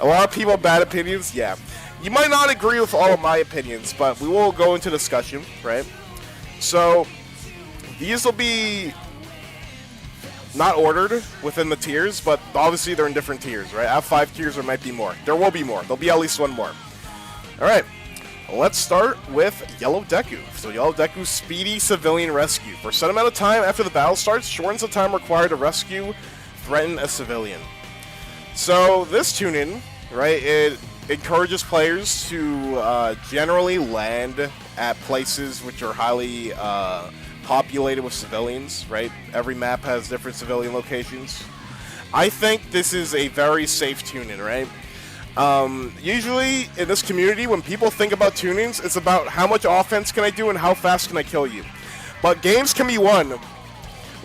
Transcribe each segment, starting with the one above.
A lot of people have bad opinions, yeah. You might not agree with all of my opinions, but we will go into discussion, right? So, these will be not ordered within the tiers, but obviously they're in different tiers, right? I have 5 tiers, there might be more. There will be more. There'll be at least one more. Alright, let's start with Yellow Deku. So Yellow Deku's Speedy Civilian Rescue. For a set amount of time after the battle starts, shortens the time required to rescue, threaten a civilian. So this tune-in, right, it encourages players to generally land at places which are highly populated with civilians, right? Every map has different civilian locations. I think this is a very safe tune-in, right? Usually in this community, when people think about tune-ins, it's about how much offense can I do and how fast can I kill you. But games can be won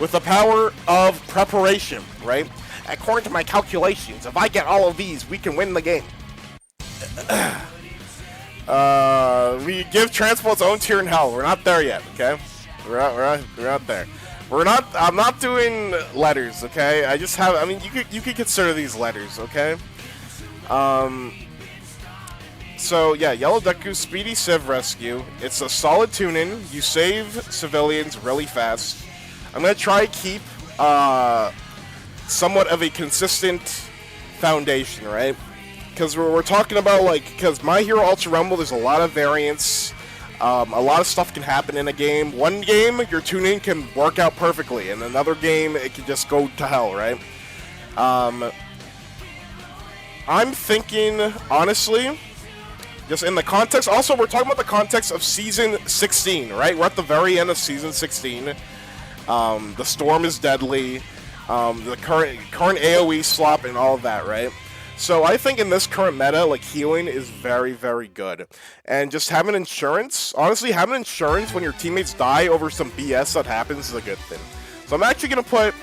with the power of preparation, right? According to my calculations, if I get all of these, we can win the game. We give transport its own tier in hell. We're not there yet, okay? We're not there. I'm not doing letters, okay? I mean, you could consider these letters, okay? So yeah, Yellow Deku Speedy Civ Rescue. It's a solid tune-in. You save civilians really fast. I'm gonna try to keep somewhat of a consistent foundation, right? Because we're talking about, like, because My Hero Ultra Rumble, there's a lot of variance. A lot of stuff can happen in a game. One game, your tune-in can work out perfectly. In another game, it can just go to hell, right? I'm thinking, honestly, just in the context, also we're talking about the context of Season 16, right? We're at the very end of Season 16. The storm is deadly. The current AoE slop and all of that, right? So I think in this current meta, like, healing is very, very good. And just having insurance, honestly, having insurance when your teammates die over some BS that happens is a good thing. So I'm actually going to put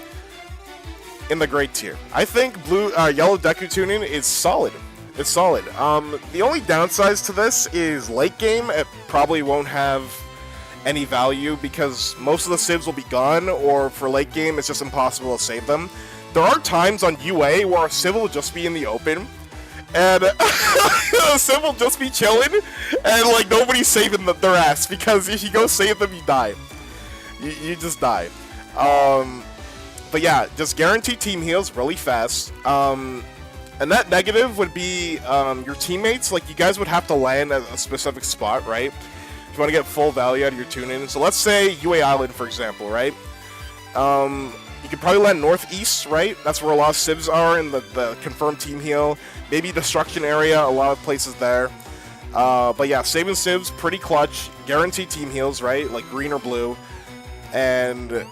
in the great tier. I think Yellow Deku tuning is solid. It's solid. The only downsides to this is late game, it probably won't have any value because most of the civs will be gone, or for late game, it's just impossible to save them. There are times on UA where a civ will just be in the open, and a civ will just be chilling, and like nobody's saving their ass, because if you go save them, you die. You just die. But yeah, just guarantee team heals really fast. And that negative would be your teammates. Like, you guys would have to land at a specific spot, right? If you want to get full value out of your tune-in. So let's say UA Island, for example, right? You could probably land northeast, right? That's where a lot of civs are in the confirmed team heal. Maybe destruction area, a lot of places there. But yeah, saving civs, pretty clutch. Guaranteed team heals, right? Like green or blue. And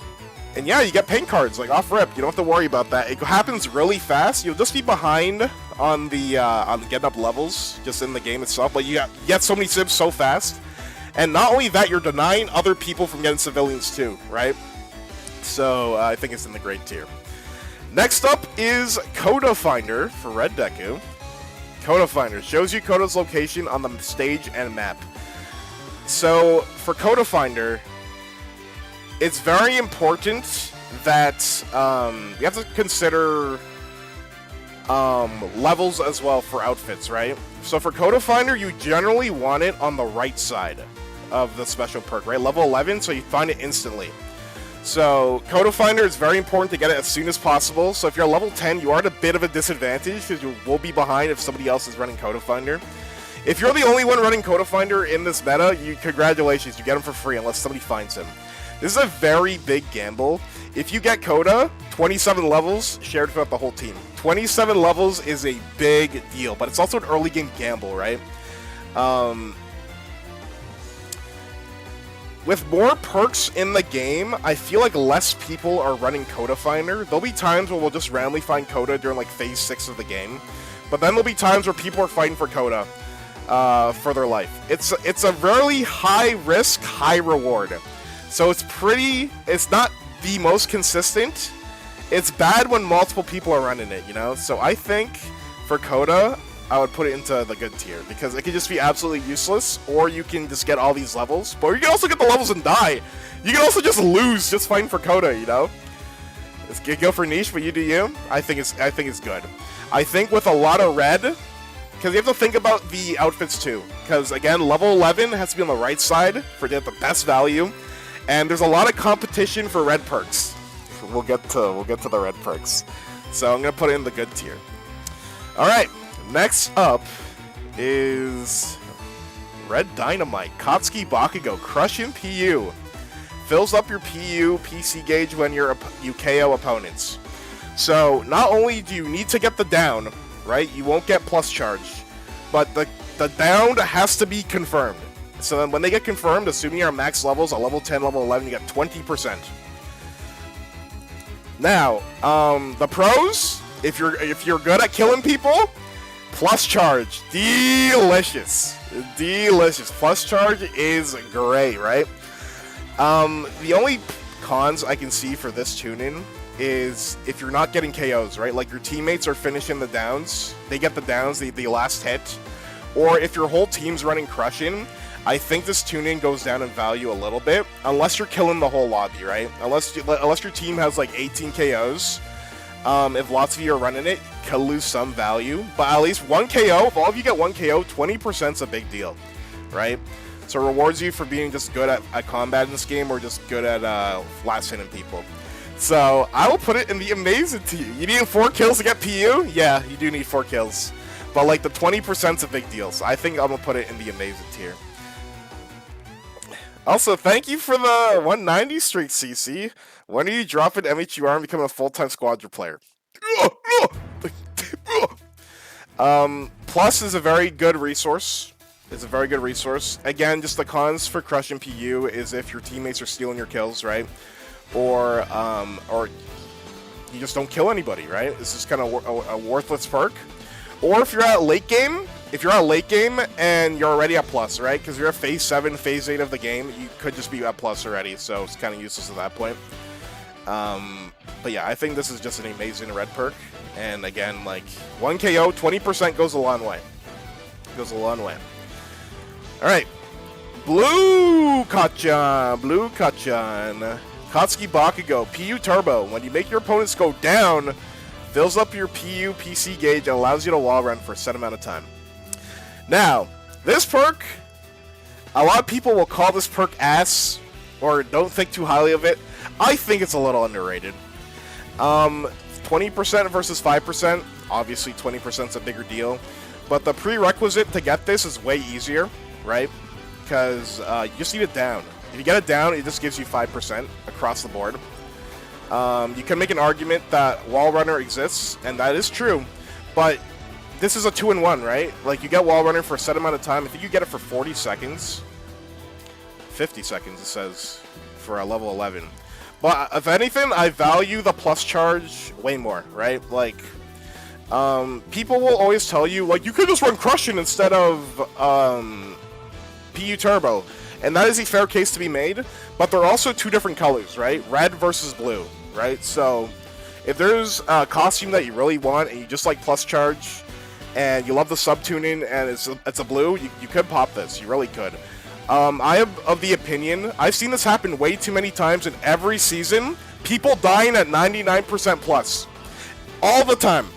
yeah, you get paint cards, like off rip. You don't have to worry about that. It happens really fast. You'll just be behind on the getting up levels, just in the game itself. But you get so many civs so fast. And not only that, you're denying other people from getting civilians too, right? So I think it's in the great tier. Next up is Coda Finder for Red Deku. Coda Finder shows you Coda's location on the stage and map. So for Coda Finder, it's very important that you have to consider levels as well for outfits, right? So for Coda Finder, you generally want it on the right side of the special perk, right? Level 11, so you find it instantly. So Coda Finder is very important to get it as soon as possible. So if you're level 10, you are at a bit of a disadvantage because you will be behind if somebody else is running Coda Finder. If you're the only one running Coda Finder in this meta, congratulations, you get him for free unless somebody finds him. This is a very big gamble. If you get Coda, 27 levels shared throughout the whole team. 27 levels is a big deal, but it's also an early game gamble, right? With more perks in the game, I feel like less people are running Coda Finder. There'll be times where we'll just randomly find Coda during like phase 6 of the game. But then there'll be times where people are fighting for Coda for their life. It's a really high risk, high reward. So it's not the most consistent. It's bad when multiple people are running it, you know? So I think for Coda, I would put it into the good tier, because it could just be absolutely useless, or you can just get all these levels, but you can also get the levels and die. You can also just lose just fighting for Coda, you know? It's good. Go for niche, but you do you. I think it's good. I think with a lot of red, because you have to think about the outfits too. Because again, level 11 has to be on the right side for get the best value, and there's a lot of competition for red perks. We'll get to the red perks. So I'm gonna put it in the good tier. All right, next up is Red Dynamite. Katsuki Bakugo, crushing PU. Fills up your PU PC gauge when you KO opponents. So not only do you need to get the down, right? You won't get plus charge, but the down has to be confirmed. So then when they get confirmed, assuming you're at max levels, at level 10, level 11, you get 20%. Now, the pros, if you're good at killing people, plus charge, delicious. Plus charge is great, right? The only cons I can see for this tune-in is if you're not getting KOs, right? Like your teammates are finishing the downs, they get the downs, the last hit, or if your whole team's running crushing, I think this tune-in goes down in value a little bit, unless you're killing the whole lobby, right? Unless your team has like 18 KOs, if lots of you are running it, could lose some value, but at least 1 KO, if all of you get 1 KO, 20% is a big deal, right? So it rewards you for being just good at combat in this game, or just good at last hitting people. So I will put it in the amazing tier. You need 4 kills to get PU? Yeah, you do need 4 kills. But like the 20% is a big deal, so I think I'm gonna put it in the amazing tier. Also, thank you for the 190 streak, CC. When are you dropping MHUR and becoming a full-time squadron player? Plus is a very good resource. It's a very good resource. Again, just the cons for crushing PU is if your teammates are stealing your kills, right? Or you just don't kill anybody, right? It's just kind of a worthless perk. Or if you're at late game, and you're already at plus, right? Because you're at phase 7, phase 8 of the game, you could just be at plus already, so it's kind of useless at that point. But yeah, I think this is just an amazing red perk. And again, like 1 KO, 20% goes a long way. Goes a long way. All right, Blue Kachan. Katsuki Bakugo, PU Turbo. When you make your opponents go down, fills up your PU PC gauge and allows you to wall run for a set amount of time. Now, this perk, a lot of people will call this perk ass or don't think too highly of it. I think it's a little underrated. 20% versus 5%, obviously 20% is a bigger deal, but the prerequisite to get this is way easier, right? Because you just need it down. If you get it down, it just gives you 5% across the board. You can make an argument that Wall Runner exists, and that is true, but this is a 2-in-1, right? Like, you get Wall Runner for a set amount of time. I think you get it for 40 seconds. 50 seconds, it says, for a level 11. But if anything, I value the plus charge way more, right? Like, people will always tell you, like, you could just run Crushing instead of PU Turbo. And that is a fair case to be made, but they're also 2 different colors, right? Red versus blue, right? So if there's a costume that you really want and you just like plus charge and you love the sub-tuning and it's a blue, you could pop this. You really could. I am of the opinion, I've seen this happen way too many times in every season. People dying at 99% plus. All the time.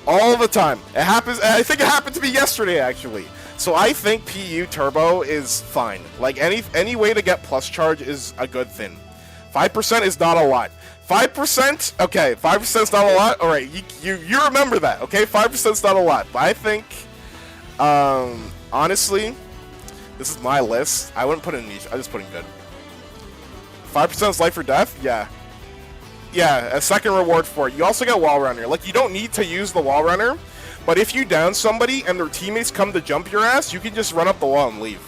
All the time. It happens. I think it happened to me yesterday, actually. So I think PU Turbo is fine. Like, any way to get plus charge is a good thing. 5% is not a lot. 5%? Okay, 5% is not a lot? Alright, you remember that, okay? 5% is not a lot. But I think, honestly, this is my list. I wouldn't put it in niche. I just put in good. 5% is life or death? Yeah. Yeah, a second reward for it. You also get Wall Runner. Like, you don't need to use the Wall Runner. But if you down somebody and their teammates come to jump your ass, you can just run up the wall and leave.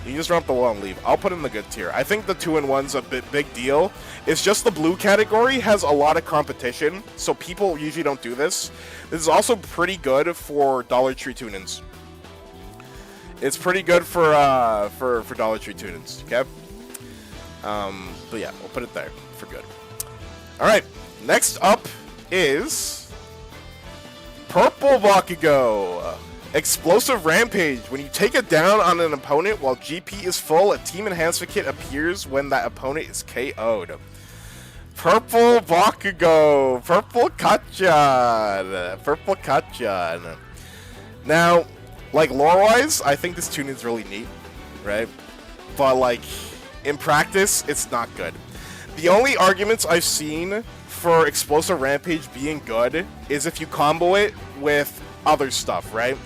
You can just run up the wall and leave. I'll put in the good tier. I think the 2-in-1's a big deal. It's just the blue category has a lot of competition, so people usually don't do this. This is also pretty good for Dollar Tree tune-ins. It's pretty good for Dollar Tree tune-ins, okay? But yeah, we'll put it there for good. All right, next up is Purple Bakugo. Explosive Rampage. When you take it down on an opponent while GP is full, a team enhancement kit appears when that opponent is KO'd. Purple Bakugo. Purple Kachan. Purple Kachan. Now, like, lore-wise, I think this T.U.N.I.N.G is really neat, right? But, like, in practice, it's not good. The only arguments I've seen for Explosive Rampage being good is if you combo it with other stuff, right?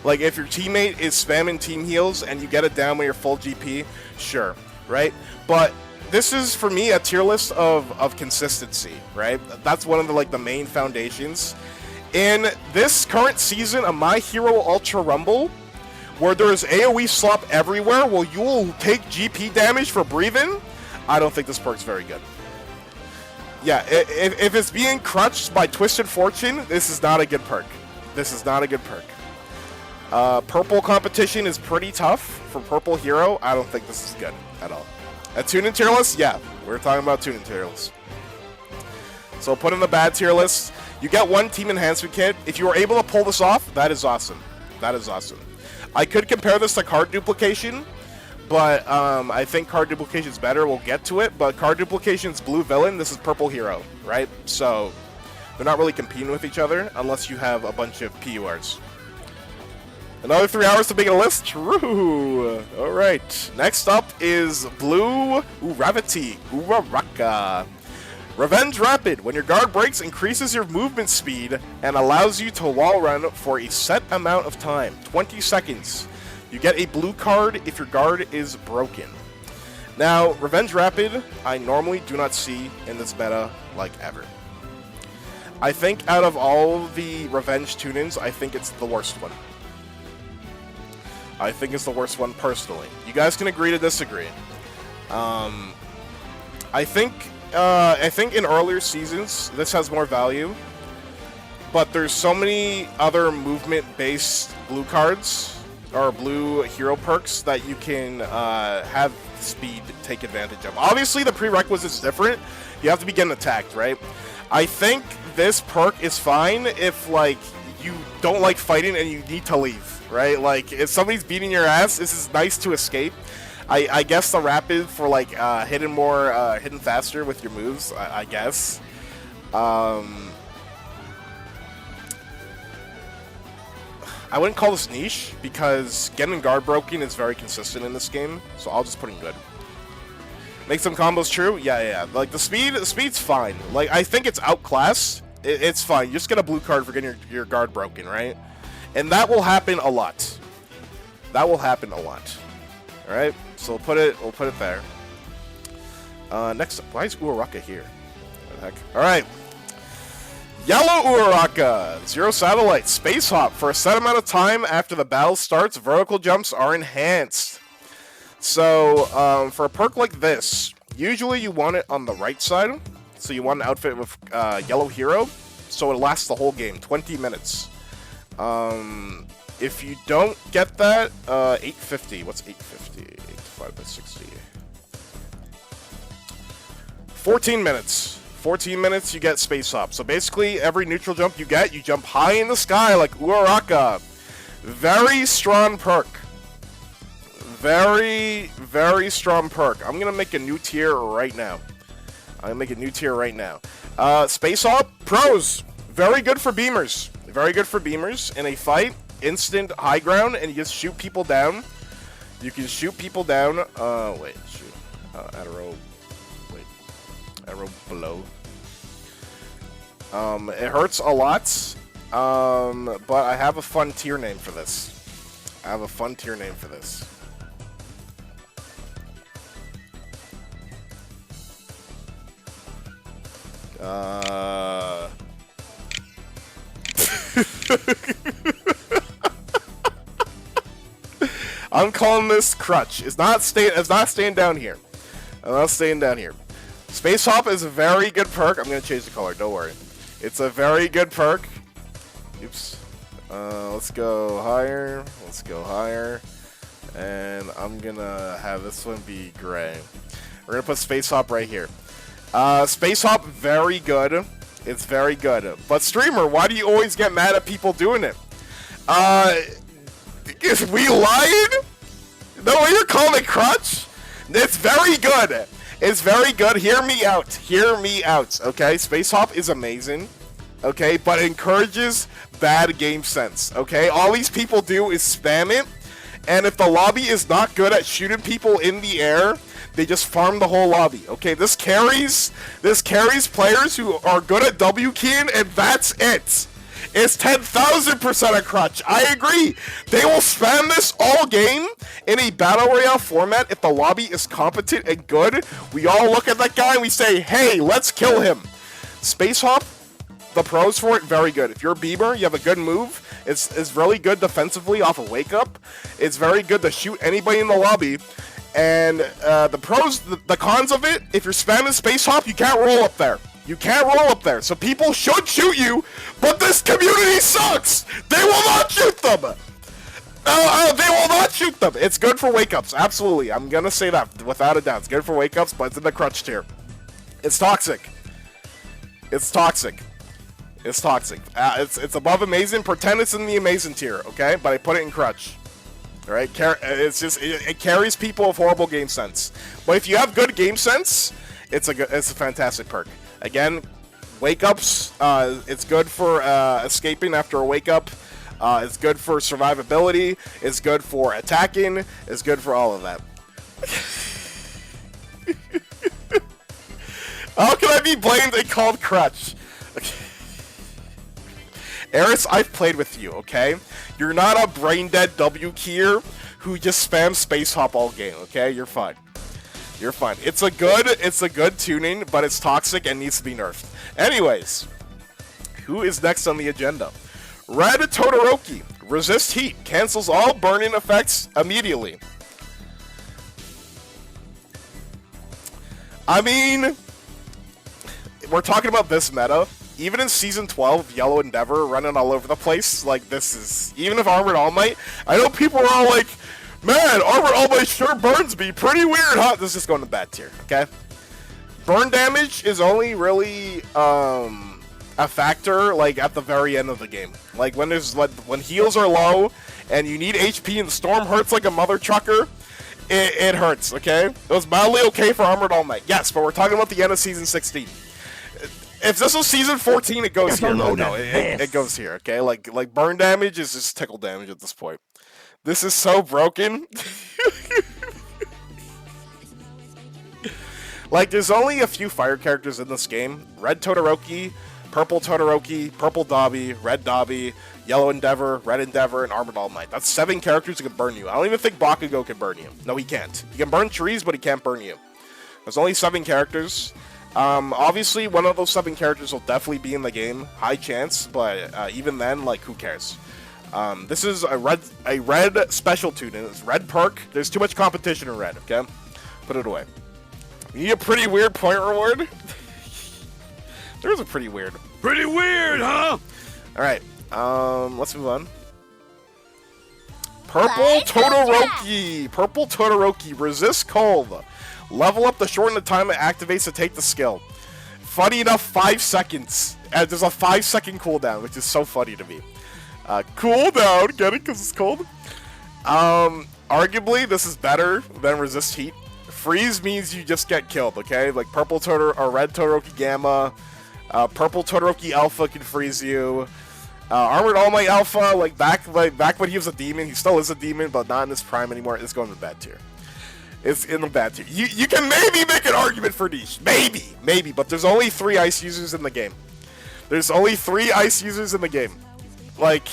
Like, if your teammate is spamming team heals and you get it down with your full GP, sure, right? But this is, for me, a tier list of consistency, right? That's one of the, like, the main foundations. In this current season of My Hero Ultra Rumble, where there's AoE slop everywhere, well, you will take GP damage for breathing, I don't think this perk's very good. Yeah, if it's being crutched by Twisted Fortune, this is not a good perk. This is not a good perk. Purple competition is pretty tough for Purple Hero. I don't think this is good at all. A T.U.N.I.N.G tier list? Yeah, we're talking about T.U.N.I.N.G tier list. So put in the bad tier list. You get one team enhancement kit. If you were able to pull this off, that is awesome. That is awesome. I could compare this to card duplication, but I think card duplication is better. We'll get to it, but card duplication is blue villain. This is purple hero, right? So they're not really competing with each other unless you have a bunch of PURs. Another 3 hours to make a list? True. All right. Next up is Blue Uravity Uraraka. Revenge Rapid. When your guard breaks, increases your movement speed and allows you to wall run for a set amount of time, 20 seconds. You get a blue card if your guard is broken. Now, Revenge Rapid, I normally do not see in this meta, like, ever. I think out of all the Revenge T.U.N.I.N.Gs, I think it's the worst one. I think it's the worst one, personally. You guys can agree to disagree. I think in earlier seasons, this has more value. But there's so many other movement-based blue cards, or blue hero perks, that you can have speed take advantage of. Obviously, the prerequisite's different. You have to be getting attacked, right? I think this perk is fine if, like, you don't like fighting and you need to leave, right? Like, if somebody's beating your ass, this is nice to escape. I guess the rapid for, like, hitting faster with your moves, I guess. I wouldn't call this niche, because getting guard broken is very consistent in this game, so I'll just put in good. Make some combos true? Yeah. Like, the speed's fine. Like, I think it's outclassed. It's fine. You just get a blue card for getting your guard broken, right? And that will happen a lot. That will happen a lot. Alright? So we'll put it there. Next up, why is Uraraka here? What the heck? Alright. Yellow Uraraka, 0 satellite, space hop. For a set amount of time after the battle starts, vertical jumps are enhanced. So, for a perk like this, usually you want it on the right side. So you want an outfit with yellow hero, so it lasts the whole game, 20 minutes. If you don't get that, 850. What's 850? 8 divided by 60. 14 minutes. 14 minutes, you get space hop. So basically, every neutral jump you get, you jump high in the sky like Uraraka. Very strong perk. Very, very strong perk. I'm gonna make a new tier right now. Space hop, pros. Very good for beamers. Very good for beamers. In a fight, instant high ground, and you just shoot people down. You can shoot people down. Wait, shoot. Arrow. Wait. Arrow below. It hurts a lot. But I have a fun tier name for this. I'm calling this crutch. It's not staying down here. I'm not staying down here. Space hop is a very good perk. I'm gonna change the color. Don't worry. It's a very good perk. Oops. Let's go higher. And I'm gonna have this one be gray. We're gonna put space hop right here. Space hop, very good. It's very good. But streamer, why do you always get mad at people doing it? Is we lying? No, you're calling it crutch? It's very good. It's very good. Hear me out. Hear me out. Okay, Space Hop is amazing. Okay, but it encourages bad game sense. Okay, all these people do is spam it, and if the lobby is not good at shooting people in the air, they just farm the whole lobby. Okay, this carries players who are good at W keying, and that's it. It's 10,000% a crutch. I agree. They will spam this all game in a Battle Royale format if the lobby is competent and good. We all look at that guy and we say, hey, let's kill him. Space Hop, the pros for it, very good. If you're a Beamer, you have a good move. It's really good defensively off of Wake Up. It's very good to shoot anybody in the lobby. And the pros, the cons of it, if you're spamming Space Hop, you can't roll up there. You can't roll up there, so people should shoot you, but this community sucks! They will not shoot them! They will not shoot them! It's good for wake-ups, absolutely. I'm gonna say that, without a doubt. It's good for wake-ups, but it's in the crutch tier. It's toxic. It's toxic. It's toxic. It's above amazing. Pretend it's in the amazing tier, okay? But I put it in crutch. Alright? It's just, it carries people with horrible game sense. But if you have good game sense, it's a fantastic perk. Again, wake-ups, it's good for escaping after a wake-up. It's good for survivability. It's good for attacking. It's good for all of that. How can I be blamed and called crutch? Okay. Eris, I've played with you, okay? You're not a brain-dead W-keyer who just spams Space Hop all game, okay? You're fine. You're fine. It's a good tuning, but it's toxic and needs to be nerfed. Anyways, who is next on the agenda? Red Todoroki. Resist heat. Cancels all burning effects immediately. I mean, we're talking about this meta. Even in Season 12, Yellow Endeavor running all over the place, like this is... Even if Armored All Might, I know people are all like, man, Armored All Might sure burns me. Pretty weird, huh? This is going to bad tier, okay? Burn damage is only really a factor like at the very end of the game. Like when there's when heals are low and you need HP and the storm hurts like a mother trucker, it hurts, okay? It was mildly okay for Armored All Might. Yes, but we're talking about the end of Season 16. If this was Season 14, it goes here. No, it goes here, okay? Like burn damage is just tickle damage at this point. This is so broken. Like, there's only a few fire characters in this game. Red Todoroki, Purple Dobby, Red Dobby, Yellow Endeavor, Red Endeavor, and Armored All Might. That's 7 characters that can burn you. I don't even think Bakugo can burn you. No, he can't. He can burn trees, but he can't burn you. There's only 7 characters. Obviously, one of those 7 characters will definitely be in the game. High chance, but even then, like, who cares? This is a red special tune, and it's red perk. There's too much competition in red, okay? Put it away. You need a pretty weird point reward? There's a pretty weird. Pretty weird, huh? Alright, let's move on. Purple Todoroki! Purple Todoroki, resist cold. Level up to shorten the time it activates to take the skill. Funny enough, 5 seconds. And there's a 5-second cooldown, which is so funny to me. Cooldown, get it? Because it's cold? Arguably, this is better than resist heat. Freeze means you just get killed, okay? Like Purple Todoroki or Red Todoroki Gamma. Purple Todoroki Alpha can freeze you. Armored All Might Alpha, like back when he was a demon, he still is a demon, but not in his prime anymore. It's going to the bad tier. It's in the bad tier. You can maybe make an argument for niche. Maybe, but there's only 3 ice users in the game. There's only 3 ice users in the game. Like,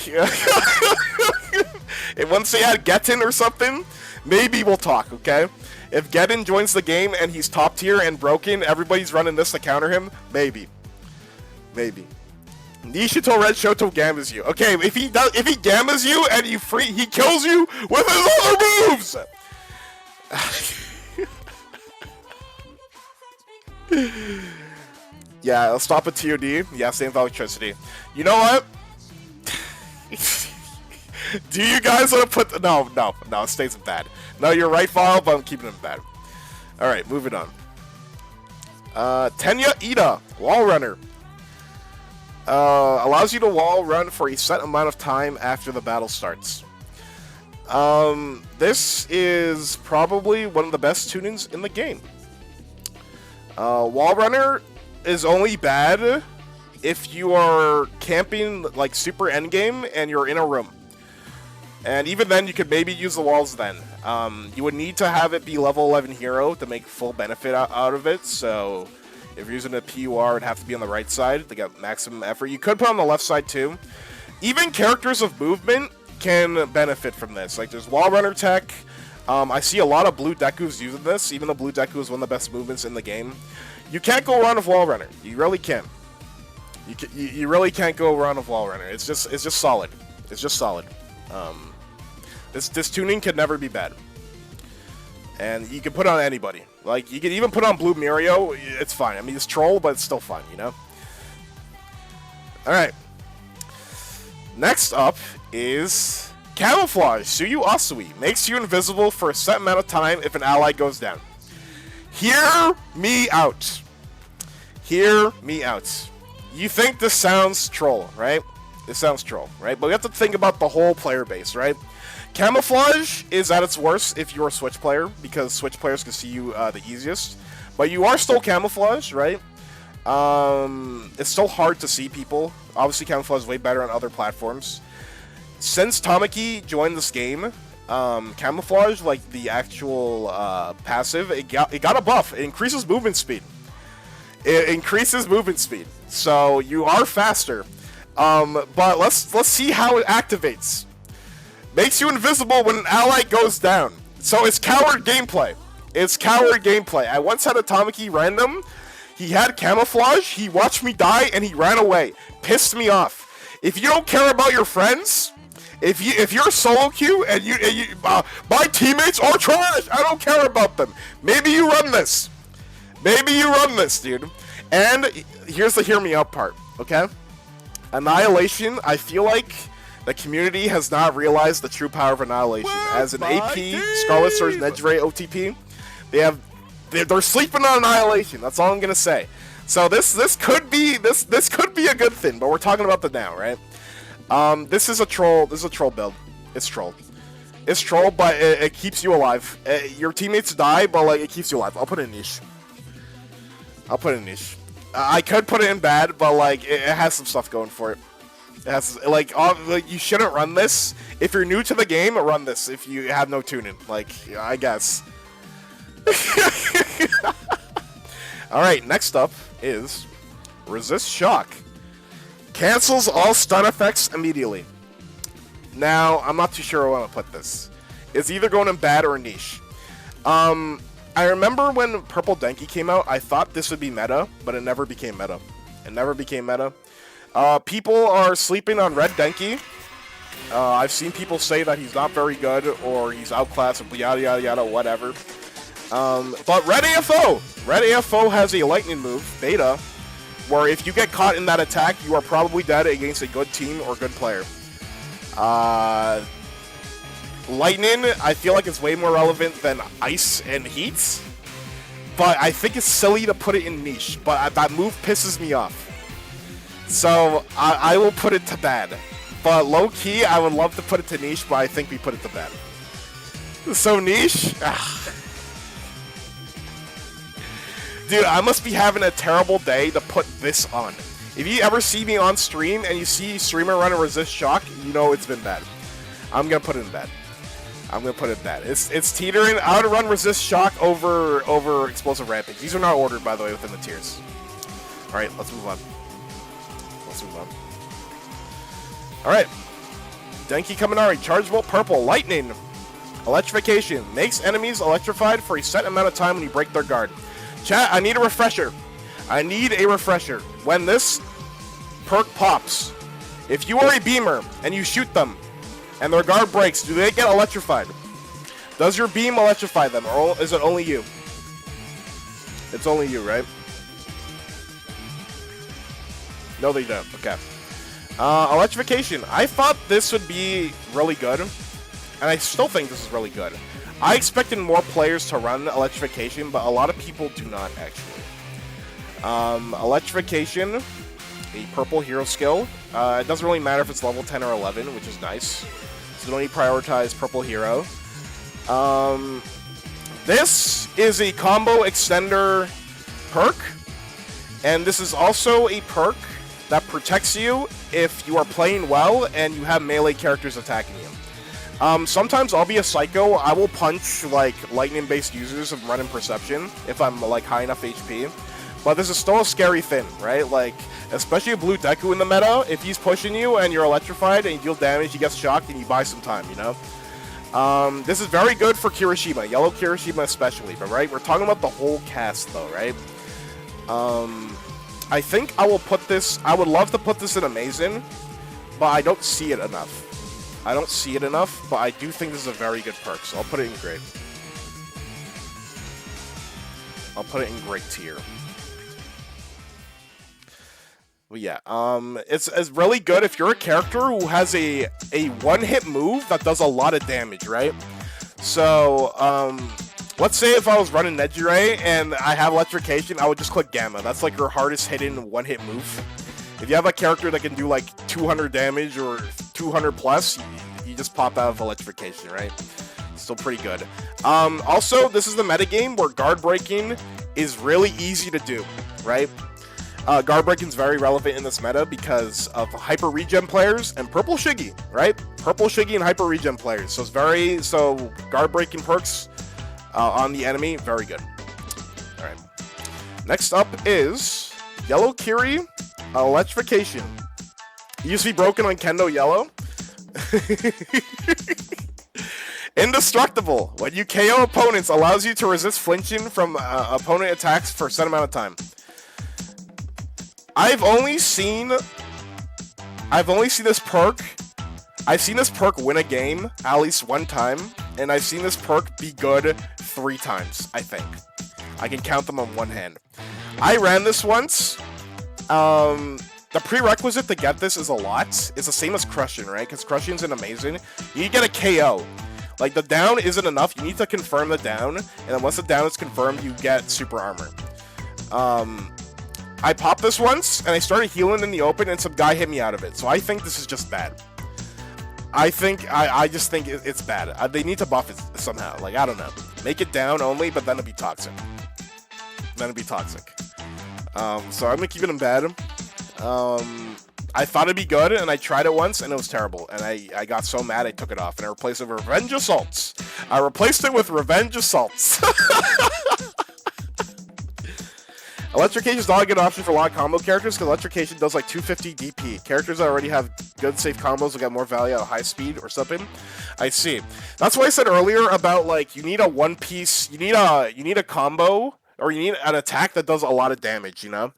once they add Getten or something, maybe we'll talk, okay? If Getten joins the game and he's top tier and broken, everybody's running this to counter him, maybe. Maybe. Nishito Red Shoto gammas you. Okay, if he gammas you and he kills you with his other moves! Yeah, I'll stop at TOD. Yeah, same with electricity. You know what? Do you guys want to put... No, it stays in bad. No, you're right, File, but I'm keeping it in bad. Alright, moving on. Tenya Ida, Wall Runner. Allows you to wall run for a set amount of time after the battle starts. This is probably one of the best tunings in the game. Wall Runner is only bad if you are camping like super endgame and you're in a room. And even then, you could maybe use the walls then. You would need to have it be level 11 hero to make full benefit out of it. So if you're using a PUR, it'd have to be on the right side to get maximum effort. You could put it on the left side too. Even characters of movement can benefit from this. Like there's Wall Runner tech. I see a lot of blue Dekus using this, even though blue Deku is one of the best movements in the game. You can't go wrong with Wall Runner. You really can't. You really can't go wrong with Wall Runner. It's just solid. It's just solid. This tuning can never be bad. And you can put it on anybody. Like, you can even put on Blue Mirio. It's fine. I mean, it's troll, but it's still fine, you know? Alright. Next up is Camouflage. Suyu Asui. Makes you invisible for a set amount of time if an ally goes down. Hear me out. Hear me out. You think this sounds troll, right? This sounds troll, right? But we have to think about the whole player base, right? Camouflage is at its worst if you're a Switch player, because Switch players can see you the easiest. But you are still Camouflage, right? It's still hard to see people. Obviously, Camouflage is way better on other platforms. Since Tamaki joined this game, Camouflage, like the actual passive, it got a buff. It increases movement speed. It increases movement speed, so you are faster. But let's see how it activates. Makes you invisible when an ally goes down. So it's coward gameplay. It's coward gameplay. I once had a Tamaki random. He had camouflage. He watched me die and he ran away. Pissed me off. If you don't care about your friends, if you're solo queue and my teammates are trash, I don't care about them. Maybe you run this. Maybe you run this, dude. And here's the hear me out part, okay? Annihilation, I feel like the community has not realized the true power of Annihilation. As an AP, Scarlet Sword's Nejire OTP, they're sleeping on Annihilation. That's all I'm gonna say. So this could be a good thing, but we're talking about the now, right? This is a troll build. It's troll. It's troll, but it keeps you alive. Your teammates die, but like it keeps you alive. I'll put it in niche. I could put it in bad, but like it has some stuff going for it. It has like you shouldn't run this if you're new to the game. Run this if you have no T.U.N.I.N.G. Like I guess. All right, next up is Resist Shock. Cancels all stun effects immediately. Now I'm not too sure where I want to put this. It's either going in bad or niche. I remember when Purple Denki came out, I thought this would be meta, but it never became meta. People are sleeping on Red Denki. I've seen people say that he's not very good, or he's outclassed, yada yada yada, whatever. But Red AFO has a lightning move, Beta, where if you get caught in that attack, you are probably dead against a good team or good player. Lightning, I feel like it's way more relevant than Ice and Heat, but I think it's silly to put it in niche, but that move pisses me off. So, I will put it to bad. But low-key, I would love to put it to niche, but I think we put it to bad. So niche? Dude, I must be having a terrible day to put this on. If you ever see me on stream and you see streamer run a Resist Shock, you know it's been bad. I'm gonna put it in bad. It's teetering. I would run Resist Shock over Explosive Rampage. These are not ordered, by the way, within the tiers. Alright, let's move on. Alright. Denki Kaminari, Charge Bolt Purple, Lightning. Electrification. Makes enemies electrified for a set amount of time when you break their guard. Chat, I need a refresher. When this perk pops, if you are a beamer and you shoot them and their guard breaks, do they get electrified? Does your beam electrify them, or is it only you? It's only you, right? No, they don't. Okay. Electrification. I thought this would be really good, and I still think this is really good. I expected more players to run electrification, but a lot of people do not, actually. Electrification, a purple hero skill. It doesn't really matter if it's level 10 or 11, which is nice. So don't need to prioritize purple hero. This is a combo extender perk, and this is also a perk that protects you if you are playing well and you have melee characters attacking you. Sometimes I'll be a psycho. I will punch like lightning-based users of run and perception if I'm like high enough HP. But this is still a scary thing, right? Like, especially a blue Deku in the meta, if he's pushing you and you're electrified and you deal damage, he gets shocked and you buy some time, you know? This is very good for Kirishima, yellow Kirishima especially, but right? We're talking about the whole cast though, right? I think I will put this, I would love to put this in Amazing, but I don't see it enough. I don't see it enough, but I do think this is a very good perk, so I'll put it in great. I'll put it in great tier. Well, yeah, it's really good if you're a character who has a one-hit move that does a lot of damage, right? So, let's say if I was running Nejire and I have electrification, I would just click Gamma. That's like your hardest hitting one-hit move. If you have a character that can do like 200 damage or 200 plus, you just pop out of electrification, right? Still pretty good. Also, this is the metagame where guard breaking is really easy to do, right? Guard breaking is very relevant in this meta because of hyper regen players and purple Shiggy, right? Purple Shiggy and hyper regen players. So it's guard breaking perks on the enemy, very good. All right. Next up is yellow Kiri electrification. It used to be broken on Kendo Yellow. Indestructible. When you KO opponents, allows you to resist flinching from opponent attacks for a set amount of time. I've only seen this perk. I've seen this perk win a game at least one time, and I've seen this perk be good 3 times, I think. I can count them on one hand. I ran this once. The prerequisite to get this is a lot. It's the same as crushing, right? Because crushing's an amazing. You need to get a KO. Like, the down isn't enough. You need to confirm the down, and then once the down is confirmed, you get super armor. I popped this once, and I started healing in the open, and some guy hit me out of it. So I think this is just bad. I just think it's bad. They need to buff it somehow. Like, I don't know. Make it down only, but then it'd be toxic. So I'm gonna keep it in bad. I thought it'd be good, and I tried it once, and it was terrible. And I got so mad, I took it off, and I replaced it with Revenge Assaults. Electrification is not a good option for a lot of combo characters because electrification does like 250 DP. Characters that already have good safe combos will get more value at high speed or something. I see. That's why I said earlier about like you need a one piece, you need a combo or you need an attack that does a lot of damage. You know.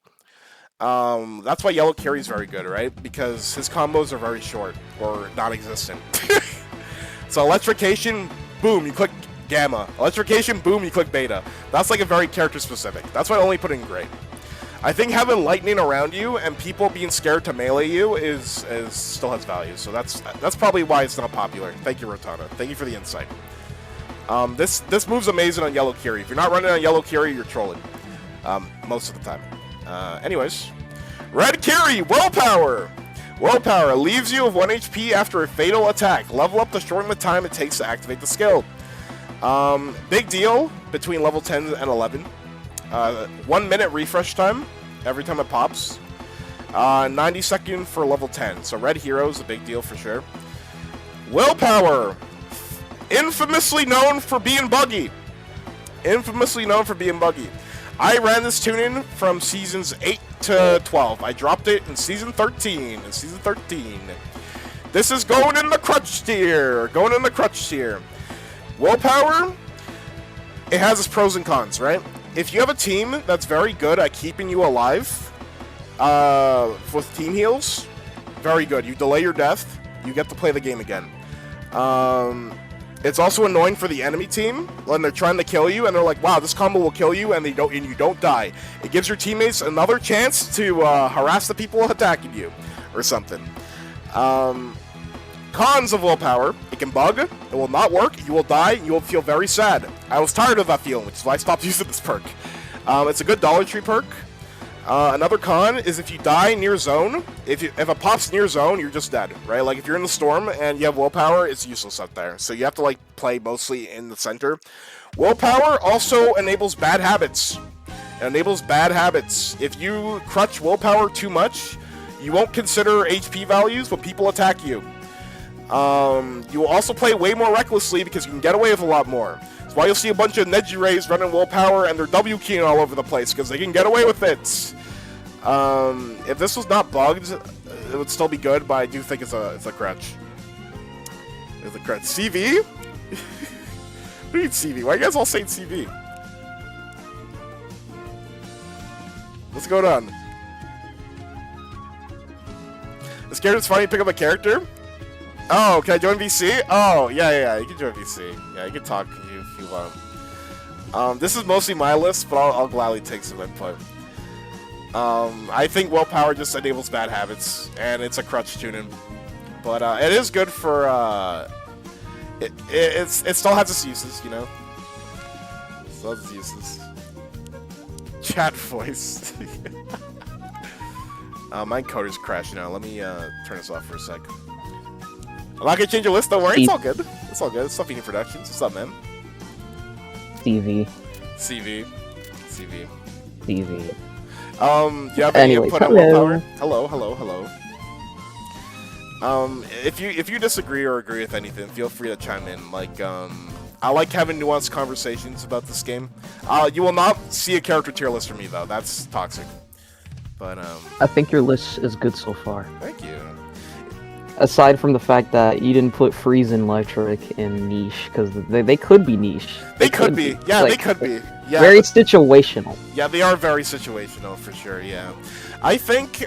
That's why Yellow Kiri is very good, right? Because his combos are very short or non-existent. So electrification, boom, you click Gamma. Electrification, boom, you click Beta. That's like a very character specific. That's why I only put in Great. I think having lightning around you and people being scared to melee you is still has value. So that's probably why it's not popular. Thank you, Rotana. Thank you for the insight. This move's amazing on Yellow Kiri. If you're not running on Yellow Kiri, you're trolling. Most of the time. Anyways. Red Kiri, Willpower! Willpower leaves you with 1 HP after a fatal attack. Level up to shorten the time it takes to activate the skill. Big deal between level 10 and 11. 1 minute refresh time every time it pops. 90 seconds for level 10. So red hero is a big deal for sure. Willpower, infamously known for being buggy. I ran this T.U.N.I.N.G from seasons 8 to 12. I dropped it in season 13. This is going in the crutch tier. Willpower, it has its pros and cons, right? If you have a team that's very good at keeping you alive with team heals, very good. You delay your death, you get to play the game again. It's also annoying for the enemy team when they're trying to kill you and they're like, wow, this combo will kill you, and you don't die. It gives your teammates another chance to harass the people attacking you or something. Cons of willpower, it can bug, it will not work, you will die, you will feel very sad. I was tired of that feeling, which is why I stopped using this perk. It's a good Dollar Tree perk. Another con is if you die near zone, if it pops near zone, you're just dead, right? Like if you're in the storm and you have willpower, it's useless up there. So you have to like play mostly in the center. Willpower also enables bad habits. It enables bad habits. If you crutch willpower too much, you won't consider HP values when people attack you. You will also play way more recklessly because you can get away with a lot more. That's why you'll see a bunch of Nejirays running willpower and they're W keying all over the place because they can get away with it. If this was not bugged, it would still be good, but I do think it's a crutch. It's a crutch. CV? What do you mean CV? Why are you guys all saying CV? What's going on? The scared it's funny to pick up a character? Oh, can I join VC? Oh, yeah, you can join VC. Yeah, you can talk if you want. This is mostly my list, but I'll gladly take some input. I think willpower just enables bad habits, and it's a crutch tuning. But it is good for it still has its uses, you know. Still has its uses. Chat voice. My encoder's crashing now. Let me turn this off for a sec. I'm not gonna change your list, don't worry. It's all good. It's all good. It's Stuffini Productions. What's up, man? CV. CV. CV. CV. Do you have any input on willpower? Hello. If you disagree or agree with anything, feel free to chime in. Like, I like having nuanced conversations about this game. You will not see a character tier list from me though. That's toxic. But I think your list is good so far. Thank you. Aside from the fact that you didn't put Freeze and Electric in niche, because they could be niche. They could be. Yeah, they could be. Yeah. Very situational. Yeah, they are very situational for sure. Yeah, I think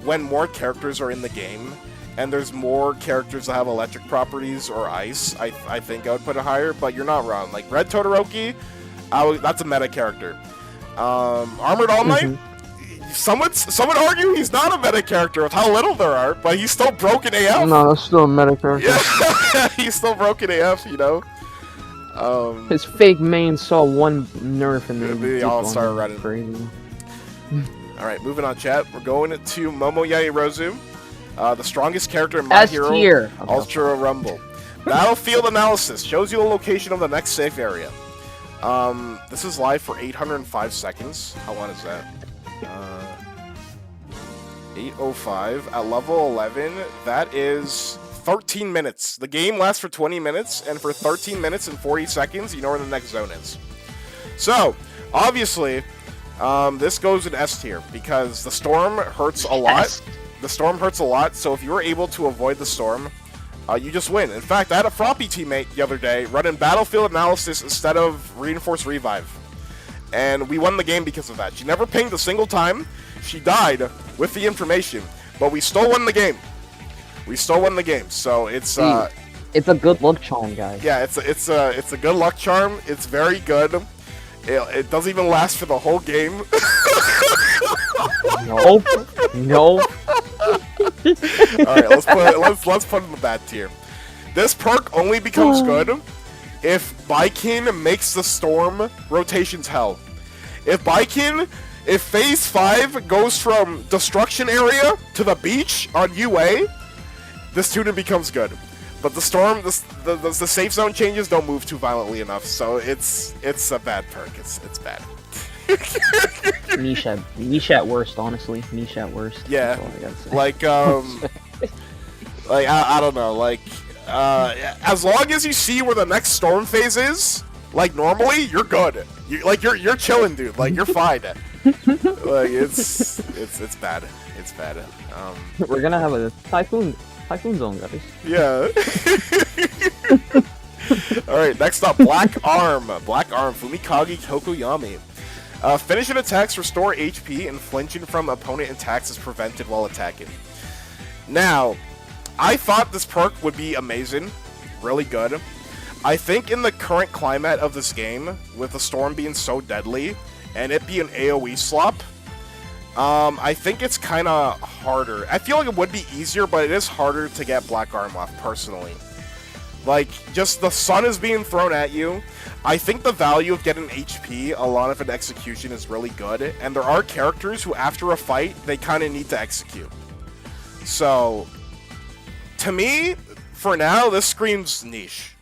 when more characters are in the game and there's more characters that have electric properties or ice, I think I would put it higher. But you're not wrong. Like Red Todoroki, that's a meta character. Armored All Might. Some would argue he's not a meta character with how little there are, but he's still broken AF. No, that's still a meta character. Yeah, he's still broken AF, you know. His fake main saw one nerf and then they all started running. Crazy. Alright, moving on, chat. We're going to Momo Yaoyorozu, the strongest character in My Hero S-tier. Ultra Rumble. Battlefield analysis shows you the location of the next safe area. This is live for 805 seconds. How long is that? 8:05 at level 11. That is 13 minutes. The game lasts for 20 minutes, and for 13 minutes and 40 seconds, you know where the next zone is. So, obviously, this goes in S tier because the storm hurts a lot. The storm hurts a lot, so if you were able to avoid the storm, you just win. In fact, I had a Froppy teammate the other day running Battlefield Analysis instead of Reinforced Revive. And we won the game because of that. She never pinged a single time. She died with the information, but we still won the game. We still won the game. So it's a good luck charm, guys. Yeah, it's a good luck charm. It's very good. It doesn't even last for the whole game. Nope. All right, let's put in the bad tier. This perk only becomes good if Baikin makes the storm rotations hell. If phase 5 goes from destruction area to the beach on UA, this tuning becomes good. But the storm, the safe zone changes don't move too violently enough, so it's a bad perk. It's bad. Niche at worst, honestly. Niche at worst. Yeah. Like like I don't know. Like as long as you see where the next storm phase is, like normally you're good. You're chilling, dude. Like you're fine. Like it's bad. It's bad. We're gonna have a typhoon zone, guys. Yeah. Alright, next up, Black Arm. Fumikage Tokoyami. Finishing attacks restore HP and flinching from opponent attacks is prevented while attacking. Now, I thought this perk would be amazing. Really good. I think in the current climate of this game, with the storm being so deadly, and it being AoE slop, I think it's kind of harder. I feel like it would be easier, but it is harder to get Black Arm off, personally. Like, just the sun is being thrown at you. I think the value of getting HP, a lot of an execution is really good, and there are characters who, after a fight, they kind of need to execute. So, to me, for now, this screams niche.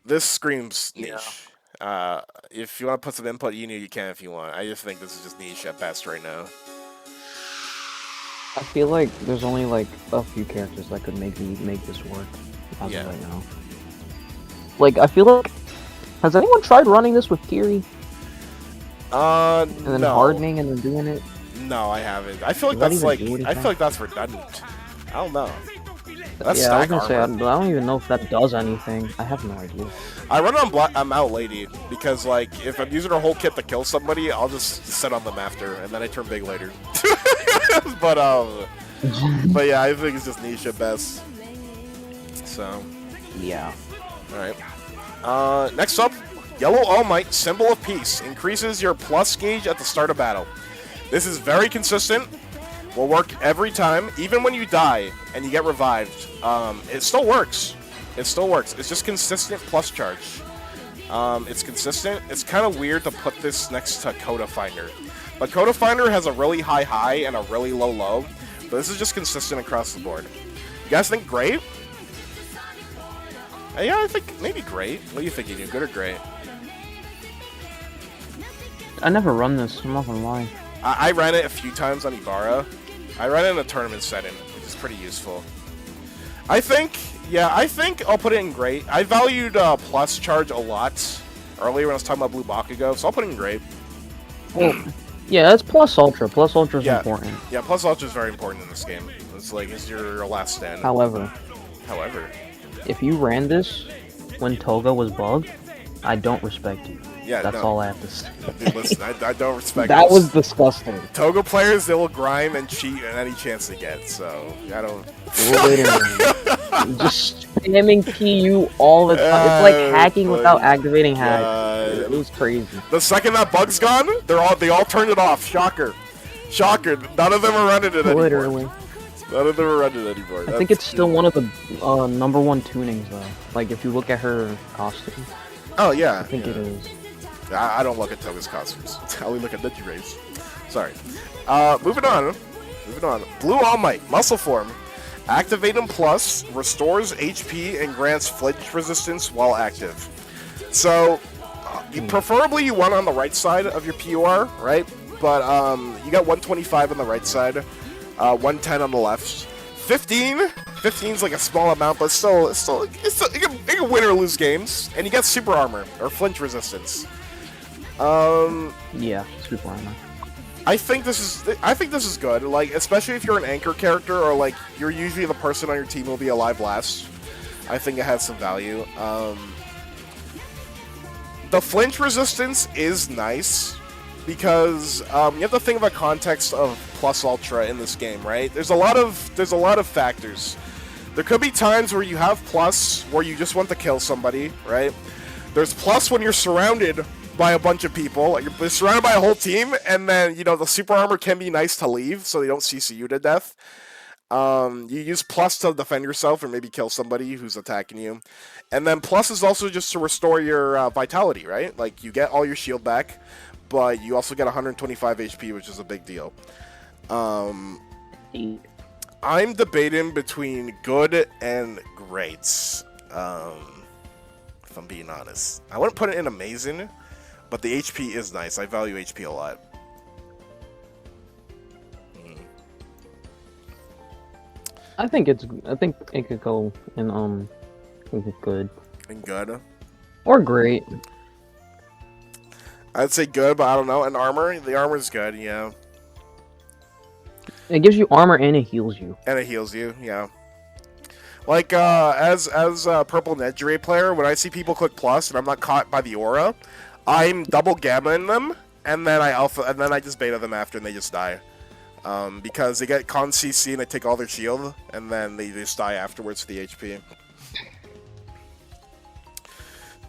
This screams niche. If you want to put some input, you can if you want. I just think this is just niche at best right now. I feel like there's only like a few characters that could make this work as of right now. Like, I feel like, has anyone tried running this with Kiri? And then hardening and then doing it? No, I haven't. I feel like that's like, I feel like that's redundant. I don't know. That's yeah, I was gonna say, I don't even know if that does anything. I have no idea. I run on I'm out lady because like if I'm using her whole kit to kill somebody, I'll just sit on them after, and then I turn big later. but yeah, I think it's just niche at best. So yeah. All right. Next up, Yellow All Might, Symbol of Peace, increases your plus gauge at the start of battle. This is very consistent. Will work every time, even when you die and you get revived. It still works. It still works. It's just consistent plus charge. It's consistent. It's kind of weird to put this next to Coda Finder. But Coda Finder has a really high and a really low. But this is just consistent across the board. You guys think great? Yeah, I think maybe great. What do you think, Good or great? I never run this. I'm not gonna lie. I ran it a few times on Ibarra. I ran it in a tournament setting, which is pretty useful. I think I'll put it in great. I valued plus charge a lot earlier when I was talking about Blue Bakugo, so I'll put it in great. Yeah, that's plus ultra. Plus ultra is important. Yeah, plus ultra is very important in this game. It's like it's your last stand. However, if you ran this when Toga was bugged, I don't respect you. Yeah, that's all I have to say. Dude, listen, I don't respect that. Was disgusting. Toga players, they will grime and cheat at any chance they get, so I don't... Just spamming PU all the time. It's like hacking without activating hack. It was crazy. The second that bug's gone, they all turned it off. Shocker. Shocker. None of them are running it anymore. Literally. None of them are running it anymore. I think it's still one of the #1 tunings, though. Like, if you look at her costume. Oh, yeah. I think it is. I don't look at Toga's costumes. I only look at Ninja Rays. Sorry. Moving on. Blue All Might, Muscle Form. Activate him plus, restores HP, and grants flinch resistance while active. So, preferably you want on the right side of your PUR, right? But you got 125 on the right side, 110 on the left. 15 is like a small amount, but still, it can win or lose games. And you get super armor or flinch resistance. Yeah, super armor. I think this is good. Like, especially if you're an anchor character or like you're usually the person on your team who will be alive last. I think it has some value. The flinch resistance is nice because you have to think about context of plus ultra in this game, right? There's a lot of factors. There could be times where you have plus where you just want to kill somebody, right? There's plus when you're surrounded by a bunch of people. You're surrounded by a whole team, and then, the super armor can be nice to leave so they don't CC you to death. You use plus to defend yourself or maybe kill somebody who's attacking you. And then plus is also just to restore your vitality, right? Like, you get all your shield back, but you also get 125 HP, which is a big deal. I'm debating between good and great. If I'm being honest. I wouldn't put it in amazing, but the HP is nice. I value HP a lot. I think it could go in good. In good? Or great. I'd say good, but I don't know. And armor? The armor's good, yeah. It gives you armor and it heals you. And it heals you, yeah. Like, as a purple Nejire player, when I see people click plus and I'm not caught by the aura, I'm double gammaing them, and then I just beta them after and they just die. Because they get con CC and they take all their shield, and then they just die afterwards for the HP.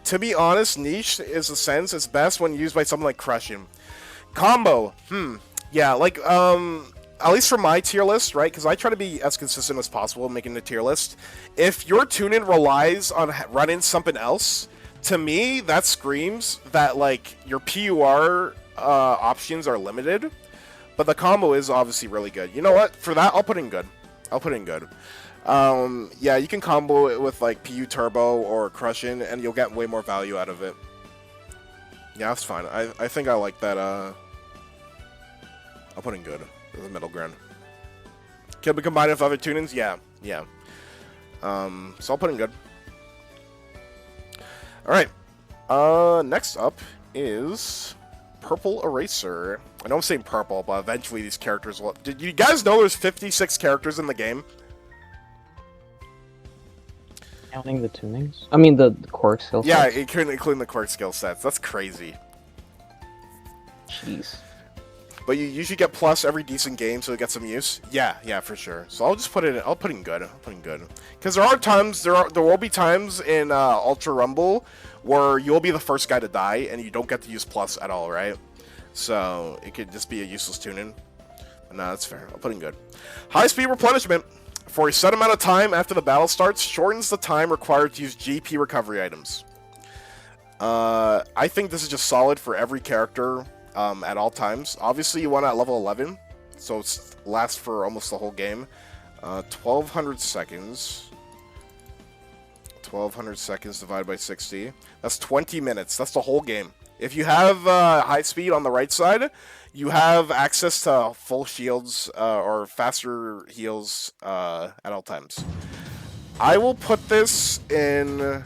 To be honest, niche is a sense. It's best when used by someone like Crushing. Combo, yeah, like, at least for my tier list, right? Because I try to be as consistent as possible making the tier list. If your T.U.N.I.N.G relies on running something else, to me, that screams that, like, your PUR options are limited. But the combo is obviously really good. You know what? For that, I'll put in good. Yeah, you can combo it with, like, PU Turbo or Crushing, and you'll get way more value out of it. Yeah, that's fine. I think I like that. I'll put in good. The middle ground. Can we combine it with other tunings? Yeah, yeah. So I'll put in good. Alright. Next up is Purple Eraser. I know I'm saying purple, but eventually these characters will... Did you guys know there's 56 characters in the game? Counting the tunings? I mean, the quirk skill sets? Yeah, including the quirk skill sets. That's crazy. Jeez. But you usually get plus every decent game, so it gets some use. Yeah, yeah, for sure. So I'll just put it. I'll put in good. I'll put in good. Because there are times, there will be times in Ultra Rumble where you'll be the first guy to die and you don't get to use plus at all, right? So it could just be a useless tune-in. But no, that's fair. I'll put in good. High speed replenishment for a set amount of time after the battle starts shortens the time required to use GP recovery items. I think this is just solid for every character. At all times. Obviously, you want it at level 11, so it lasts for almost the whole game. 1,200 seconds. 1,200 seconds divided by 60. That's 20 minutes. That's the whole game. If you have high speed on the right side, you have access to full shields or faster heals at all times. I will put this in...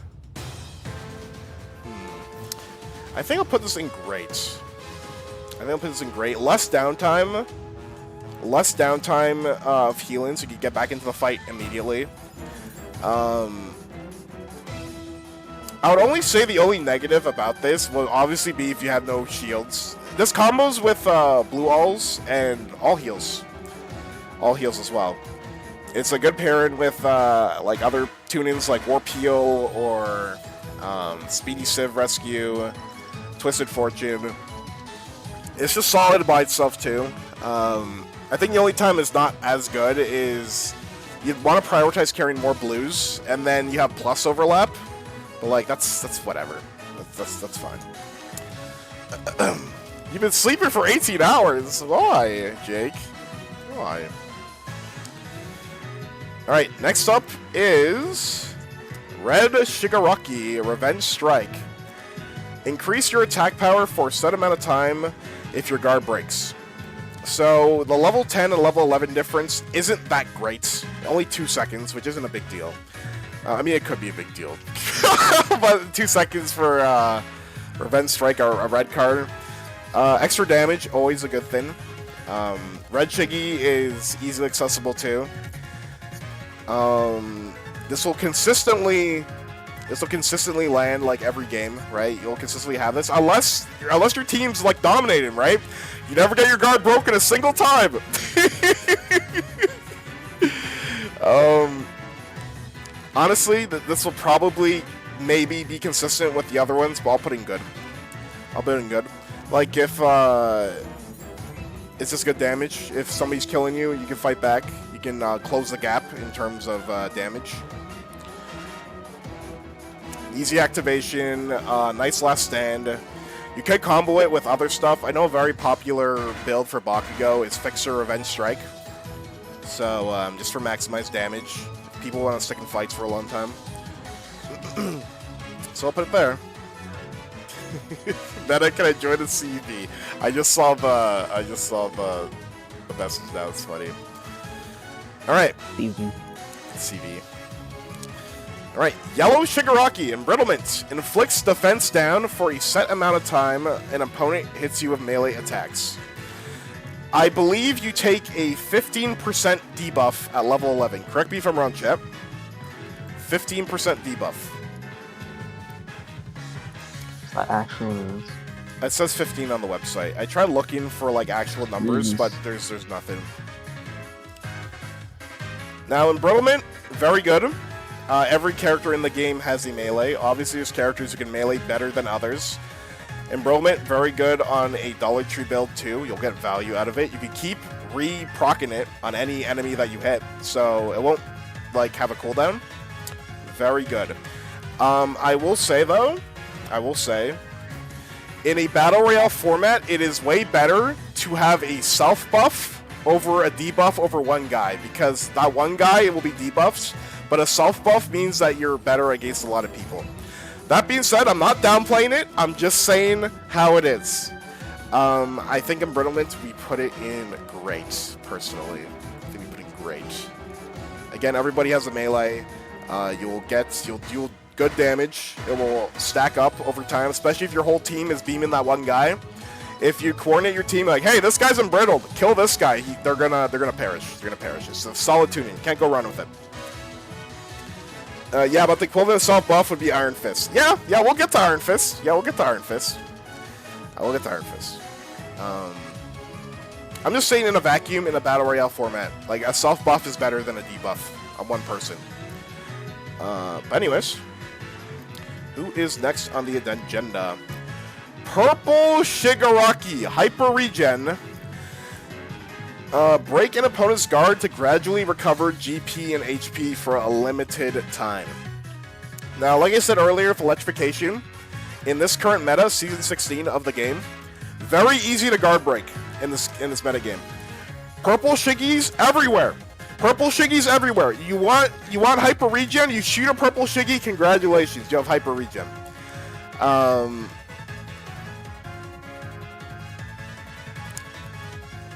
I think I'll put this in great. I think I'll put this in great. Less downtime of healing, so you can get back into the fight immediately. I would only say the only negative about this will obviously be if you have no shields. This combos with blue alls and all heals as well. It's a good pairing with like other tunings like Warp Heal or Speedy Civ Rescue, Twisted Fortune. It's just solid by itself too. I think the only time it's not as good is you'd want to prioritize carrying more blues, and then you have plus overlap. But like that's whatever. That's fine. You've been sleeping for 18 hours. Why, Jake? Why? All right. Next up is Red Shigaraki Revenge Strike. Increase your attack power for a set amount of time if your guard breaks. So the level 10 and level 11 difference isn't that great. Only 2 seconds, which isn't a big deal. I mean, it could be a big deal. But 2 seconds for Revenge Strike, or a red card. Extra damage, always a good thing. Red Shiggy is easily accessible too. This will consistently land like every game, right? You'll consistently have this, unless your team's like dominating, right? You never get your guard broken a single time. Honestly, this will probably maybe be consistent with the other ones, but I'll put in good. I'll put in good. Like if it's just good damage. If somebody's killing you, you can fight back. You can close the gap in terms of damage. Easy activation, nice last stand. You could combo it with other stuff. I know a very popular build for Bakugo is Fixer Revenge Strike. So, just for maximized damage. People want to stick in fights for a long time. So I'll put it there. Meta, can I join the CV? I just saw the message now, it's funny. Alright. CV. Alright, Yellow Shigaraki, Embrittlement. Inflicts defense down for a set amount of time an opponent hits you with melee attacks. I believe you take a 15% debuff at level 11. Correct me if I'm wrong, chat. 15% debuff. That actually is. It says 15 on the website. I tried looking for like actual numbers, but there's nothing. Now, Embrittlement, very good. Every character in the game has a melee. Obviously, there's characters who can melee better than others. Embrittlement, very good on a Dollar Tree build too. You'll get value out of it. You can keep re-proccing it on any enemy that you hit, so it won't like have a cooldown. Very good. I will say though, in a Battle Royale format, it is way better to have a self-buff over a debuff over one guy, because that one guy, it will be debuffs, but a self-buff means that you're better against a lot of people. That being said, I'm not downplaying it. I'm just saying how it is. I think embrittlement, we put it in great, personally. I think we put it in great. Again, everybody has a melee. You'll do good damage. It will stack up over time, especially if your whole team is beaming that one guy. If you coordinate your team like, hey, this guy's embrittled, kill this guy, they're gonna perish. They're gonna perish. It's a solid tuning. Can't go wrong with it. Yeah, but the equivalent of soft buff would be Iron Fist. Yeah, we'll get to Iron Fist. We'll get to Iron Fist. I'm just saying in a vacuum, in a Battle Royale format, like a soft buff is better than a debuff on one person. But anyways, who is next on the agenda? Purple Shigaraki, Hyper Regen. Break an opponent's guard to gradually recover GP and HP for a limited time. Now, like I said earlier, with Electrification, in this current meta, Season 16 of the game, very easy to guard break in this meta game. Purple Shiggies everywhere. Purple Shiggies everywhere. You want Hyper Regen? You shoot a Purple Shiggy, congratulations, you have Hyper Regen.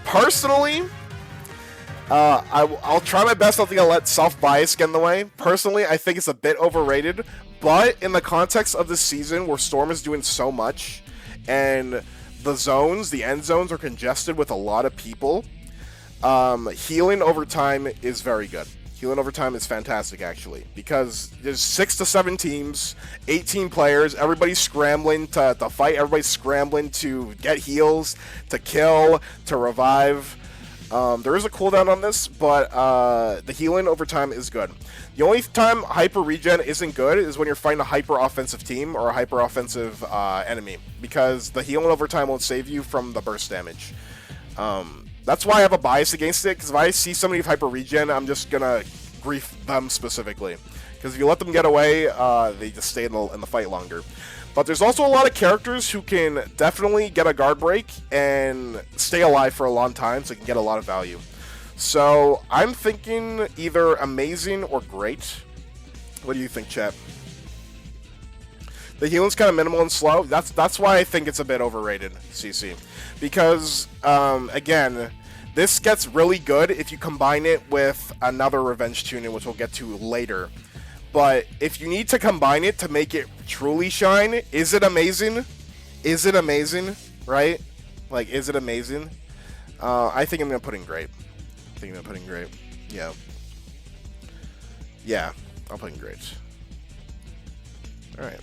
Personally, I'll try my best not to let self-bias get in the way. Personally, I think it's a bit overrated, but in the context of this season where Storm is doing so much, and the zones, the end zones, are congested with a lot of people, healing over time is very good. Healing over time is fantastic, actually, because there's 6 to 7 teams, 18 players, everybody's scrambling to fight, everybody's scrambling to get heals, to kill, to revive. There is a cooldown on this, but the healing over time is good. The only time Hyper Regen isn't good is when you're fighting a hyper-offensive team or a hyper-offensive enemy, because the healing over time won't save you from the burst damage. That's why I have a bias against it, because if I see somebody with Hyper Regen, I'm just gonna grief them specifically. Because if you let them get away, they just stay in the fight longer. But there's also a lot of characters who can definitely get a guard break and stay alive for a long time, so they can get a lot of value. So I'm thinking either amazing or great. What do you think, chat? The healing's kind of minimal and slow. That's why I think it's a bit overrated, CC. Because, again, this gets really good if you combine it with another Revenge Tuning, which we'll get to later. But if you need to combine it to make it truly shine, is it amazing? Is it amazing? Right? Like, is it amazing? I think I'm going to put in great. Yeah. Yeah, I'll put in great. Alright.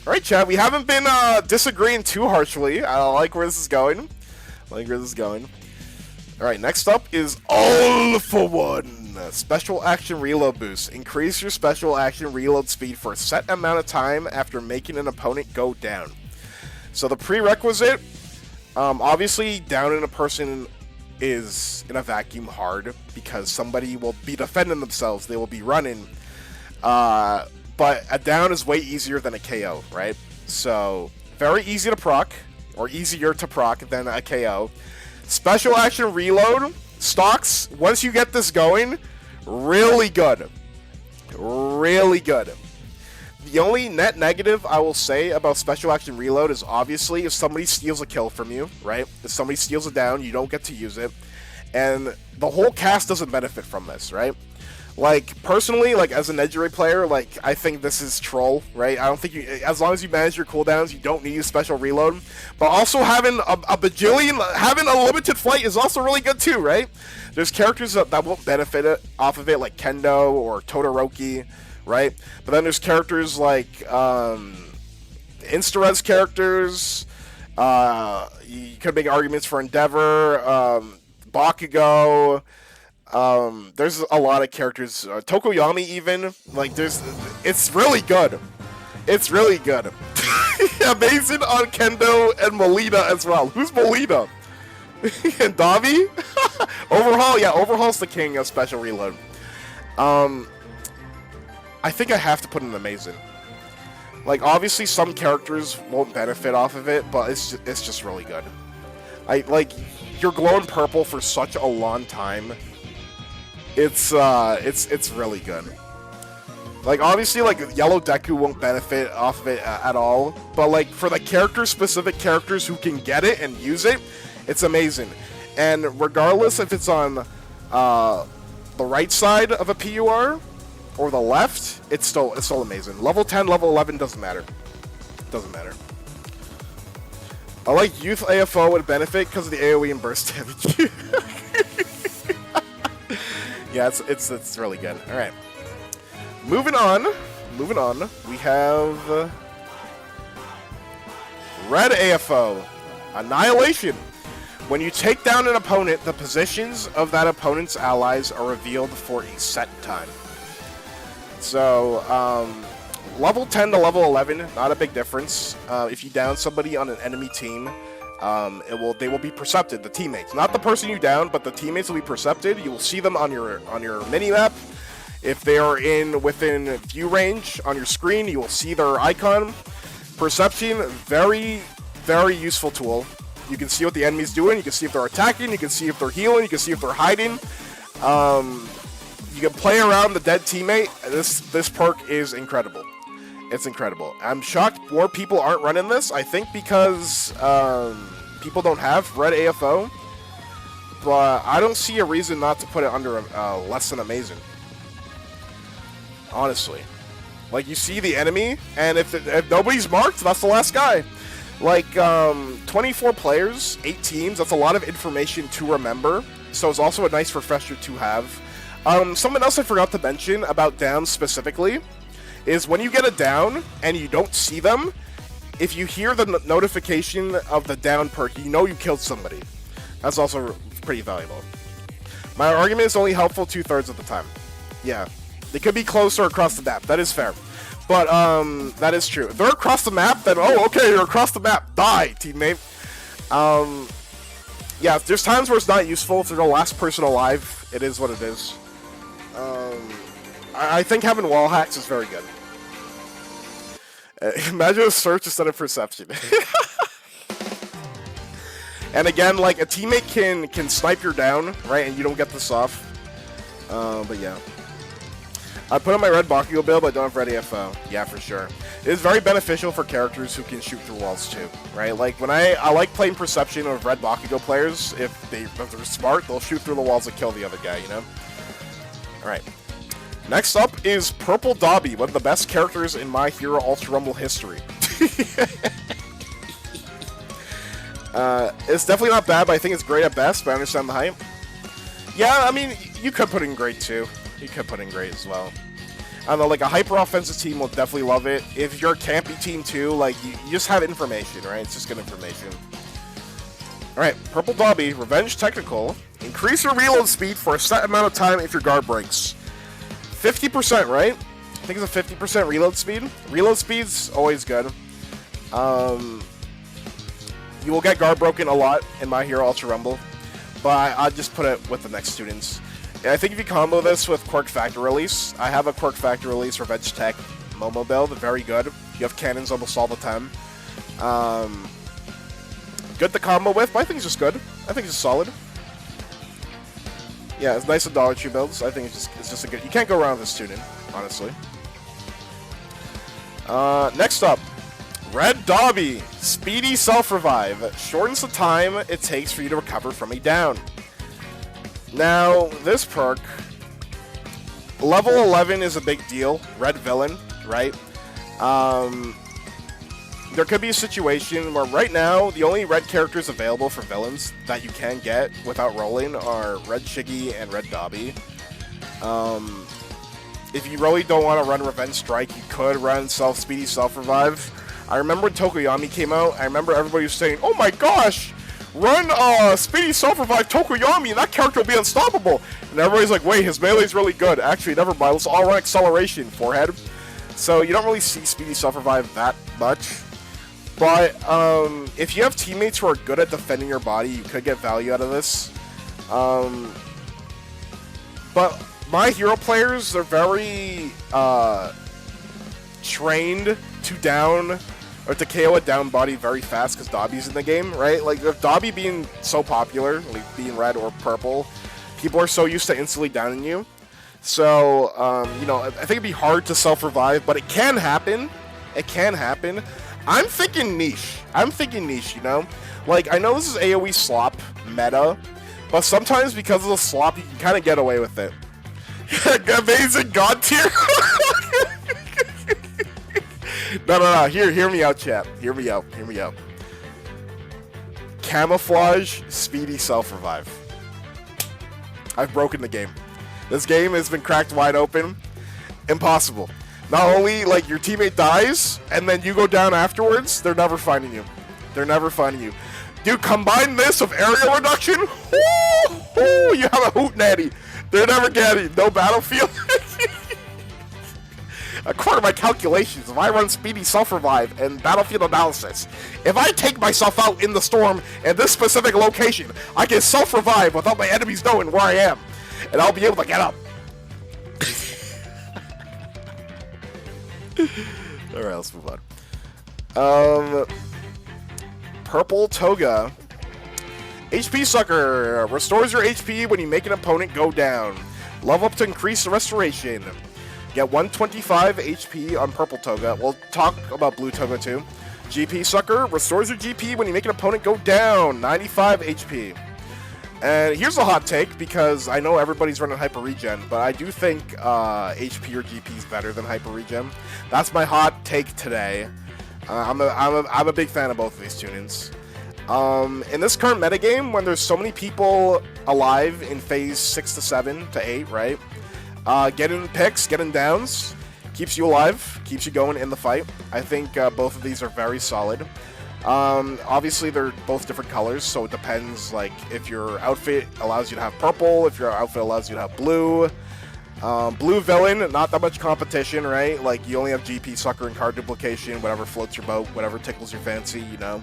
Alright, chat, we haven't been disagreeing too harshly. I like where this is going. Alright, next up is All for One. Special Action Reload Boost. Increase your Special Action Reload speed for a set amount of time after making an opponent go down. So the prerequisite, obviously downing a person is in a vacuum hard, because somebody will be defending themselves, they will be running. But a down is way easier than a KO, right? So, very easy to proc, or easier to proc than a KO. Special Action Reload, stocks, once you get this going, really good. Really good. The only net negative I will say about Special Action Reload is obviously if somebody steals a kill from you, right? If somebody steals a down, you don't get to use it. And the whole cast doesn't benefit from this, right? Like, personally, like, as an Edgeray player, like, I think this is troll, right? I don't think you, as long as you manage your cooldowns, you don't need a special reload. But also having having a limited flight is also really good too, right? There's characters that won't benefit off of it, like Kendo or Todoroki, right? But then there's characters like, Insta-res characters, you could make arguments for Endeavor, Bakugo, there's a lot of characters, Tokoyami even, like it's really good. It's really good. Amazing on Kendo and Molina as well. Who's Molina? And Davi? Overhaul, yeah, Overhaul's the king of special reload. I think I have to put in Amazing. Like, obviously some characters won't benefit off of it, but it's just really good. Like, you're glowing purple for such a long time. It's really good. Like, obviously, like, Yellow Deku won't benefit off of it at all, but, like, for the specific characters who can get it and use it, it's amazing. And regardless if it's on the right side of a PUR or the left, it's still amazing. Level 10, level 11 doesn't matter. Doesn't matter. I like Youth AFO would benefit because of the AoE and burst damage. Yeah, it's really good. All right. Moving on, we have Red AFO, Annihilation. When you take down an opponent, the positions of that opponent's allies are revealed for a set time. So, level 10 to level 11, not a big difference. If you down somebody on an enemy team, they will be percepted, the teammates. Not the person you down, but the teammates will be percepted. You will see them on your mini-map. If they are within view range on your screen, you will see their icon. Perception, very, very useful tool. You can see what the enemy's doing, you can see if they're attacking, you can see if they're healing, you can see if they're hiding. You can play around the dead teammate. This perk is incredible. It's incredible. I'm shocked more people aren't running this. I think because people don't have Red AFO. But I don't see a reason not to put it under less than amazing. Honestly. Like, you see the enemy, and if nobody's marked, that's the last guy. Like, 24 players, 8 teams, that's a lot of information to remember. So it's also a nice refresher to have. Something else I forgot to mention about downs specifically is when you get a down and you don't see them, if you hear the notification of the down perk, you know you killed somebody. That's also pretty valuable. My argument is only helpful 2/3 of the time. Yeah. They could be closer across the map. That is fair. But, that is true. If they're across the map, then, oh, okay, you're across the map. Die, teammate. Yeah, there's times where it's not useful. If they're the last person alive, it is what it is. I think having wall hacks is very good. Imagine a search instead of perception. And again, like, a teammate can snipe your down, right, and you don't get this off. But yeah. I put on my red Bakugo build, but I don't have red AFO. Yeah, for sure. It is very beneficial for characters who can shoot through walls too, right? Like, when I like playing perception of red Bakugo players. If they're smart, they'll shoot through the walls and kill the other guy, you know? Alright. Next up is Purple Dobby, one of the best characters in MHUR Ultra Rumble history. It's definitely not bad, but I think it's great at best, but I understand the hype. Yeah, I mean, you could put in great too. You could put in great as well. I don't know, like, a hyper-offensive team will definitely love it. If you're a campy team too, like, you just have information, right? It's just good information. Alright, Purple Dobby, Revenge Technical. Increase your reload speed for a set amount of time if your guard breaks. 50%, right? I think it's a 50% reload speed. Reload speed's always good. You will get guard broken a lot in MHUR Ultra Rumble, but I'll just put it with the next students. I think if you combo this with Quirk Factor Release, I have a Quirk Factor Release Revenge Tech Momo build, very good. You have cannons almost all the time. Good to combo with, but I think it's just good. I think it's just solid. Yeah, it's nice with Dollar Tree builds. I think it's just a good. You can't go wrong with this T.U.N.I.N.G, honestly. Next up, Red Dobby, Speedy Self-Revive. Shortens the time it takes for you to recover from a down. Now, this perk, level 11 is a big deal. Red Villain, right? There could be a situation where right now, the only red characters available for villains that you can get without rolling are Red Shiggy and Red Dobby. If you really don't want to run Revenge Strike, you could run Speedy Self-Revive. I remember when Tokoyami came out, I remember everybody was saying, oh my gosh! Run Speedy Self-Revive Tokoyami, and that character will be unstoppable. And everybody's like, wait, his melee's really good. Actually, never mind, let's all run Acceleration, Forehead. So you don't really see Speedy Self-Revive that much. But if you have teammates who are good at defending your body, you could get value out of this. But my hero players, they're very trained to down or to KO a down body very fast because Dobby's in the game, right? Like, with Dobby being so popular, like being red or purple, people are so used to instantly downing you. So, I think it'd be hard to self-revive, but it can happen. It can happen. I'm thinking niche. Like, I know this is AoE slop meta, but sometimes because of the slop, you can kind of get away with it. Amazing god tier. No. Hear me out, chat. Hear me out. Camouflage, speedy self-revive. I've broken the game. This game has been cracked wide open. Impossible. Not only, like, your teammate dies, and then you go down afterwards, they're never finding you. Dude, combine this with area reduction, you have a hoot natty. They're never getting no battlefield. According to my calculations, if I run speedy self-revive and battlefield analysis, if I take myself out in the storm in this specific location, I can self-revive without my enemies knowing where I am, and I'll be able to get up. Alright, let's move on. Purple Toga. HP Sucker. Restores your HP when you make an opponent go down. Level up to increase the restoration. Get 125 HP on Purple Toga. We'll talk about Blue Toga too. GP Sucker. Restores your GP when you make an opponent go down. 95 HP. And here's a hot take, because I know everybody's running Hyper Regen, but I do think HP or GP is better than Hyper Regen. That's my hot take today. I'm a big fan of both of these tune-ins. In this current metagame, when there's so many people alive in phase 6 to 7 to 8, right? Getting picks, getting downs, keeps you alive, keeps you going in the fight. I think both of these are very solid. Obviously they're both different colors, so it depends, like, if your outfit allows you to have purple, if your outfit allows you to have blue. Blue villain, not that much competition, right? Like, you only have GP Sucker and card duplication, whatever floats your boat, whatever tickles your fancy, you know.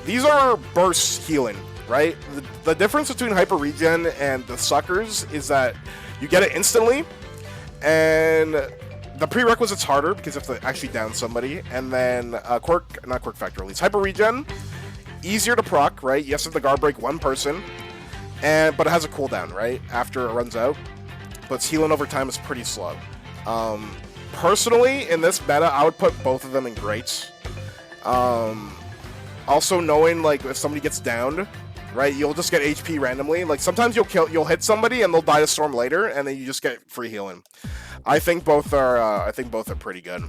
These are burst healing, right? The difference between Hyper Regen and the Suckers is that you get it instantly, and the prerequisite's harder because you have to actually down somebody, and then not Quirk Factor release. Hyper Regen, easier to proc, right? You have to guard break one person, but it has a cooldown, right? After it runs out. But its healing over time is pretty slow. Personally, in this meta, I would put both of them in greats. Also knowing, like, if somebody gets downed, right, you'll just get HP randomly. Like, sometimes you'll hit somebody and they'll die to storm later, and then you just get free healing. I think both are pretty good.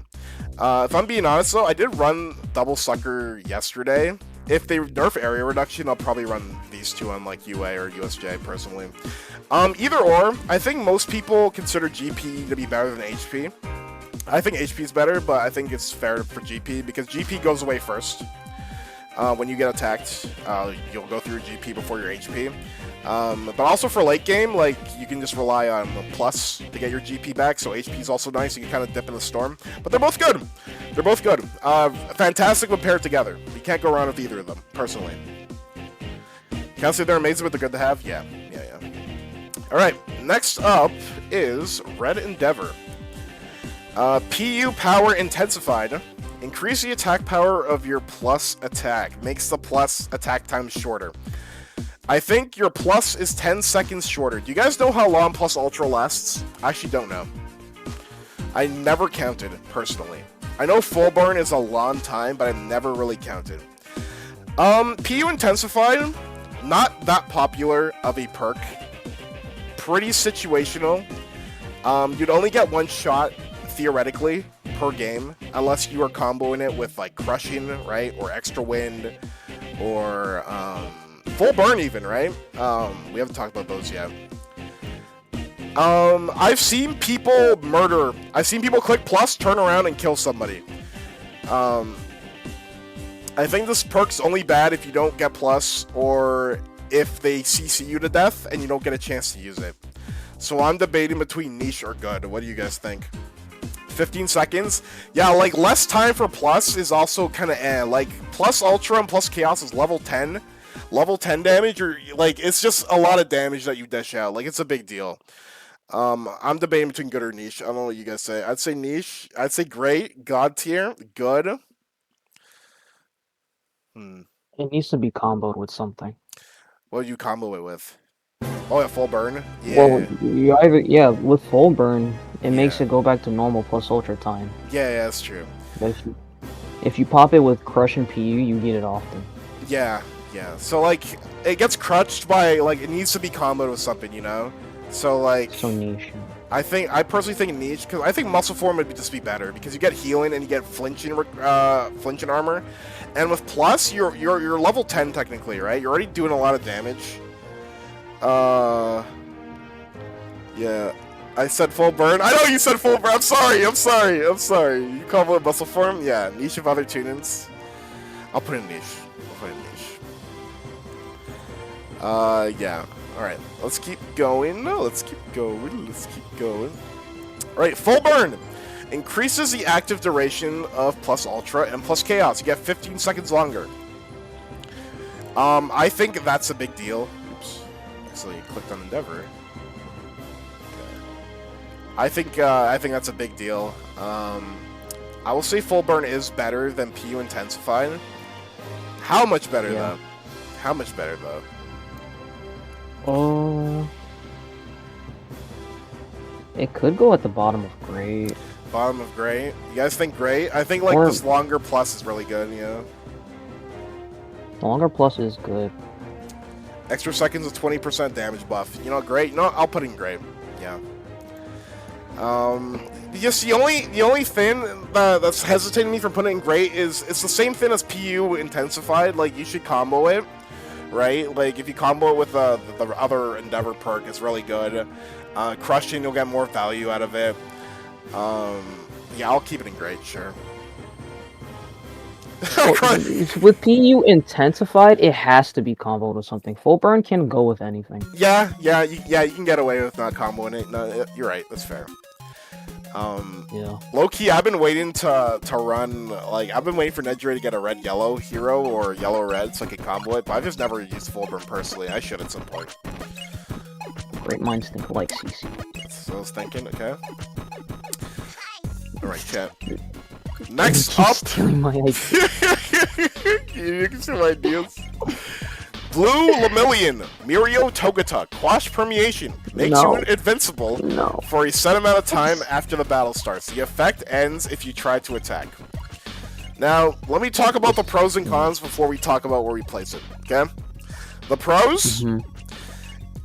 If I'm being honest though, I did run Double Sucker yesterday. If they nerf area reduction, I'll probably run these two on, like, UA or USJ personally. Either or, I think most people consider GP to be better than HP. I think HP is better, but I think it's fair for GP because GP goes away first. When you get attacked, you'll go through your GP before your HP. But also for late game, like, you can just rely on the plus to get your GP back, so HP is also nice. You can kind of dip in the storm. But they're both good. Fantastic when paired together. You can't go wrong with either of them, personally. Can't say they're amazing, but they're good to have? Yeah. Alright, next up is Red Endeavor. PU Power Intensified. Increase the attack power of your plus attack. Makes the plus attack time shorter. I think your plus is 10 seconds shorter. Do you guys know how long plus ultra lasts? I actually don't know. I never counted, personally. I know full burn is a long time, but I've never really counted. PU Intensified, not that popular of a perk. Pretty situational. You'd only get one shot, theoretically, per game, unless you are comboing it with, like, Crushing, right? Or Extra Wind, or Full Burn even, right? We haven't talked about those yet. I've seen people murder. I've seen people click plus, turn around, and kill somebody. I think this perk's only bad if you don't get plus, or if they CC you to death and you don't get a chance to use it. So I'm debating between niche or good. What do you guys think? 15 seconds? Yeah, like, less time for plus is also kind of Like, plus ultra and plus chaos is level 10. Level 10 damage, or, like, it's just a lot of damage that you dish out. Like, it's a big deal. I'm debating between good or niche. I don't know what you guys say. I'd say niche. I'd say great. God tier. Good. It needs to be comboed with something. What do you combo it with? Oh, yeah, full burn. Yeah. Well, you either with full burn, it makes it go back to normal plus ultra time. Yeah, that's true. But if you pop it with crush and PU, you get it often. Yeah. So like, it gets crutched by like it needs to be comboed with something, you know. So like. So niche. I personally think niche because I think muscle form would just be better because you get healing and you get flinching armor, and with plus you're level 10 technically, right? You're already doing a lot of damage. Yeah, I said full burn. I know you said full burn. I'm sorry. You call it muscle form? Yeah, niche of other tunings. I'll put in niche. Yeah. Alright, let's keep going. Alright, full burn increases the active duration of plus ultra and plus chaos. You get 15 seconds longer. I think that's a big deal. Oops. Actually, clicked on Endeavor. Okay. I think that's a big deal. I will say full burn is better than PU intensified. How much better though? How much better though? Oh, it could go at the bottom of great. Bottom of great? You guys think great? I think like this longer plus is really good, you know? The longer plus is good. Extra seconds with 20% damage buff. You know, great. You know, I'll put in great. Yeah. Just the only thing that's hesitating me from putting in great is it's the same thing as PU intensified. Like you should combo it. Right? Like, if you combo it with the other Endeavor perk, it's really good. Crushing, you'll get more value out of it. Yeah, I'll keep it in great, sure. With PU intensified, it has to be comboed with something. Full burn can go with anything. Yeah, you can get away with not comboing it. No, you're right, that's fair. Yeah. Low-key, I've been waiting to run, like, I've been waiting for Nedry to get a red-yellow hero or yellow-red so I can combo it, but I've just never used full burn personally. I should at some point. Great minds think like CC. That's what I was thinking, okay. Alright, chat. Next up... stealing my ideas. You can steal my ideas. Blue Lemillion, Mirio Togata, Quash Permeation, makes you invincible for a set amount of time after the battle starts. The effect ends if you try to attack. Now, let me talk about the pros and cons before we talk about where we place it, okay? The pros,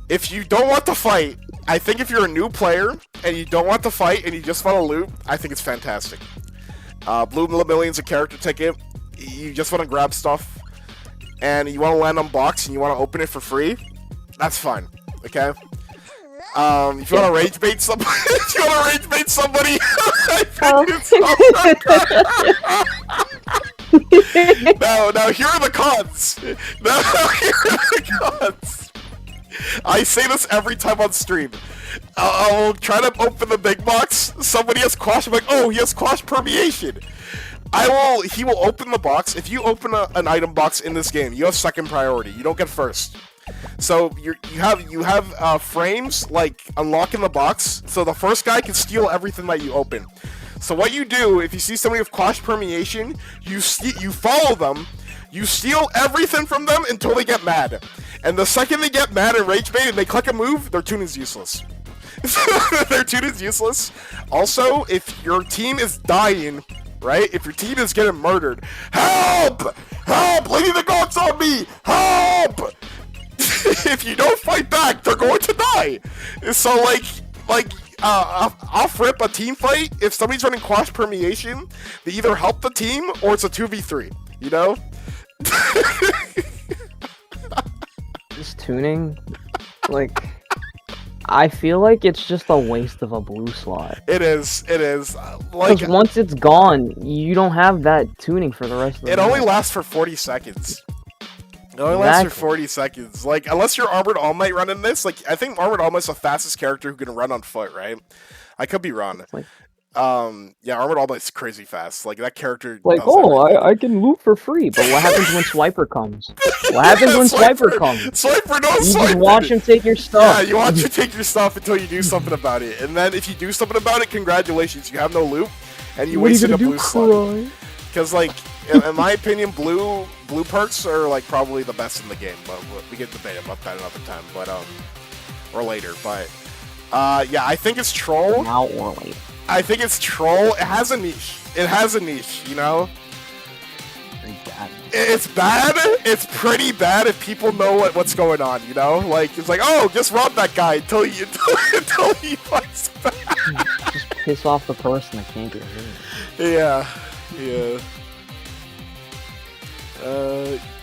if you don't want to fight, I think if you're a new player and you don't want to fight and you just want to loot, I think it's fantastic. Blue Lemillion's a character ticket. You just want to grab stuff. And you want to land on box and you want to open it for free, that's fine, okay? If you want to rage bait somebody, Now here are the cons. I say this every time on stream. I'll try to open the big box. Somebody has quash. I'm like, oh, he has quash permeation. He will open the box. If you open an item box in this game, you have second priority. You don't get first. So you have frames like unlocking the box, so the first guy can steal everything that you open. So what you do, if you see somebody with quash permeation, you follow them, you steal everything from them until they get mad. And the second they get mad and rage bait and they click a move, their tune is useless. Their tune is useless. Also, if your team is dying, right? If your team is getting murdered, help! Help! Lady the God's on me! Help! If you don't fight back, they're going to die. So off rip a team fight. If somebody's running quash permeation, they either help the team or it's a 2v3. You know? This tuning, I feel like it's just a waste of a blue slot. It is. Because once it's gone, you don't have that tuning for the rest of the It only lasts for 40 seconds. It only lasts for 40 seconds. Like, unless you're Armored All Might running this, like, I think Armored All Might's the fastest character who can run on foot, right? I could be wrong. Yeah, Armored All Might's crazy fast. Like, that character does I can loot for free, but what happens when Swiper comes? What happens when Swiper comes? Swiper. You watch him take your stuff. Yeah, you watch him take your stuff until you do something about it. And then if you do something about it, congratulations, you have no loot, and you wasted a blue slot. Because, like, in my opinion, blue perks are, like, probably the best in the game, but we can debate about that another time. But, or later, but yeah, I think it's troll. Now or later. I think it's troll. It has a niche. It has a niche, you know? Very bad. It's bad. It's pretty bad if people know what's going on, you know? Like, it's like, oh, just rob that guy until he fights back. Just piss off the person that can't get hurt. Yeah.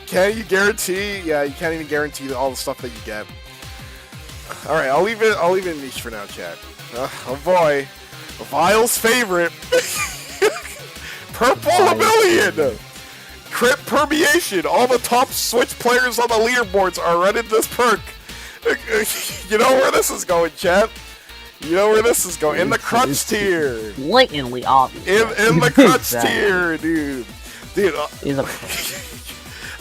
Can you guarantee? Yeah, you can't even guarantee all the stuff that you get. All right, I'll leave it in niche for now, chat. Oh boy, Vile's favorite, Purple Rebellion, Crit Permeation. All the top Switch players on the leaderboards are running this perk. You know where this is going, chat. You know where this is going. In the crutch tier. Blatantly obvious. In the crutch tier, dude.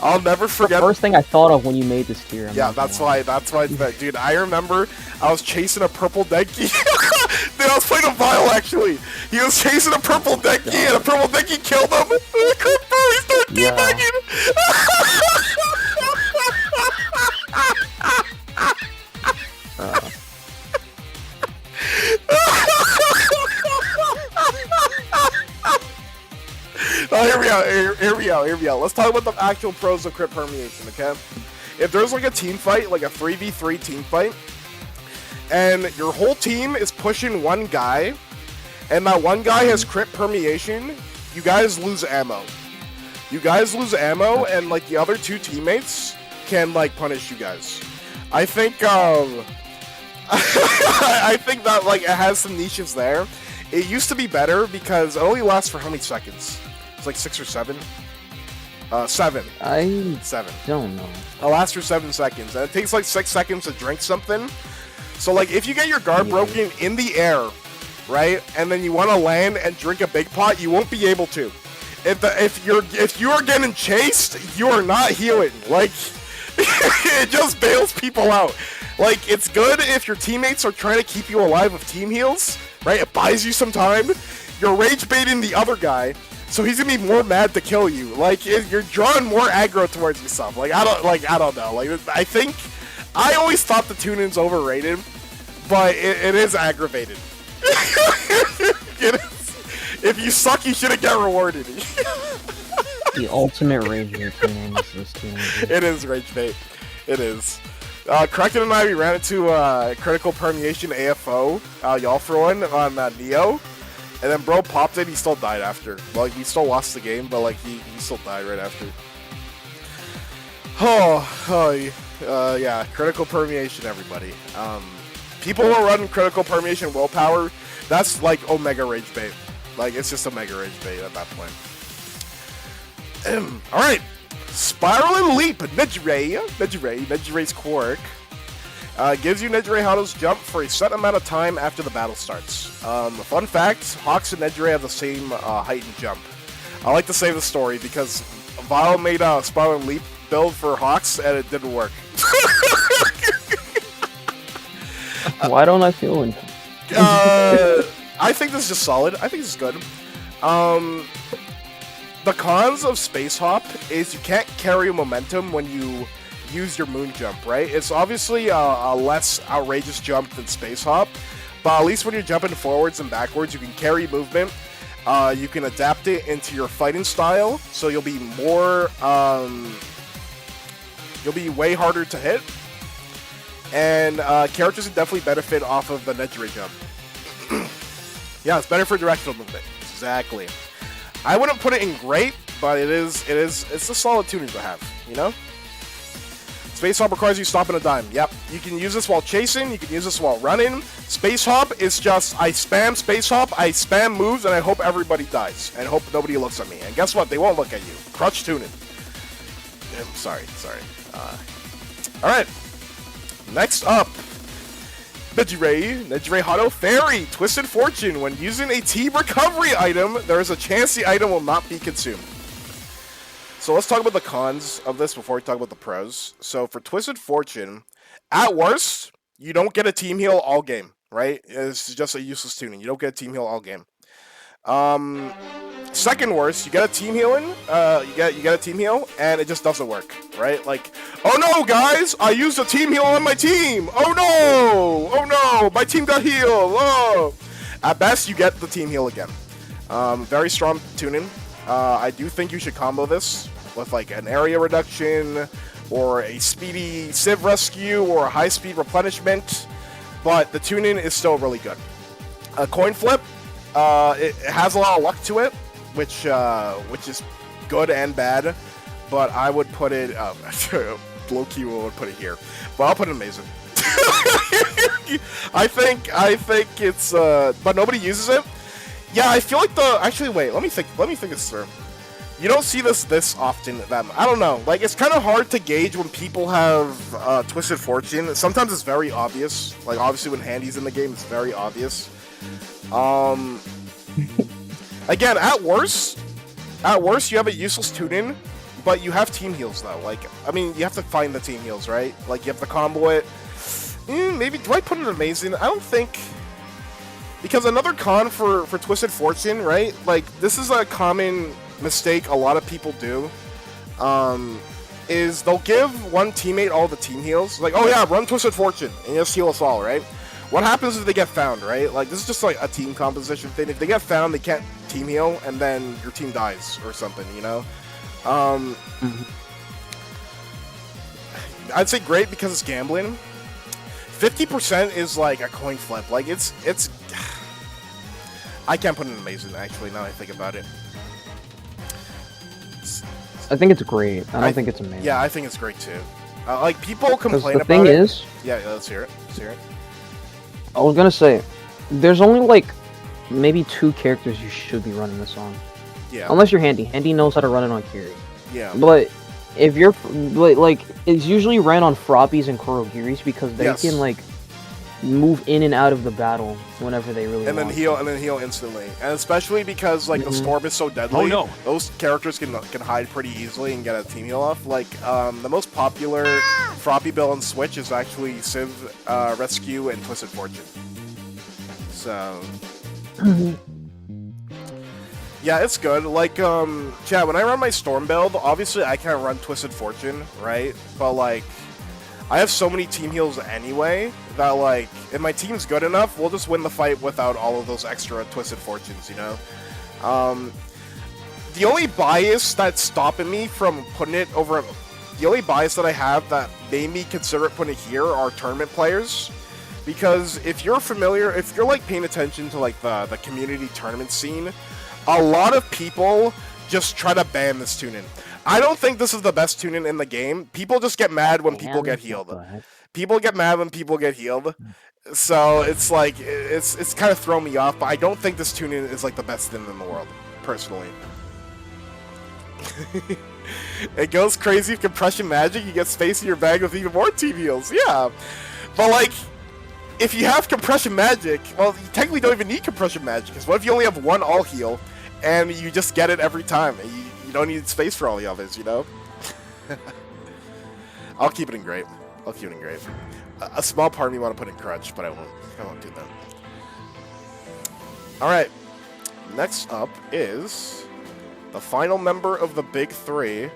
I'll never forget. The first thing I thought of when you made this tier. Yeah, that's why, dude. I remember I was chasing a purple Denki. Dude, I was playing a Vile actually. He was chasing a purple Denki, and a purple Denki killed him. He started teabagging. Oh, here we go. Let's talk about the actual pros of crit permeation, okay? If there's like a team fight, like a 3v3 team fight, and your whole team is pushing one guy, and that one guy has crit permeation, you guys lose ammo. And like the other two teammates can like punish you guys. I think I think that like it has some niches there. It used to be better because it only lasts for how many seconds? It's like 6 or 7. 7. I 7. don't know. It lasts for 7 seconds, and it takes like 6 seconds to drink something. So like if you get your guard broken in the air, right, and then you want to land and drink a big pot, you won't be able to. If you are getting chased, you are not healing. Like it just bails people out. Like it's good if your teammates are trying to keep you alive with team heals, right? It buys you some time. You're rage baiting the other guy, so he's gonna be more mad to kill you. Like you're drawing more aggro towards yourself. Like I don't know. Like I always thought the T.U.N.I.N.G's overrated, but it is aggravated. It is. If you suck, you shouldn't get rewarded. The ultimate rage bait name is this T.U.N.I.N.G. It is rage bait. It is. Corrected and I, we ran into critical permeation AFO, y'all for one, on Neo. And then bro popped it, he still died after. Like, we still lost the game, but like, he still died right after. Yeah, critical permeation, everybody. People who are running critical permeation willpower, that's like Omega Rage Bait. Like, it's just Omega Rage Bait at that point. Alright. Spiral and Leap, Nejire quirk. Gives you Nejire Hato's jump for a set amount of time after the battle starts. Fun fact, Hawks and Nejire have the same height and jump. I like to save the story because Vile made a Spiral and Leap build for Hawks and it didn't work. Why don't I feel it? I think this is just solid. I think this is good. The cons of Space Hop is you can't carry momentum when you use your moon jump, right? It's obviously a less outrageous jump than Space Hop, but at least when you're jumping forwards and backwards, you can carry movement. You can adapt it into your fighting style, so you'll be more, you'll be way harder to hit. And characters can definitely benefit off of the Nejire jump. Yeah, it's better for directional movement. Exactly. I wouldn't put it in great, but it's a solid tuning to have, you know? Space Hop requires you stopping a dime. Yep. You can use this while chasing, you can use this while running. Space Hop is just, I spam Space Hop, I spam moves, and I hope everybody dies. And hope nobody looks at me. And guess what? They won't look at you. Crutch tuning. Sorry. Alright. Next up. Nejire Hato Fairy, Twisted Fortune. When using a T recovery item, there is a chance the item will not be consumed. So let's talk about the cons of this before we talk about the pros. So for Twisted Fortune, at worst, you don't get a team heal all game, right? It's just a useless tuning. You don't get a team heal all game. Second worst, you get a team healing, you get a team heal, and it just doesn't work. right? Like, oh no, guys, I used a team heal on my team. Oh no, my team got healed. Oh, at best you get the team heal again. Very strong tuning. I do think you should combo this with like an area reduction or a speedy Civ rescue or a high speed replenishment, but the tuning is still really good. A coin flip, it has a lot of luck to it, which is good and bad, but I would put it low-key would put it here, but I'll put it amazing. I think it's but nobody uses it. Yeah, I feel like actually wait, let me think this through. You don't see this often. I don't know. Like, it's kind of hard to gauge when people have Twisted Fortune. Sometimes it's very obvious. Like, obviously when Handy's in the game, it's very obvious. Again, at worst, you have a useless tune-in, but you have team heals though. Like, I mean, you have to find the team heals, right? Like, you have to combo it. Maybe do I put it amazing? I don't think. Because another con for Twisted Fortune, right? Like, this is a common mistake a lot of people do, is they'll give one teammate all the team heals. Like, oh yeah, run Twisted Fortune and just heal us all, right? What happens if they get found, right? Like, this is just like a team composition thing. If they get found, they can't team heal, and then your team dies or something, you know? I'd say great because it's gambling. 50% is like a coin flip. Like, it's I can't put it in amazing, actually, now I think about it. I think it's great. I don't think it's amazing. Yeah, I think it's great too. Like, people complain about it. The thing is... Yeah, let's hear it. I was gonna say, there's only like maybe 2 characters you should be running this on. Yeah. Unless you're Handy. Handy knows how to run it on Kiri. Yeah. But if you're like, it's usually ran on Frappies and Kurogiris because they can like move in and out of the battle whenever they really want. And then heal instantly. And especially because like the storm is so deadly. Oh no. Those characters can hide pretty easily and get a team heal off. Like the most popular Froppy build on Switch is actually Civ Rescue and Twisted Fortune. So yeah, it's good. Like chat, when I run my storm build, obviously I can't run Twisted Fortune, right? But like I have so many team heals anyway that, like, if my team's good enough, we'll just win the fight without all of those extra Twisted Fortunes, you know? The only bias that's stopping me from putting it over... The only bias that I have that made me consider putting it here are tournament players. Because if you're familiar, if you're, like, paying attention to, like, the community tournament scene, a lot of people just try to ban this tune-in. I don't think this is the best tune-in in the game. People just get mad when people get healed. People get mad when people get healed. So it's like, it's kind of thrown me off, but I don't think this tune-in is like the best thing in the world, personally. It goes crazy with compression magic, you get space in your bag with even more team heals. Yeah. But like, if you have compression magic, well, you technically don't even need compression magic, because what if you only have one all heal, and you just get it every time, and you don't need space for all the others, you know? I'll keep it in great. A small part of me want to put in crutch, but I won't do that. Alright. Next up is the final member of the big 3.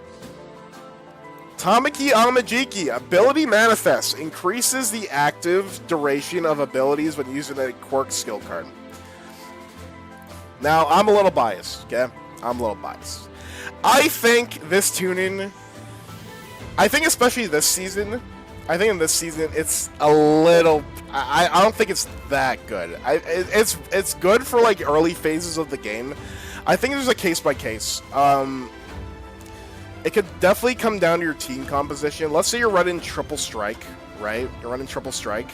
Tamaki Amajiki. Ability Manifest. Increases the active duration of abilities when using a quirk skill card. Now, I'm a little biased, okay? I think this tune-in... I think especially this season... I think in this season, it's a little... I don't think it's that good. It's good for, like, early phases of the game. I think there's a case-by-case. It could definitely come down to your team composition. Let's say you're running Triple Strike, right? You're running Triple Strike.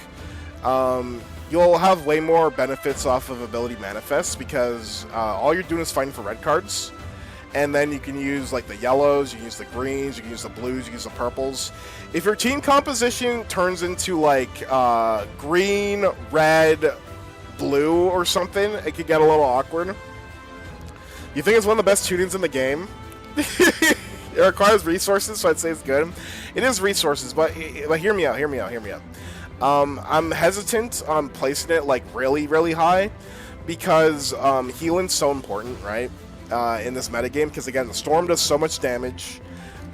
You'll have way more benefits off of Ability Manifest because all you're doing is fighting for red cards. And then you can use like the yellows, you can use the greens, you can use the blues, you can use the purples. If your team composition turns into like green, red, blue or something, it could get a little awkward. You think it's one of the best tunings in the game? It requires resources, so I'd say it's good. It is resources, but hear me out. I'm hesitant on placing it like really high because healing's so important, right? In this metagame, because again, the storm does so much damage.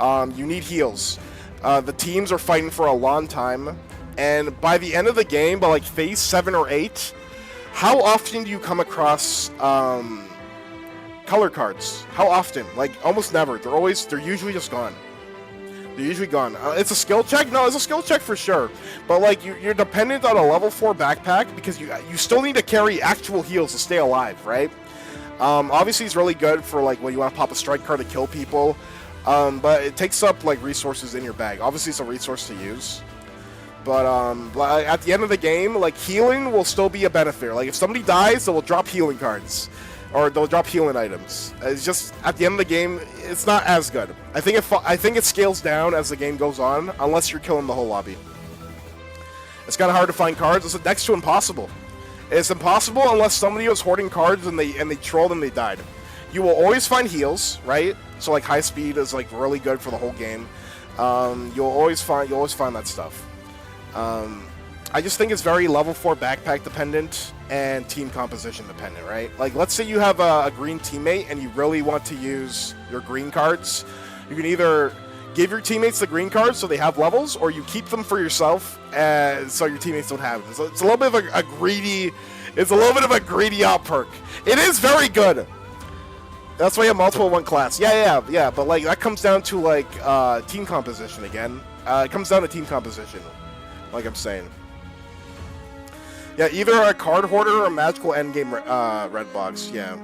You need heals. The teams are fighting for a long time, and by the end of the game, by like phase 7 or 8, how often do you come across color cards? How often? Like almost never. They're usually just gone. They're usually gone. It's a skill check? No, it's a skill check for sure. But like you're dependent on a level 4 backpack because you still need to carry actual heals to stay alive, right? Obviously it's really good for like when you want to pop a strike card to kill people. But it takes up like resources in your bag. Obviously it's a resource to use. But at the end of the game, like healing will still be a benefit. Like if somebody dies, they will drop healing cards. Or they'll drop healing items. It's just at the end of the game, it's not as good. I think it scales down as the game goes on, unless you're killing the whole lobby. It's kind of hard to find cards. It's next to impossible. It's impossible unless somebody was hoarding cards and they trolled and they died. You will always find heals, right? So like high speed is like really good for the whole game. You'll always find that stuff. I just think it's very level 4 backpack dependent and team composition dependent, right? Like, let's say you have a green teammate and you really want to use your green cards. You can either give your teammates the green cards so they have levels, or you keep them for yourself so your teammates don't have them. So it's a little bit of a greedy op perk. It is very good. That's why you have multiple one class. Yeah. But like that comes down to like team composition again. It comes down to team composition, like I'm saying. Yeah, either a card hoarder or a magical endgame red box. Yeah.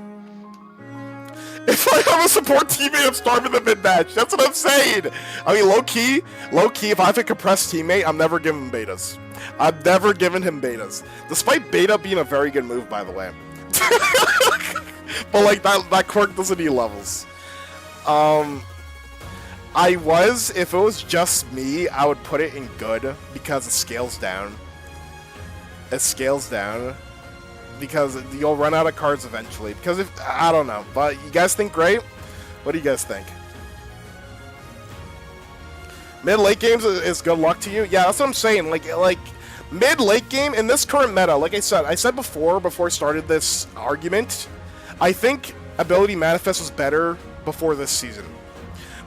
If I have a support teammate, I'm starving the mid match. That's what I'm saying. I mean, low key. If I have a compressed teammate, I'm never giving him betas. I've never given him betas, despite beta being a very good move, by the way. But like that quirk doesn't need levels. If it was just me, I would put it in good because it scales down. It scales down because you'll run out of cards eventually. Because I don't know, but you guys think great? What do you guys think? Mid-late games is good luck to you. Yeah, that's what I'm saying. Like mid-late game in this current meta, like I said before I started this argument, I think Ability Manifest was better before this season.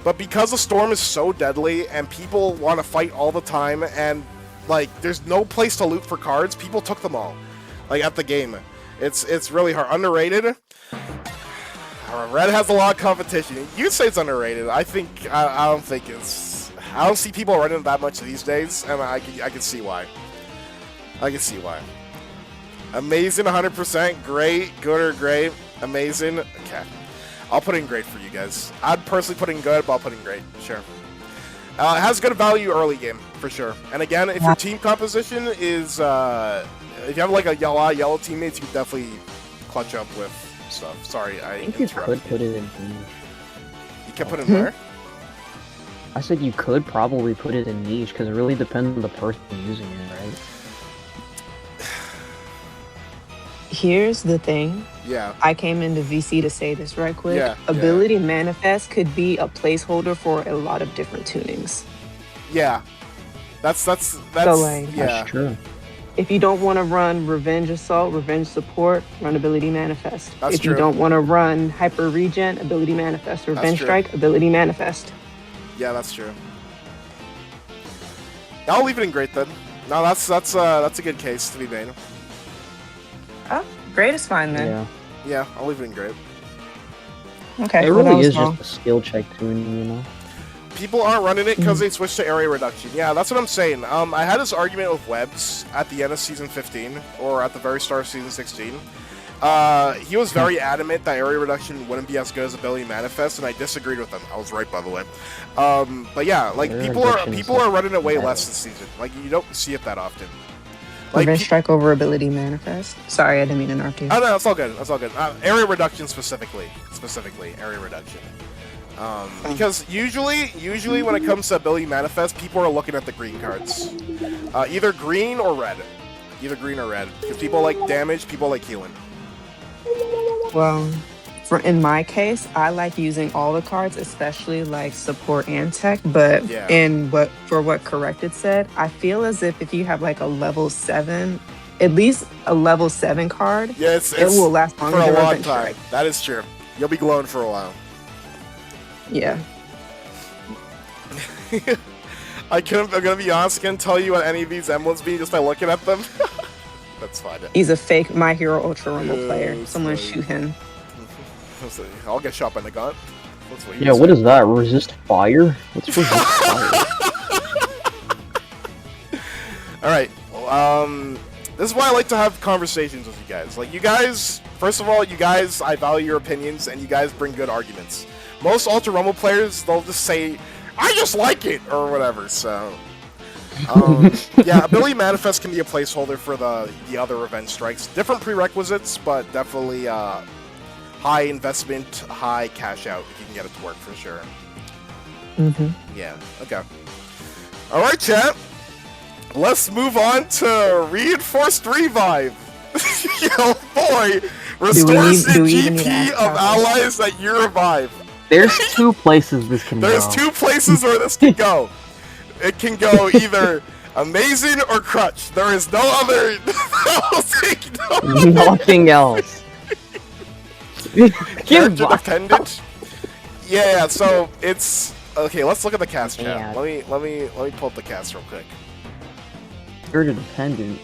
But because the Storm is so deadly and people want to fight all the time and like there's no place to loot for cards, people took them all. Like at the game. It's really hard. Underrated. Red has a lot of competition. You'd say it's underrated. I don't think it's. I don't see people running that much these days, and I can see why. I can see why. Amazing, 100%. Great, good or great. Amazing. Okay. I'll put in great for you guys. I'd personally put in good, but I'll put in great. Sure. It has good value early game, for sure. And again, if your team composition is... if you have like a yellow teammates, you can definitely clutch up with stuff. Sorry, I think you could put it in niche. You can put it in where? I said you could probably put it in niche, because it really depends on the person using it, right? Here's the thing. Yeah. I came into VC to say this right quick. Yeah, Ability Manifest could be a placeholder for a lot of different tunings. Yeah. That's so like, yeah. That's true. If you don't want to run Revenge Assault, Revenge Support, run Ability Manifest. That's if true. you don't want to run Hyper Regen, Ability Manifest. Revenge Strike, Ability Manifest. Yeah, that's true. I'll leave it in great then. No, that's a good case to be made. Oh, great is fine then. Yeah, I'll leave it in great. Okay. It really is just a skill check tuning, you know? People aren't running it because they switched to area reduction. Yeah, that's what I'm saying. I had this argument with Webbs at the end of Season 15, or at the very start of Season 16. He was very adamant that area reduction wouldn't be as good as Ability Manifest, and I disagreed with him. I was right, by the way. But yeah, like people are running it way less this season. Like you don't see it that often. Like, Revenge Strike over Ability Manifest. Sorry, I didn't mean to interrupt you. Oh no, it's all good. It's all good. Area reduction specifically, area reduction. Because usually when it comes to Ability Manifest, people are looking at the green cards. Either green or red. Because people like damage, people like healing. Well, in my case, I like using all the cards, especially like support and tech. But for what Corrected said, I feel as if you have like a level 7, at least a level 7 card, it will last longer for a than long Revenge time. Strike. That is true. You'll be glowing for a while. Yeah. I'm gonna be honest, I can't tell you what any of these emblems mean just by looking at them. That's fine. He's a fake My Hero Ultra Rumble Yeah, player. Someone fine. shoot him. I'll get shot by the gun. Yeah, what is that? Resist fire? What's resist fire? Alright, this is why I like to have conversations with you guys. Like, you guys, first of all, you guys, I value your opinions, and you guys bring good arguments. Most Ultra Rumble players, they'll just say, I just like it, or whatever, so... yeah, Ability Manifest can be a placeholder for the other Revenge Strikes. Different prerequisites, but definitely, high investment, high cash out, if you can get it to work, for sure. Yeah, okay. Alright, chat. Let's move on to Reinforced Revive. Yo, boy, restores the GP of allies that you revive. There's two places this can go. There's two places where this can go. It can go either amazing or crutch. There is no other. Nothing else. Character dependent. Yeah. So it's okay. Let's look at the cast chat. Yeah. Let me pull up the cast real quick. Character dependent.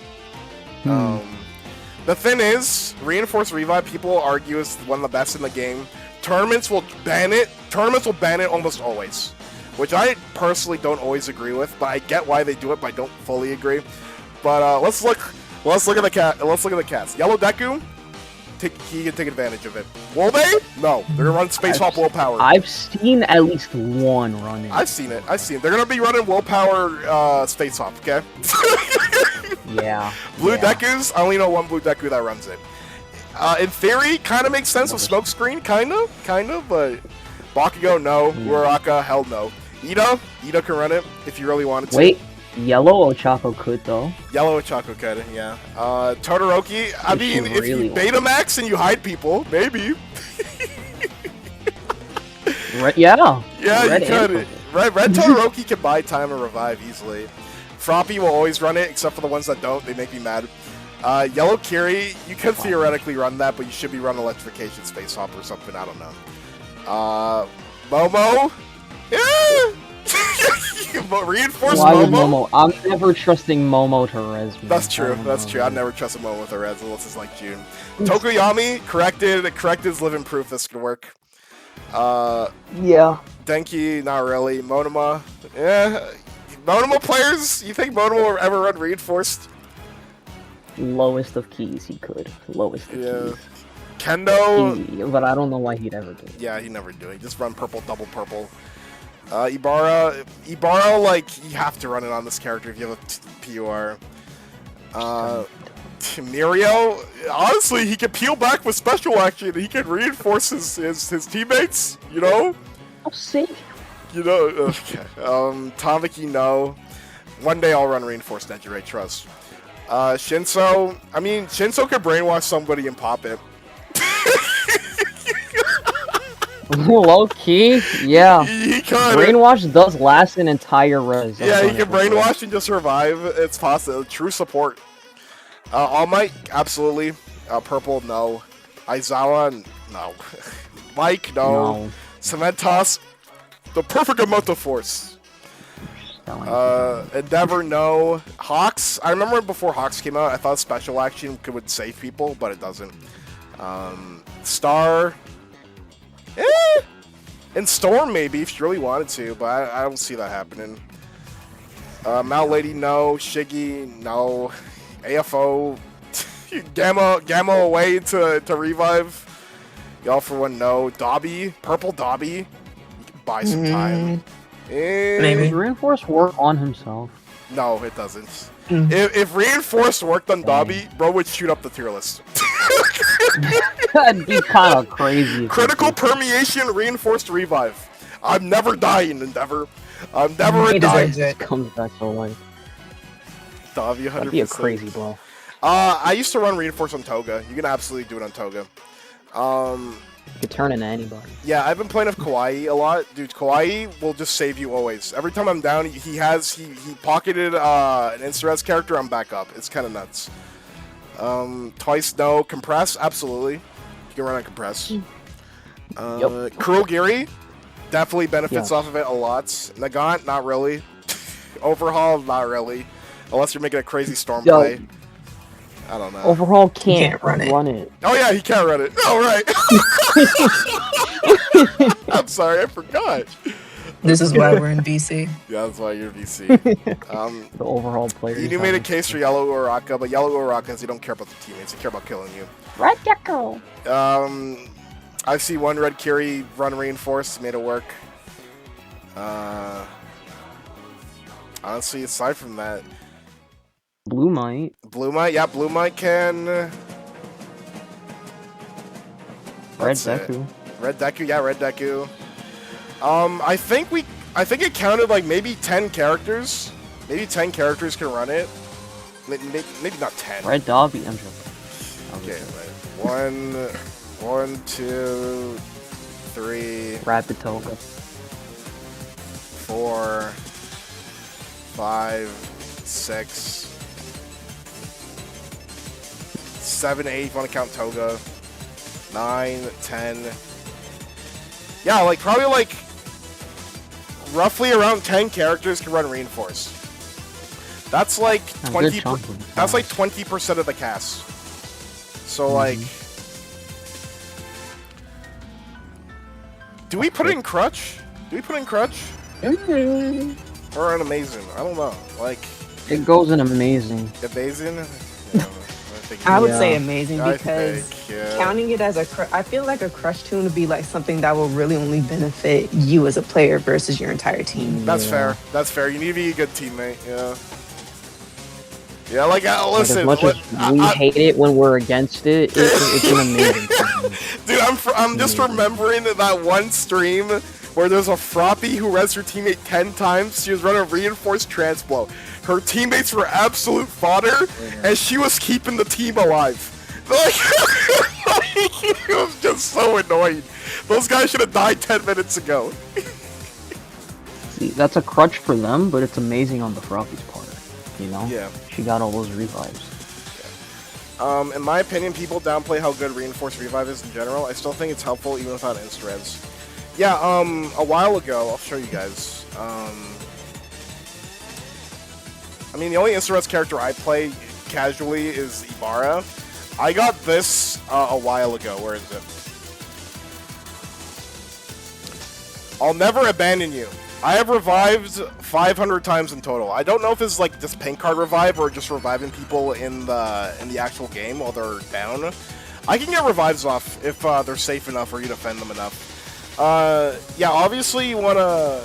The thing is, Reinforced Revive, people argue is one of the best in the game. Tournaments will ban it. Tournaments will ban it almost always, which I personally don't always agree with, but I get why they do it, but I don't fully agree. But let's look at the cat. Let's look at the cats. Yellow Deku, he can take advantage of it. Will they? No, they're gonna run Space Hop Willpower. I've seen at least one running. I've seen it. They're gonna be running Willpower Space Hop. Okay. Yeah. Blue Dekus. I only know one Blue Deku that runs it. In theory, kind of makes sense with Smokescreen, kind of, but Bakugo, no. Uraraka, hell no. Ida can run it if you really wanted to. Wait, Yellow Ochako could though. Yellow Ochako could, yeah. Todoroki, I mean, if you Betamax and you hide people, maybe. Yeah. Yeah, you could. Red Todoroki can buy time and revive easily. Froppy will always run it, except for the ones that don't. They make me mad. Yellow Kiri, you could theoretically run that, but you should be running Electrification Space Hop or something. I don't know. Momo? Yeah! Reinforce Why Momo? I'm never trusting Momo to res me. That's true. I never trust a Momo with a res unless it's like June. Tokoyami, corrected is living proof this could work. Yeah. Denki, not really. Monoma, yeah. Monoma players, you think Monoma will ever run Reinforced? Lowest of keys he could. Lowest of keys. Kendo, Easy, but I don't know why he'd ever do it. Yeah, he'd never do it. Just run purple, double purple. Ibarra, like, you have to run it on this character if you have a PUR. Mirio, honestly, he can peel back with special action. He can reinforce his teammates, you know? Oh, sick. You know, okay. Tamaki, no. One day I'll run Reinforced Nejire, trust. Shinso, I mean, Shinso could brainwash somebody and pop it. Low key, yeah. He could. Brainwash does last an entire res. Yeah, he can brainwash and just survive. It's possible. True support. All Might, absolutely. Purple, no. Aizawa, no. Mike, no. Cementos, the perfect amount of force. Endeavor, no. Hawks, I remember before Hawks came out, I thought special action would save people, but it doesn't. Star, and Storm maybe if you really wanted to, but I don't see that happening. Mal Lady, no. Shiggy, no. AFO, Gamma away to revive. Y'all for one, no. Dobby, purple Dobby, you can buy some time. Does Reinforce work on himself? No, it doesn't. If Reinforced worked on Dobby, bro would shoot up the tier list. That'd be kind of crazy. Critical Permeation, Reinforced Revive. I'm never dying, Endeavor. I'm never dying. It comes back to life. Dobby, 100%. That'd be a crazy blow. I used to run Reinforced on Toga. You can absolutely do it on Toga. You can turn into anybody. Yeah, I've been playing with Kawaii a lot. Dude, Kawaii will just save you always. Every time I'm down, he pocketed an Insta-Res character, I'm back up. It's kind of nuts. Twice, no. Compress, absolutely. You can run on Compress. Yep. Kurogiri, Definitely benefits off of it a lot. Nagant, not really. Overhaul, not really. Unless you're making a crazy storm play. I don't know. Overhaul can't run it. Oh yeah, he can't run it. Oh right. I'm sorry, I forgot. This is why we're in BC. Yeah, that's why you're VC. The overhaul player. You made a case for Yellow Uraraka, but Yellow Urarakas, you don't care about the teammates, they care about killing you. Red Gecko. I see one Red Curie run reinforced, made it work. Honestly, aside from that, Blue Might. Yeah, Blue Might can. Red Deku. Red Deku, yeah, Red Deku. I think it counted like maybe 10 characters. Maybe 10 characters can run it. Maybe not 10. Red Dobby. I'm joking. Okay, right. 1, 2, 3. Rapid Toga. 4, 5, 6, 7, 8. If you want to count Toga. 9, 10. Yeah, like probably like roughly around 10 characters can run Reinforce. That's like 20. That's like 20% of the cast. So like, do we put it in Crutch? Or an Amazing? I don't know. Like, it goes in Amazing. Amazing. Yeah, I would say Amazing because counting it as I feel like a Crush tune would be like something that will really only benefit you as a player versus your entire team. That's fair. That's fair. You need to be a good teammate. Yeah. Yeah, like listen. Like, as much as we hate it when we're against it, it's an amazing thing. Dude, I'm just remembering that one stream where there's a Froppy who res her teammate 10 times. She was running a reinforced transblow. Her teammates were absolute fodder, and she was keeping the team alive. Like, it was just so annoying. Those guys should have died 10 minutes ago. See, that's a crutch for them, but it's amazing on the Froppy's part. You know? Yeah. She got all those revives. Yeah. In my opinion, people downplay how good reinforced revive is in general. I still think it's helpful even without insta-res. Yeah, a while ago, I'll show you guys. I mean, the only insta-res character I play casually is Ibarra. I got this a while ago. Where is it? I'll never abandon you. I have revived 500 times in total. I don't know if it's like just pink card revive or just reviving people in the actual game while they're down. I can get revives off if they're safe enough or you defend them enough. Yeah, obviously you wanna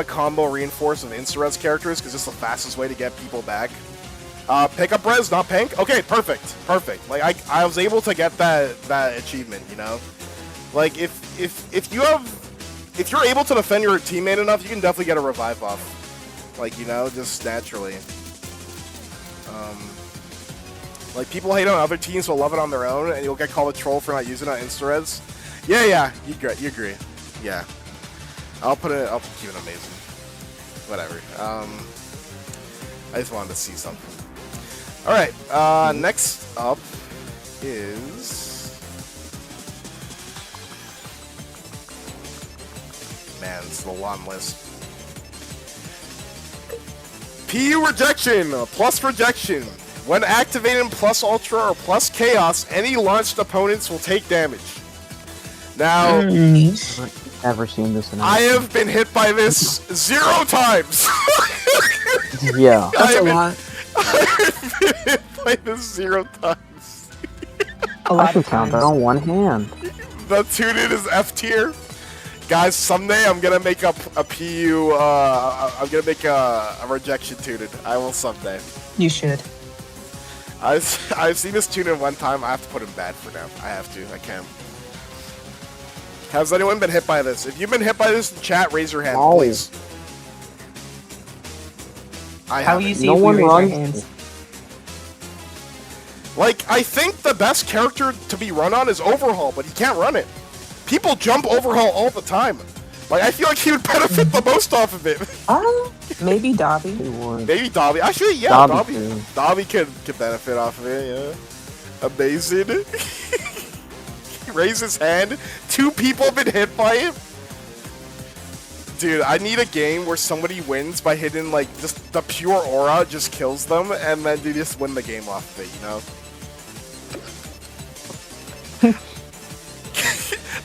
combo reinforce with insta-res characters because it's the fastest way to get people back. Pick up res, not pink. Okay, perfect. Like I was able to get that achievement. You know, like if you're able to defend your teammate enough, you can definitely get a revive off. Like, you know, just naturally. Like, people hate on other teams will love it on their own, and you'll get called a troll for not using it on insta-res. Yeah, you agree. Yeah. I'll keep it amazing. Whatever. I just wanted to see something. Alright, next up is... Man, it's the long list. PU rejection, plus rejection. When activating plus ultra or plus chaos, any launched opponents will take damage. Now, I've never seen this in I have been hit by this 0 times. Yeah. That's a lot. I've been hit by this 0 times. I can count that on one hand. The T.U.N.I.N.G is F tier. Guys, someday I'm gonna make up a PU, I'm gonna make a rejection T.U.N.I.N.G. I will someday. You should. I've seen this T.U.N.I.N.G one time, I have to put him bad for now. I have to, I can't. Has anyone been hit by this? If you've been hit by this in chat, raise your hand, please. How easy if we raise our hands? Like, I think the best character to be run on is Overhaul, but he can't run it. People jump Overhaul all the time. Like, I feel like he would benefit the most off of it. Maybe Dobby. Maybe Dobby. Actually, yeah, Dobby could benefit off of it, yeah. Amazing. He raised his hand. 2 people have been hit by him. Dude, I need a game where somebody wins by hitting, like, just the pure aura just kills them, and then they just win the game off of it, you know?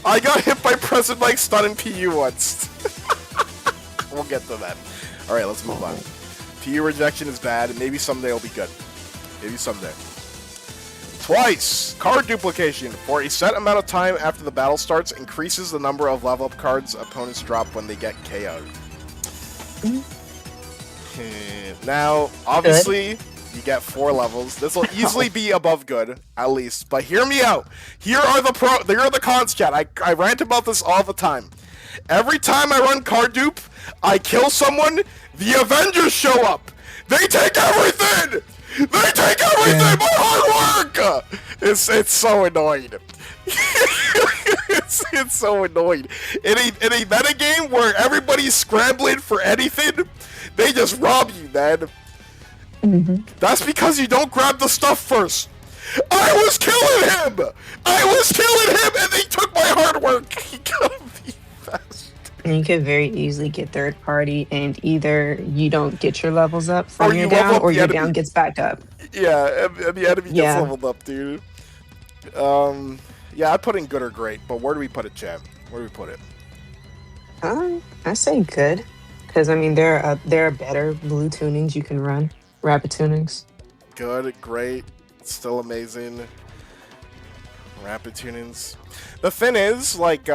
I got hit by President Mike stun in PU once. We'll get to that. Alright, let's move on. PU rejection is bad, maybe someday it'll be good. Maybe someday. Twice! Card duplication. For a set amount of time after the battle starts, increases the number of level up cards opponents drop when they get KO'd. Now, obviously, you get 4 levels. This will easily be above good, at least. But hear me out. Here are the cons, chat. I rant about this all the time. Every time I run card dupe, I kill someone, the Avengers show up. They take everything! They take everything! Yeah. My hard work! It's so annoying. it's so annoying. In a metagame where everybody's scrambling for anything, they just rob you, man. That's because you don't grab the stuff first. I was killing him! And they took my hard work! He killed me fast. And you could very easily get third party, and either you don't get your levels up from your down, or your down gets back up. Yeah, and the enemy gets leveled up, dude. Yeah, I put in good or great, but where do we put it, champ? Where do we put it? I say good, because I mean there are better blue tunings you can run, rapid tunings. Good, great, still amazing. Rapid tunings. The thing is, like,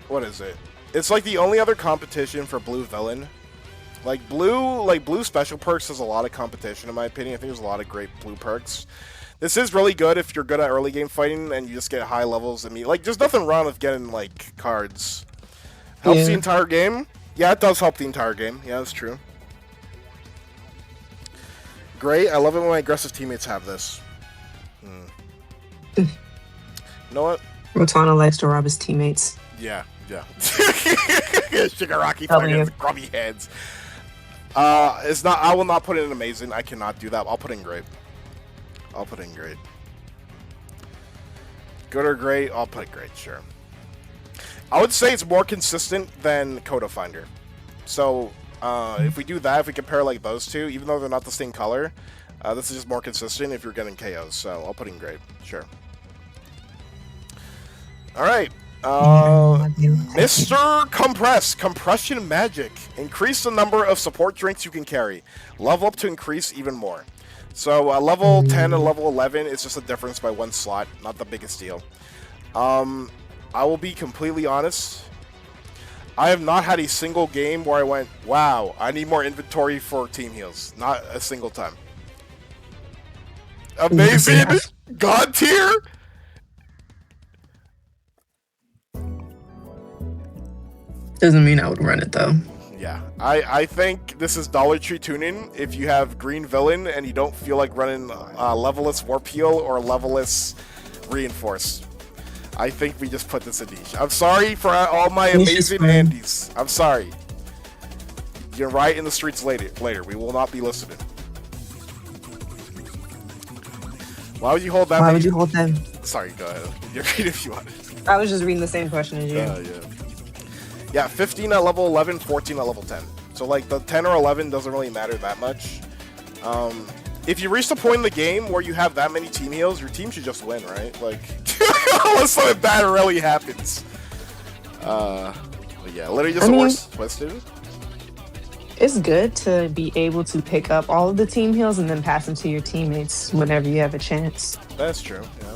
what is it? It's like the only other competition for blue villain. Like blue special perks has a lot of competition in my opinion. I think there's a lot of great blue perks. This is really good if you're good at early game fighting and you just get high levels. I mean, like, there's nothing wrong with getting, like, cards. Helps the entire game? Yeah, it does help the entire game. Yeah, that's true. Great. I love it when my aggressive teammates have this. You know what? Rotana likes to rob his teammates. Yeah. Shigaraki fighting with grubby heads. It's not. I will not put in amazing. I cannot do that. I'll put in great. Good or great? I'll put great. Sure. I would say it's more consistent than Coda Finder. So if we do that, if we compare like those two, even though they're not the same color, this is just more consistent if you're getting KOs. So I'll put in great. Sure. All right. Mr. Compression Magic. Increase the number of support drinks you can carry. Level up to increase even more. So level 10 and level 11 is just a difference by 1 slot. Not the biggest deal. I will be completely honest. I have not had a single game where I went, wow, I need more inventory for team heals. Not a single time. Amazing! God tier! Doesn't mean I would run it though. Yeah, I think this is Dollar Tree tuning. If you have green villain and you don't feel like running levelless Warp Heal or levelless Reinforce, I think we just put this in niche. I'm sorry for all my amazing Andes. I'm sorry. You can riot in the streets later. We will not be listening. Why would you hold that? Why would you hold them? Sorry, go ahead. You read if you want. I was just reading the same question as you. Yeah. Yeah, 15 at level 11, 14 at level 10. So, like, the 10 or 11 doesn't really matter that much. If you reach the point in the game where you have that many team heals, your team should just win, right? Like, unless something bad really happens. But yeah, literally just the worst twisted. It's good to be able to pick up all of the team heals and then pass them to your teammates whenever you have a chance. That's true, yeah.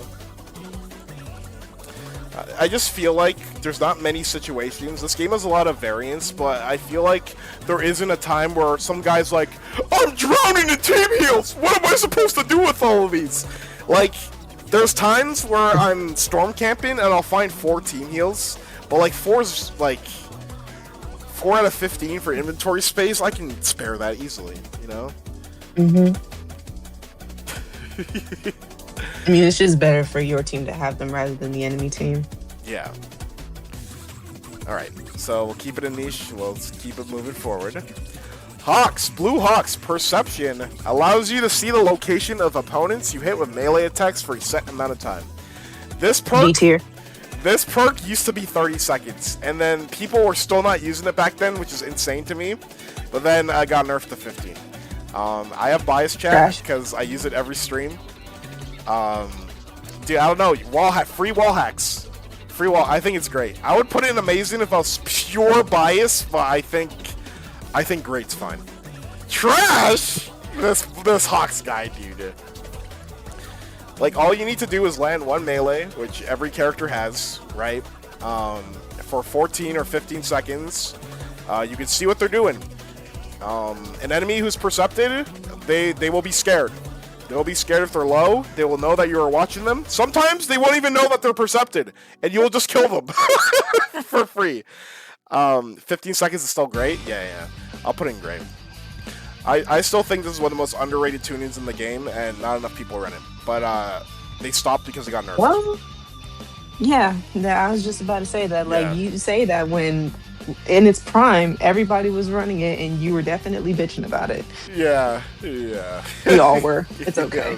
I just feel like there's not many situations. This game has a lot of variance, but I feel like there isn't a time where some guy's like, I'm drowning in team heals! What am I supposed to do with all of these? Like, there's times where I'm storm camping and I'll find 4 team heals, but like 4's like 4 out of 15 for inventory space. I can spare that easily, you know? I mean, it's just better for your team to have them rather than the enemy team. Yeah. Alright, so we'll keep it in niche. We'll keep it moving forward. Hawks, Blue Hawks, Perception allows you to see the location of opponents you hit with melee attacks for a set amount of time. This perk, D tier. This perk used to be 30 seconds, and then people were still not using it back then, which is insane to me. But then I got nerfed to 15. I have bias chat because I use it every stream. Dude, I don't know. Free wall hacks. Free wall. I think it's great. I would put it in amazing if I was pure bias, but I think great's fine. Trash. This Hawks guy, dude. Like, all you need to do is land one melee, which every character has, right? For 14 or 15 seconds, you can see what they're doing. An enemy who's percepted, they will be scared. They will be scared if they're low. They will know that you are watching them. Sometimes they won't even know that they're percepted, and you will just kill them for free. 15 seconds is still great. Yeah. I'll put in great. I still think this is one of the most underrated tunings in the game, and not enough people run it. But they stopped because they got nerfed. Well, yeah, I was just about to say that. Like, you say that when in its prime, everybody was running it, and you were definitely bitching about it. Yeah. We all were. It's okay.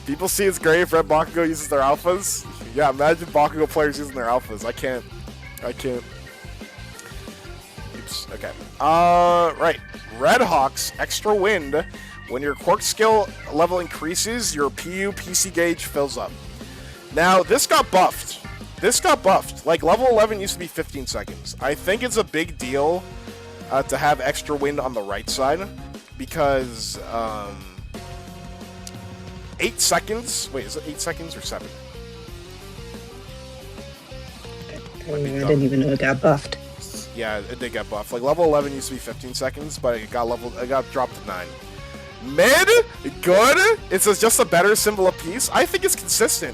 People see it's great if Red Bakugo uses their alphas. Yeah, imagine Bakugo players using their alphas. I can't. Oops. Okay. Right. Red Hawks, extra wind. When your quirk skill level increases, your PU PC gauge fills up. Now, this got buffed. Like, level 11 used to be 15 seconds. I think it's a big deal to have extra wind on the right side. Because, 8 seconds? Wait, is it 8 seconds or 7? I didn't even know it got buffed. Yeah, it did get buffed. Like, level 11 used to be 15 seconds, but it got dropped to 9. Mid, good. It's just a better symbol of peace. I think it's consistent.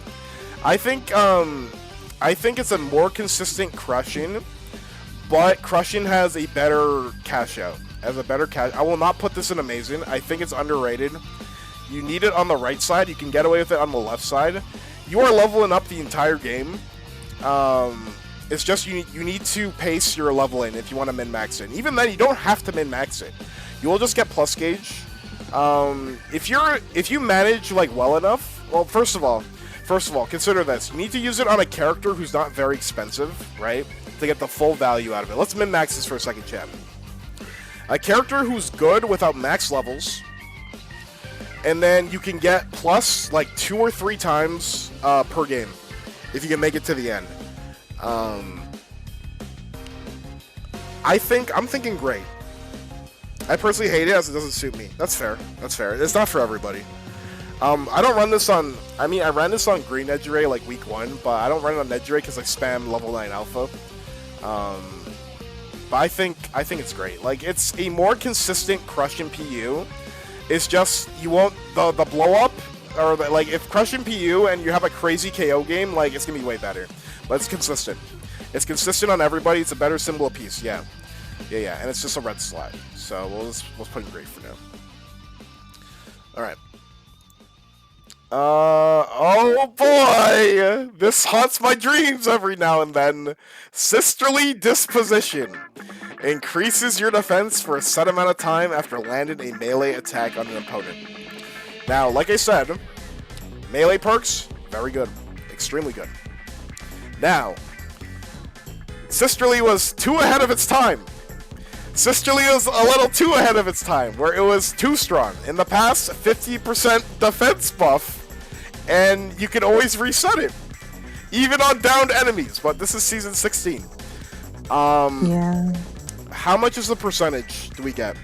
I think it's a more consistent crushing, but crushing has a better cash out. I will not put this in amazing. I think it's underrated. You need it on the right side. You can get away with it on the left side. You are leveling up the entire game. It's just you need to pace your leveling if you want to min-max it. Even then, you don't have to min-max it. You will just get plus gauge. If you manage like well enough, well, first of all, consider this. You need to use it on a character who's not very expensive, right? To get the full value out of it. Let's min-max this for a second, chat. A character who's good without max levels, and then you can get plus like 2 or 3 times per game if you can make it to the end. I'm thinking great. I personally hate it as it doesn't suit me. That's fair. It's not for everybody. I don't run this on... I ran this on Green Edgeray like week 1, but I don't run it on Edgeray because I spam level 9 alpha. But I think it's great. Like, it's a more consistent crushing PU. It's just, you won't... The blow up, or like, if crushing PU and you have a crazy KO game, like, it's gonna be way better. But it's consistent. It's consistent on everybody. It's a better symbol of peace, yeah. Yeah, and it's just a red slot. So we'll put in great for now. Alright. Oh boy! This haunts my dreams every now and then. Sisterly Disposition. Increases your defense for a set amount of time after landing a melee attack on an opponent. Now, like I said, melee perks, very good. Extremely good. Now, Sisterly was too ahead of its time. Sisterly was a little too ahead of its time, where it was too strong. In the past, 50% defense buff, and you can always reset it, even on downed enemies. But this is season 16. Yeah. How much is the percentage do we get?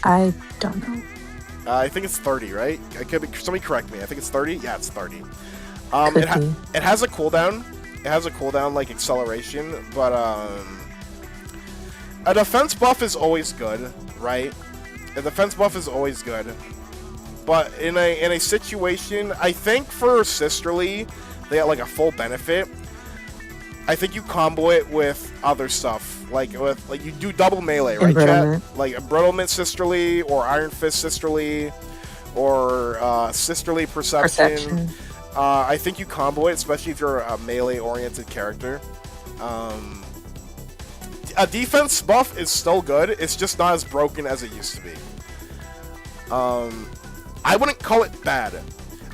I don't know. I think it's 30, right? Somebody correct me. I think it's 30. Yeah, it's 30. It has a cooldown. It has a cooldown like acceleration, but a defense buff is always good, right? A defense buff is always good. But in a situation, I think for Sisterly, they got like a full benefit. I think you combo it with other stuff. Like you do double melee, right, chat? Like a Brittlement Sisterly or Iron Fist Sisterly or Sisterly Perception. I think you combo it, especially if you're a melee-oriented character. A defense buff is still good. It's just not as broken as it used to be. I wouldn't call it bad.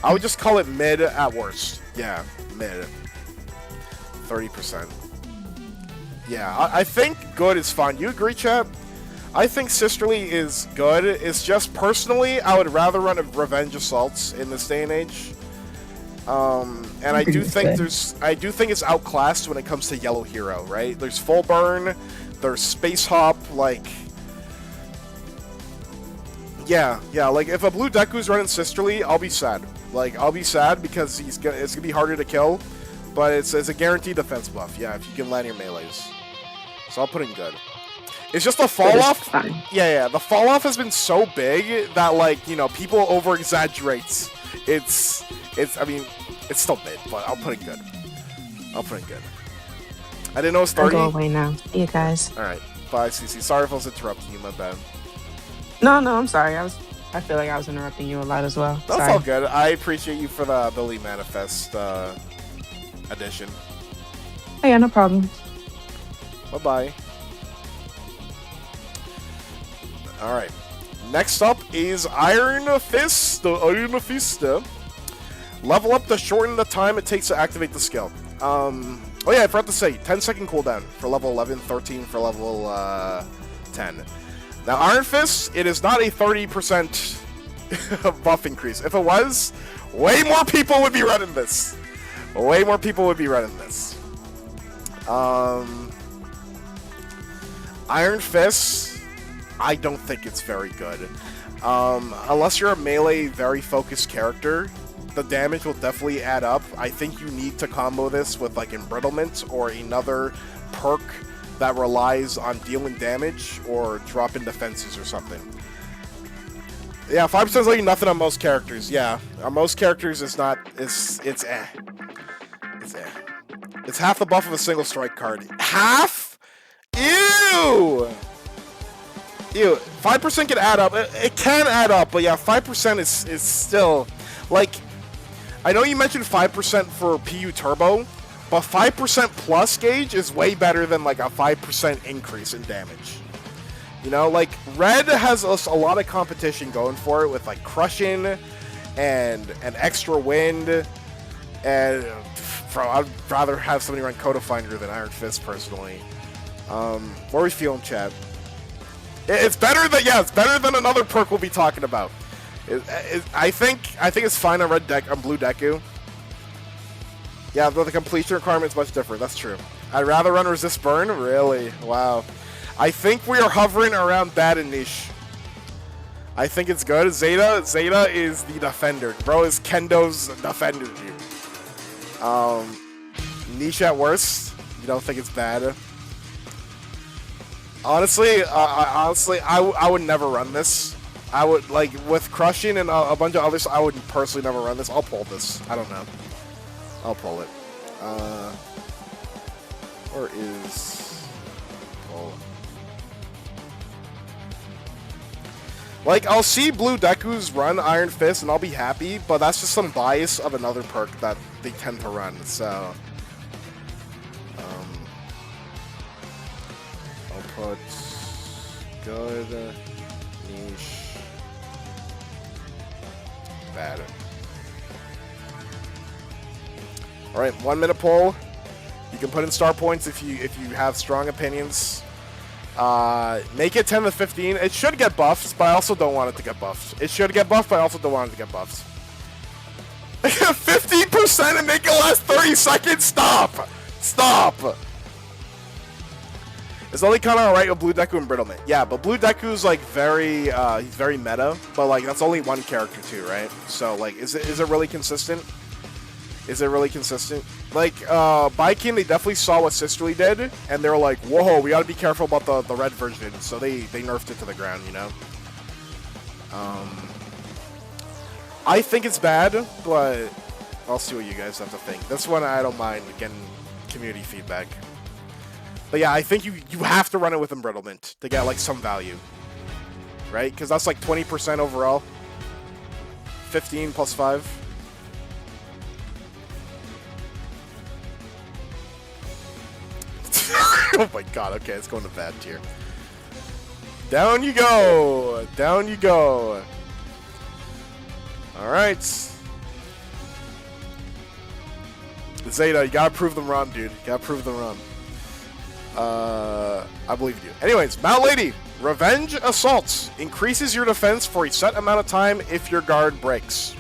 I would just call it mid at worst. Yeah, mid. 30%. Yeah, I think good is fine. You agree, chat? I think Sisterly is good. It's just personally, I would rather run Revenge Assaults in this day and age. And I do think it's outclassed when it comes to Yellow Hero, right? There's Full Burn, there's Space Hop, like... Yeah, like, if a Blue Deku's running Sisterly, I'll be sad. Like, I'll be sad because it's gonna be harder to kill, but it's a guaranteed defense buff, yeah, if you can land your melees. So I'll put in good. It's just the fall-off... Yeah, the fall-off has been so big that, like, you know, people over-exaggerate. I mean, it's still mid, but I'll put it good. I didn't know it was 30. I'll go away now. See you guys. Alright, bye, CC. Sorry if I was interrupting you, my bad. No, I'm sorry. I feel like I was interrupting you a lot as well. That's all good. I appreciate you for the Billy Manifest addition. Oh, yeah, no problem. Bye-bye. Alright. Next up is Iron Fist. Level up to shorten the time it takes to activate the skill. Oh yeah, I forgot to say, 10-second cooldown for level 11, 13 for level 10. Now, Iron Fist, it is not a 30% buff increase. If it was, way more people would be running this. Iron Fist, I don't think it's very good. Unless you're a melee, very focused character, the damage will definitely add up. I think you need to combo this with, like, Embrittlement or another perk that relies on dealing damage or dropping defenses or something. Yeah, 5% is like nothing on most characters. Yeah, on most characters it's not. It's eh. It's eh. It's half the buff of a single strike card. Half? Ew. 5% can add up. It can add up, but yeah, 5% is still like. I know you mentioned 5% for PU Turbo. But 5% plus gauge is way better than like a 5% increase in damage. You know, like Red has a lot of competition going for it with like Crushing and Extra Wind. And I'd rather have somebody run Coda Finder than Iron Fist personally. What are we feeling, chat? It's better than another perk we'll be talking about. I think it's fine on Blue Deku. Yeah, but the completion requirement is much different. That's true. I'd rather run Resist Burn? Really? Wow. I think we are hovering around bad and niche. I think it's good. Zeta is the defender. Bro is Kendo's defender, dude. Niche at worst. You don't think it's bad? Honestly, I would never run this. I would, like, with Crushing and a bunch of others, I would personally never run this. I'll pull this. I don't know. I'll pull it. Where is pull? Like, I'll see Blue Deku's run Iron Fist and I'll be happy, but that's just some bias of another perk that they tend to run, so... I'll put... Good... Niche... Bad. Alright, 1 minute poll. You can put in star points if you have strong opinions. Make it 10 to 15. It should get buffed, but I also don't want it to get buffed. It should get buffed, but I also don't want it to get buffed. 50% and make it last 30 seconds? Stop! It's only kind of alright with Blue Deku and Brittlement. Yeah, but Blue Deku's like he's very meta, but like that's only one character too, right? So like, is it really consistent? Like, Baiken, they definitely saw what Sisterly did, and they were like, whoa, we gotta be careful about the red version, so they nerfed it to the ground, you know? I think it's bad, but I'll see what you guys have to think. This one, I don't mind getting community feedback. But yeah, I think you have to run it with Embrittlement to get, like, some value. Right? Because that's, like, 20% overall. 15 plus 5. Oh my god, okay, it's going to bad tier. Down you go! Alright. Zeta, you gotta prove them wrong, dude. You gotta prove them wrong. I believe you. Anyways, Mount Lady, Revenge Assaults increases your defense for a set amount of time if your guard breaks.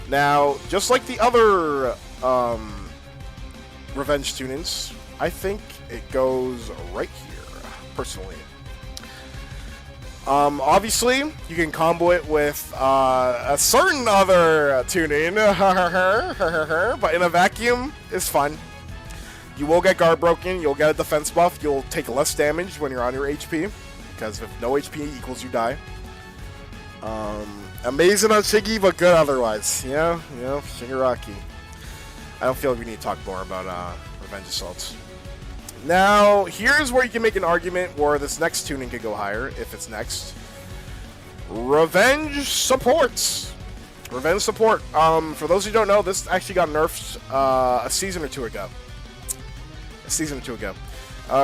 Now, just like the other Revenge Tune-ins, I think it goes right here, personally. Obviously, you can combo it with a certain other tune-in, but in a vacuum, it's fun. You will get guard broken, you'll get a defense buff, you'll take less damage when you're on your HP, because if no HP equals you die. Amazing on Shiggy, but good otherwise. Yeah, Shigaraki. I don't feel like we need to talk more about Revenge Assaults. Now, here's where you can make an argument where this next tuning could go higher, if it's next. Revenge Supports. Revenge Support. For those who don't know, this actually got nerfed a season or two ago.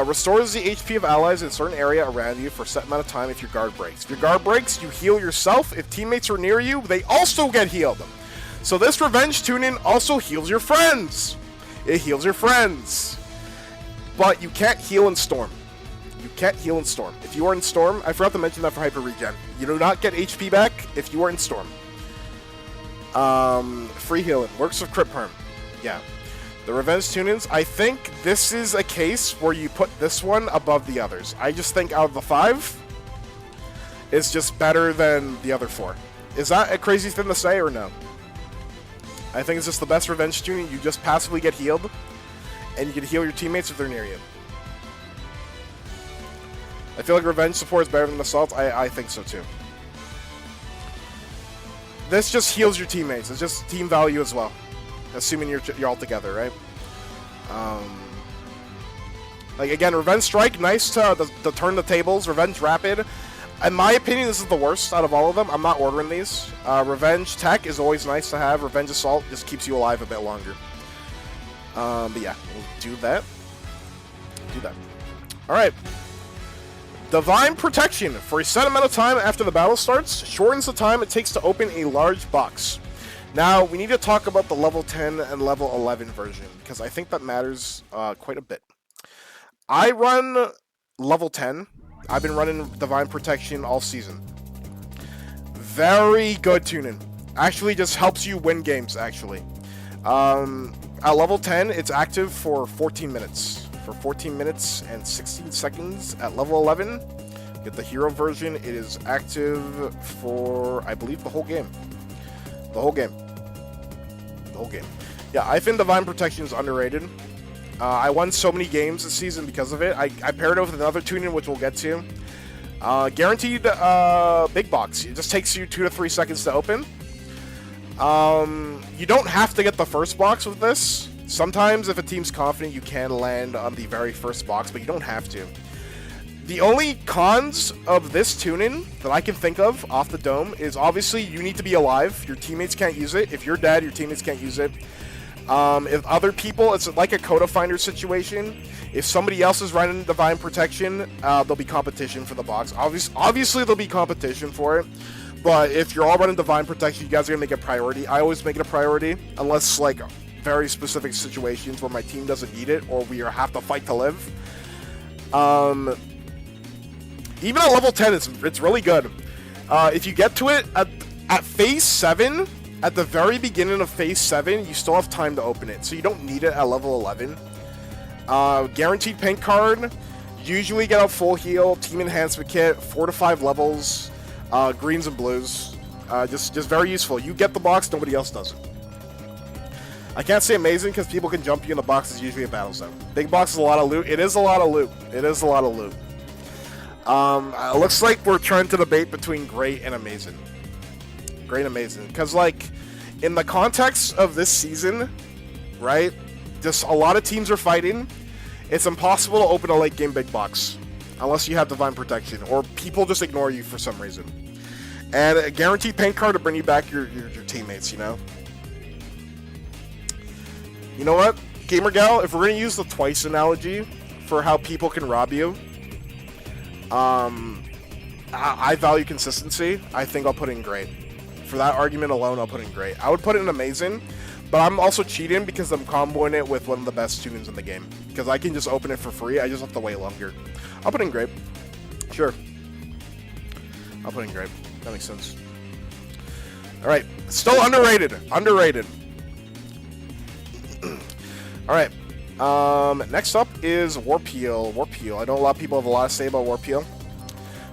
Restores the HP of allies in a certain area around you for a set amount of time if your guard breaks. If your guard breaks, you heal yourself. If teammates are near you, they also get healed. So this Revenge tune-in also heals your friends. It heals your friends. But you can't heal in Storm. You can't heal in Storm. If you are in Storm, I forgot to mention that for Hyper Regen. You do not get HP back if you are in Storm. Free healing. Works with Crit Perm. Yeah. The Revenge Tune-ins, I think this is a case where you put this one above the others. I just think out of the 5, it's just better than the other 4. Is that a crazy thing to say or no? I think it's just the best Revenge Tune-in. You just passively get healed, and you can heal your teammates if they're near you. I feel like Revenge Support is better than Assault. I think so too. This just heals your teammates. It's just team value as well. Assuming you're all together, right? Like, again, Revenge Strike, nice to turn the tables. Revenge Rapid. In my opinion, this is the worst out of all of them. I'm not ordering these. Revenge Tech is always nice to have. Revenge Assault just keeps you alive a bit longer. But yeah, we'll do that. Alright. Divine Protection. For a set amount of time after the battle starts, shortens the time it takes to open a large box. Now, we need to talk about the level 10 and level 11 version, because I think that matters quite a bit. I run level 10. I've been running Divine Protection all season. Very good tune-in. Actually, just helps you win games, actually. At level 10, it's active for 14 minutes. For 14 minutes and 16 seconds. At level 11, get the hero version. It is active for, I believe, the whole game. The whole game. Yeah, I think Divine Protection is underrated. I won so many games this season because of it. I paired it with another tune-in, which we'll get to. Guaranteed big box. It just takes you 2 to 3 seconds to open. You don't have to get the first box with this. Sometimes, if a team's confident, you can land on the very first box, but you don't have to. The only cons of this tune-in that I can think of off the dome is obviously you need to be alive. Your teammates can't use it. If you're dead, your teammates can't use it. If other people, it's like a Coda Finder situation. If somebody else is running Divine Protection, there'll be competition for the box. Obviously, there'll be competition for it. But if you're all running Divine Protection, you guys are going to make it a priority. I always make it a priority, unless, like, very specific situations where my team doesn't need it or we have to fight to live. Even at level 10, it's really good. If you get to it at phase 7, at the very beginning of phase 7, you still have time to open it, so you don't need it at level 11. Guaranteed paint card, usually get a full heal, team enhancement kit, 4 to 5 levels, greens and blues. Just very useful. You get the box, nobody else does it. I can't say amazing because people can jump you in the box. Is usually a battle zone. Big box is a lot of loot. It is a lot of loot. It looks like we're trying to debate between great and amazing. Great and amazing. Because, like, in the context of this season, right, just a lot of teams are fighting. It's impossible to open a late game big box unless you have Divine Protection, or people just ignore you for some reason. And a guaranteed paint card to bring you back your teammates, you know? You know what, Gamer Gal, if we're going to use the twice analogy for how people can rob you, I value consistency. I think I'll put in great. For that argument alone, I'll put in great. I would put in amazing, But I'm also cheating because I'm comboing it with one of the best tunings in the game. Because I can just open it for free, I just have to wait longer. I'll put in Grape. Sure. I'll put in Grape. That makes sense. Alright, still underrated. Underrated. Alright. Next up is Warpeel. Warpeel. I know a lot of people have a lot to say about Warpeel.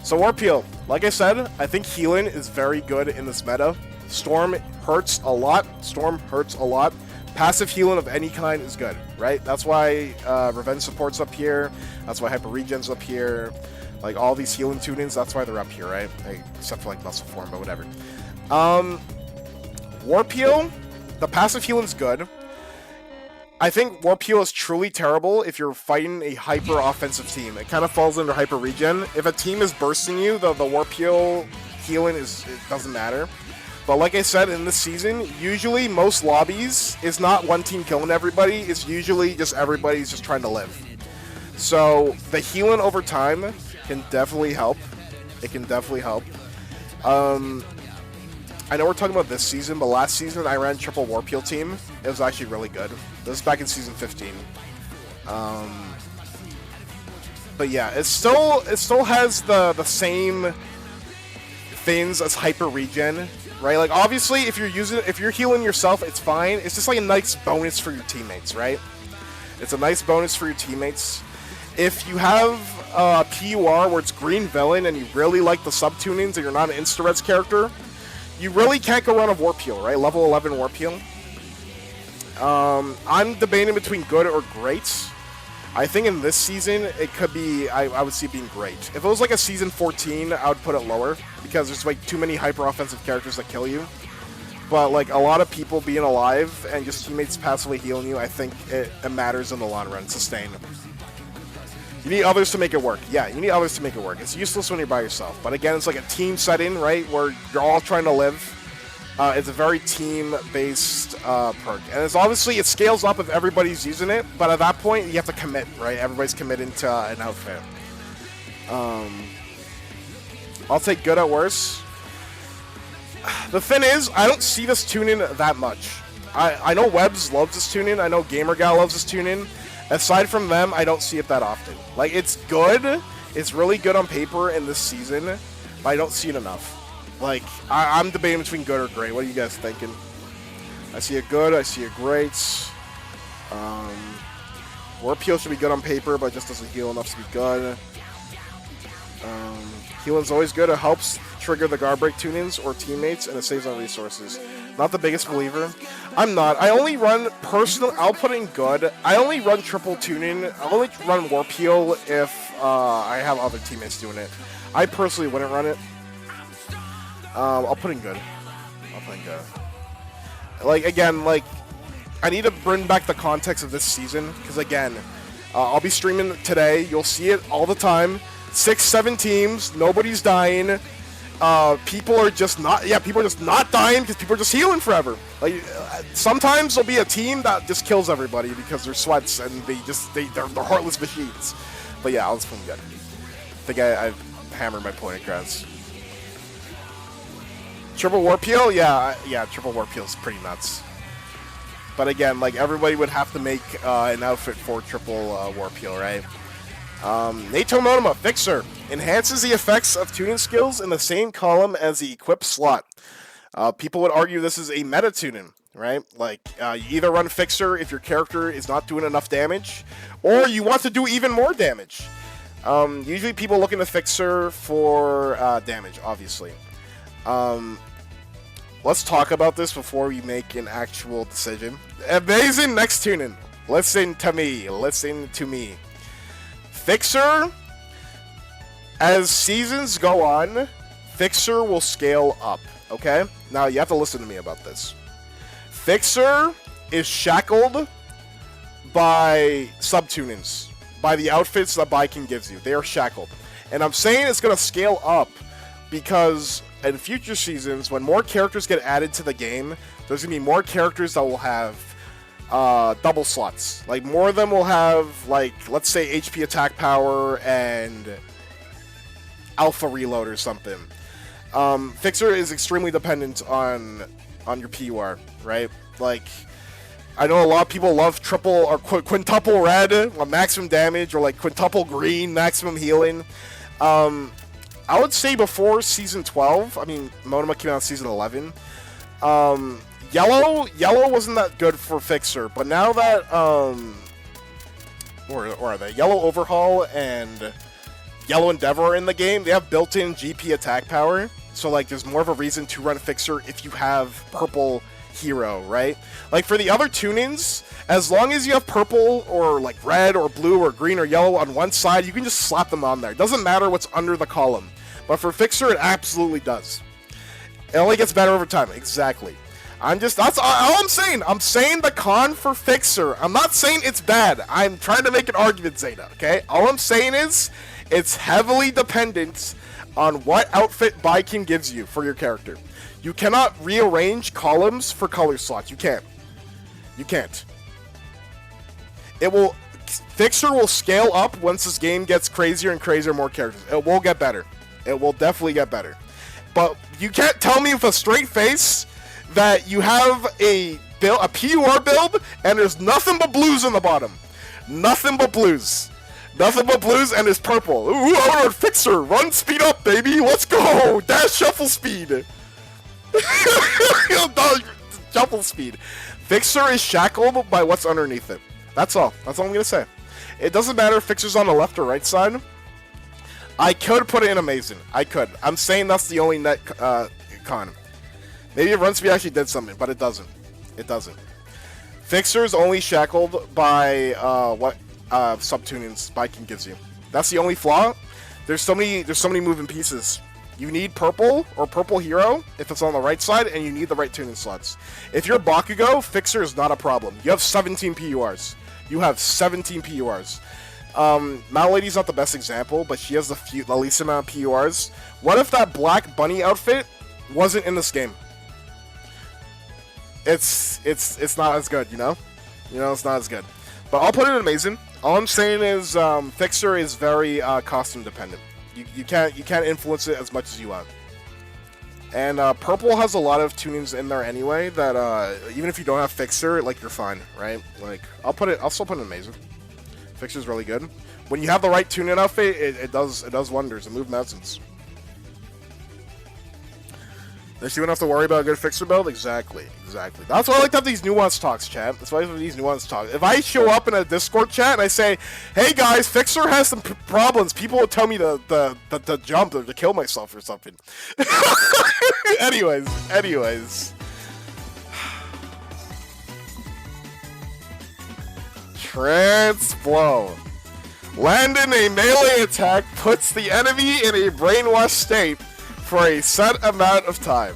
So Warpeel, like I said, I think healing is very good in this meta. Storm hurts a lot. Storm hurts a lot. Passive healing of any kind is good, right? That's why Revenge Support's up here. That's why Hyper Regen's up here. Like, all these healing tunings, that's why they're up here, right? Except for, like, Muscle Form, but whatever. Warpeel, the passive healing's good. I think Warpeel is truly terrible if you're fighting a hyper-offensive team. It kind of falls under Hyper Regen. If a team is bursting you, the Warpeel healing it doesn't matter. But like I said, in this season, usually most lobbies is not one team killing everybody. It's usually just everybody's just trying to live. So the healing over time can definitely help. It can definitely help. I know we're talking about this season, but last season I ran triple Warpeel team. It was actually really good. This is back in season 15. But yeah, it still has the same things as Hyper Regen. Right, like obviously, if you're healing yourself, it's fine. It's just like a nice bonus for your teammates, right? It's a nice bonus for your teammates. If you have PUR where it's green villain and you really like the sub-tunings and you're not an Insta-Reds character, you really can't go wrong with Warpeel, right? Level 11 Warpeel. I'm debating between good or great. I think in this season, it could be, I would see it being great. If it was like a season 14, I would put it lower, because there's like too many hyper-offensive characters that kill you. But like a lot of people being alive and just teammates passively healing you, I think it matters in the long run. Sustain. You need others to make it work. Yeah, you need others to make it work. It's useless when you're by yourself. But again, it's like a team setting, right, where you're all trying to live. It's a very team-based perk. And it's obviously, it scales up if everybody's using it, but at that point, you have to commit, right? Everybody's committing to an outfit. I'll take good at worse. The thing is, I don't see this tuning that much. I know Webbs loves this tuning. I know GamerGal loves this tuning. Aside from them, I don't see it that often. Like, it's good. It's really good on paper in this season, but I don't see it enough. Like, I'm debating between good or great. What are you guys thinking? I see a good, I see a great. Warpeel should be good on paper, but it just doesn't heal enough to be good. Healing's always good. It helps trigger the guard break tunings or teammates, and it saves on resources. Not the biggest believer. I'm not. I only run personal. I'll put in good. I only run triple tuning. I only run Warpeel if I have other teammates doing it. I personally wouldn't run it. I'll put in good. I'll put in good. Like, again, like, I need to bring back the context of this season, because, again, I'll be streaming today. You'll see it all the time. 6-7 teams. Nobody's dying. People are just not dying because people are just healing forever. Like, sometimes there'll be a team that just kills everybody because they're sweats and they're heartless machines. But yeah, I'll just put in good. I think I've hammered my point across. Triple Warpeel? Yeah, Triple Warpeel is pretty nuts. But again, like, everybody would have to make an outfit for Triple Warpeel, right? Nato Monoma, Fixer. Enhances the effects of tuning skills in the same column as the equip slot. People would argue this is a meta tuning, right? Like, you either run Fixer if your character is not doing enough damage, or you want to do even more damage. Usually people look into Fixer for damage, obviously. Let's talk about this before we make an actual decision. Amazing next tuning. Listen to me. Listen to me. Fixer, as seasons go on, Fixer will scale up, okay? Now, you have to listen to me about this. Fixer is shackled by sub-tunings, by the outfits that Baiken gives you. They are shackled. And I'm saying it's going to scale up because in future seasons, when more characters get added to the game, there's going to be more characters that will have double slots. Like, more of them will have, like, let's say HP attack power and alpha reload or something. Fixer is extremely dependent on your PUR, right? Like, I know a lot of people love triple or quintuple red, or maximum damage, or like quintuple green, maximum healing. I would say before Season 12, I mean, Monoma came out in Season 11, Yellow wasn't that good for Fixer, but now that, where are they? Yellow Overhaul and Yellow Endeavor are in the game, they have built-in GP attack power, so like there's more of a reason to run Fixer if you have Purple Hero, right? Like for the other tune-ins, as long as you have purple or like red or blue or green or yellow on one side, you can just slap them on there. It doesn't matter what's under the column. But for Fixer, it absolutely does. It only gets better over time. Exactly. That's all I'm saying. I'm saying the con for Fixer. I'm not saying it's bad. I'm trying to make an argument, Zeta, okay? All I'm saying is it's heavily dependent on what outfit Baiken gives you for your character. You cannot rearrange columns for color slots. You can't. You can't. Fixer will scale up once this game gets crazier and crazier, more characters. It will get better. It will definitely get better. But you can't tell me with a straight face that you have a PUR build and there's nothing but blues in the bottom. Nothing but blues. Nothing but blues and it's purple. Ooh, our Fixer, run speed up, baby. Let's go. Dash shuffle speed. Shuffle speed. Fixer is shackled by what's underneath it. That's all. That's all I'm going to say. It doesn't matter if Fixer's on the left or right side. I could put it in Amazing. I could. I'm saying that's the only net con. Maybe if run speed actually did something, but it doesn't. It doesn't. Fixer is only shackled by what sub-tunings Baiken gives you. That's the only flaw. There's so many moving pieces. You need purple or purple hero if it's on the right side, and you need the right tuning slots. If you're Bakugo, Fixer is not a problem. You have 17 PURs. You have 17 PURs. Malady's not the best example, but she has the least amount of PURs. What if that black bunny outfit wasn't in this game? It's not as good, you know? You know, it's not as good. But I'll put it in Amazing. All I'm saying is Fixer is very costume dependent. You can't influence it as much as you want. And purple has a lot of tunings in there anyway that even if you don't have Fixer, like you're fine, right? Like I'll still put it in Amazing. Fixer's really good. When you have the right tuning outfit, it does wonders. It moves mountains. Then you don't have to worry about a good Fixer build? Exactly. That's why I like to have these nuanced talks, chat. That's why I like to have these nuanced talks. If I show up in a Discord chat and I say, hey guys, Fixer has some problems, people will tell me to jump or to kill myself or something. Anyways. Transflow. Landing a melee attack puts the enemy in a brainwashed state for a set amount of time.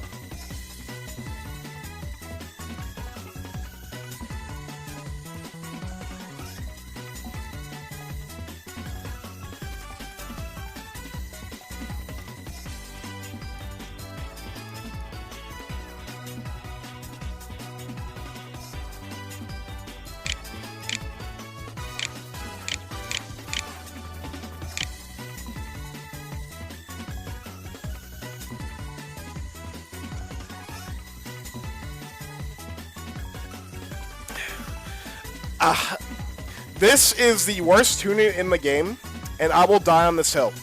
This is the worst tuning in the game, and I will die on this hill.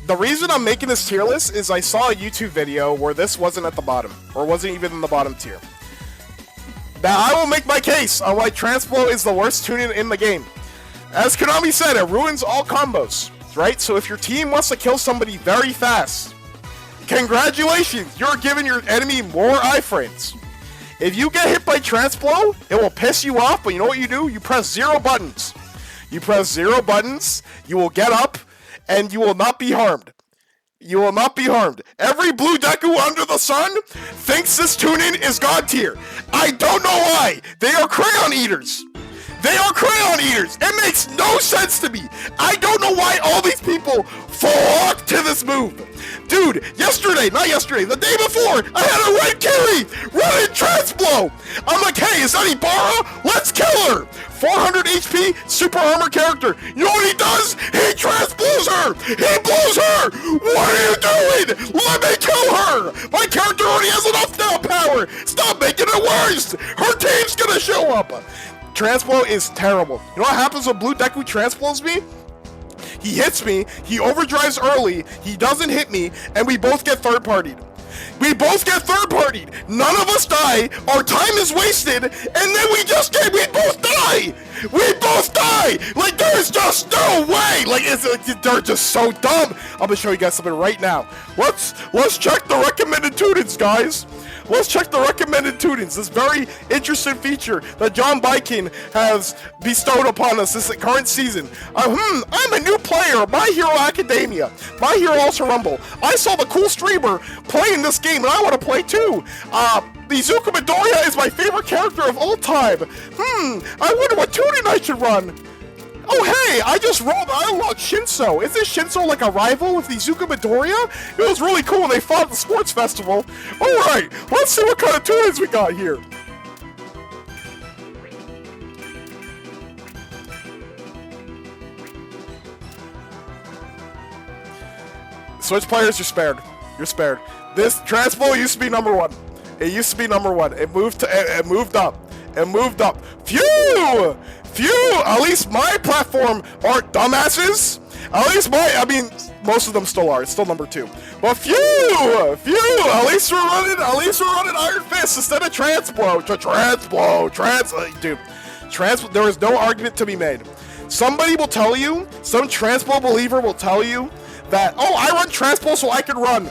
The reason I'm making this tier list is I saw a YouTube video where this wasn't at the bottom, or wasn't even in the bottom tier. Now, I will make my case on why Transflow is the worst tuning in the game. As Konami said, it ruins all combos, right? So if your team wants to kill somebody very fast, congratulations, you're giving your enemy more iframes. If you get hit by Transflow, it will piss you off, but you know what you do? You press 0 buttons. You press 0 buttons, you will get up, and you will not be harmed. You will not be harmed. Every blue Deku under the sun thinks this tuning is God tier. I don't know why. They are crayon eaters. They are crayon eaters. It makes no sense to me. I don't know why all these people flock to this move. Dude, the day before, I had a red carry running Transflow. I'm like, hey, is that Ibarra? Let's kill her. 400 HP, super armor character. You know what he does? He Transflows her. He blows her. What are you doing? Let me kill her! My character already has enough now power! Stop making it worse! Her team's gonna show up! Transplo is terrible. You know what happens when Blue Deku transplos me? He hits me, he overdrives early, he doesn't hit me, and we both get third-partied. We both get third-partied. None of us die. Our time is wasted, and then we both die. We both die. Like, there's just no way. Like, they're just so dumb. I'm gonna show you guys something right now. Let's check the recommended T.U.N.I.N.G, guys. Let's check the recommended T.U.N.I.N.G, this very interesting feature that John Bykin has bestowed upon us this current season. I'm a new player, My Hero Academia, My Hero Ultra Rumble. I saw the cool streamer playing this game, and I want to play too. The Izuku Midoriya is my favorite character of all time. I wonder what T.U.N.I.N.G I should run. Oh hey, I unlocked Shinso. Isn't Shinso like a rival with the Izuku Midoriya? It was really cool when they fought at the sports festival. Alright, let's see what kind of T.U.N.I.N.Gs we got here. Switch players, you're spared. You're spared. This Transplo used to be number 1. It used to be number 1. It moved up. It moved up. Phew! Phew! At least my platform aren't dumbasses. At least most of them still are. It's still number 2. But phew! Phew! At least we're running Iron Fist instead of Transplo. Dude, there is no argument to be made. Somebody will tell you, some Transplo believer will tell you that, oh, I run Transplo so I can run.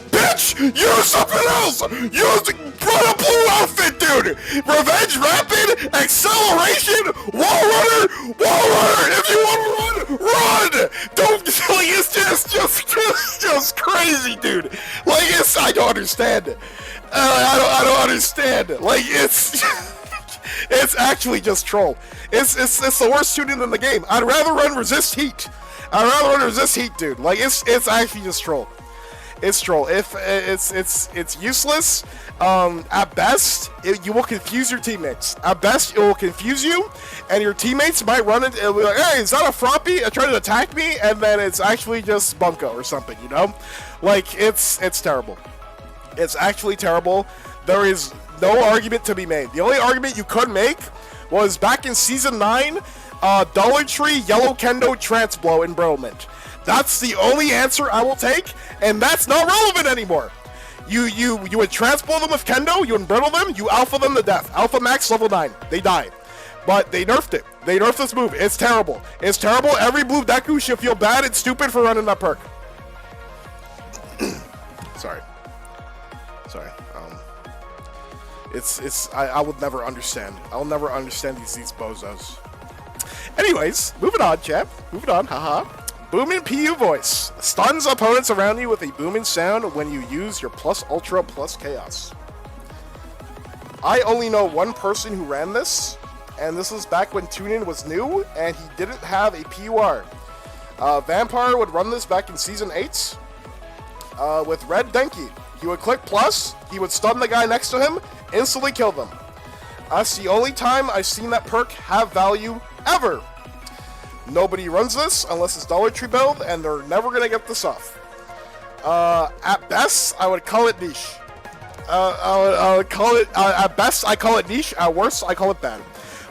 Bitch! Use something else! Run a blue outfit, dude! Revenge Rapid, Acceleration, Wall Runner! If you want to run! Don't, like, it's just crazy, dude! Like, I don't understand. I don't understand. Like, it's actually just troll. It's the worst T.U.N.I.N.G in the game. I'd rather run Resist Heat. Dude. Like, it's actually just troll. It's troll. It's useless. At best, you will confuse your teammates. At best, it will confuse you, and your teammates might run it. It'll be like, hey, is that a Froppy trying to attack me? And then it's actually just Bunko or something, you know? Like, it's terrible. It's actually terrible. There is no argument to be made. The only argument you could make was back in Season 9, Dollar Tree, Yellow Kendo, Transplo, Embrittlement. That's the only answer I will take, and that's not relevant anymore. You would transplo them with Kendo, you embrittle them, you alpha them to death. Alpha max level 9, they die. But they nerfed it. They nerfed this move. It's terrible. It's terrible. Every Blue Deku should feel bad and stupid for running that perk. Sorry. I would never understand. I'll never understand these bozos. Anyways, moving on, chat. Moving on, haha. Booming PU voice. Stuns opponents around you with a booming sound when you use your plus ultra plus chaos. I only know one person who ran this, and this was back when T.U.N.I.N.G was new, and he didn't have a PUR. Vampire would run this back in Season 8 with Red Denki. He would click plus, he would stun the guy next to him, instantly kill them. That's the only time I've seen that perk have value ever. Nobody runs this unless it's Dollar Tree build, and they're never gonna get this off. At best, I would call it niche. I would call it, at best, I call it niche. At worst, I call it bad.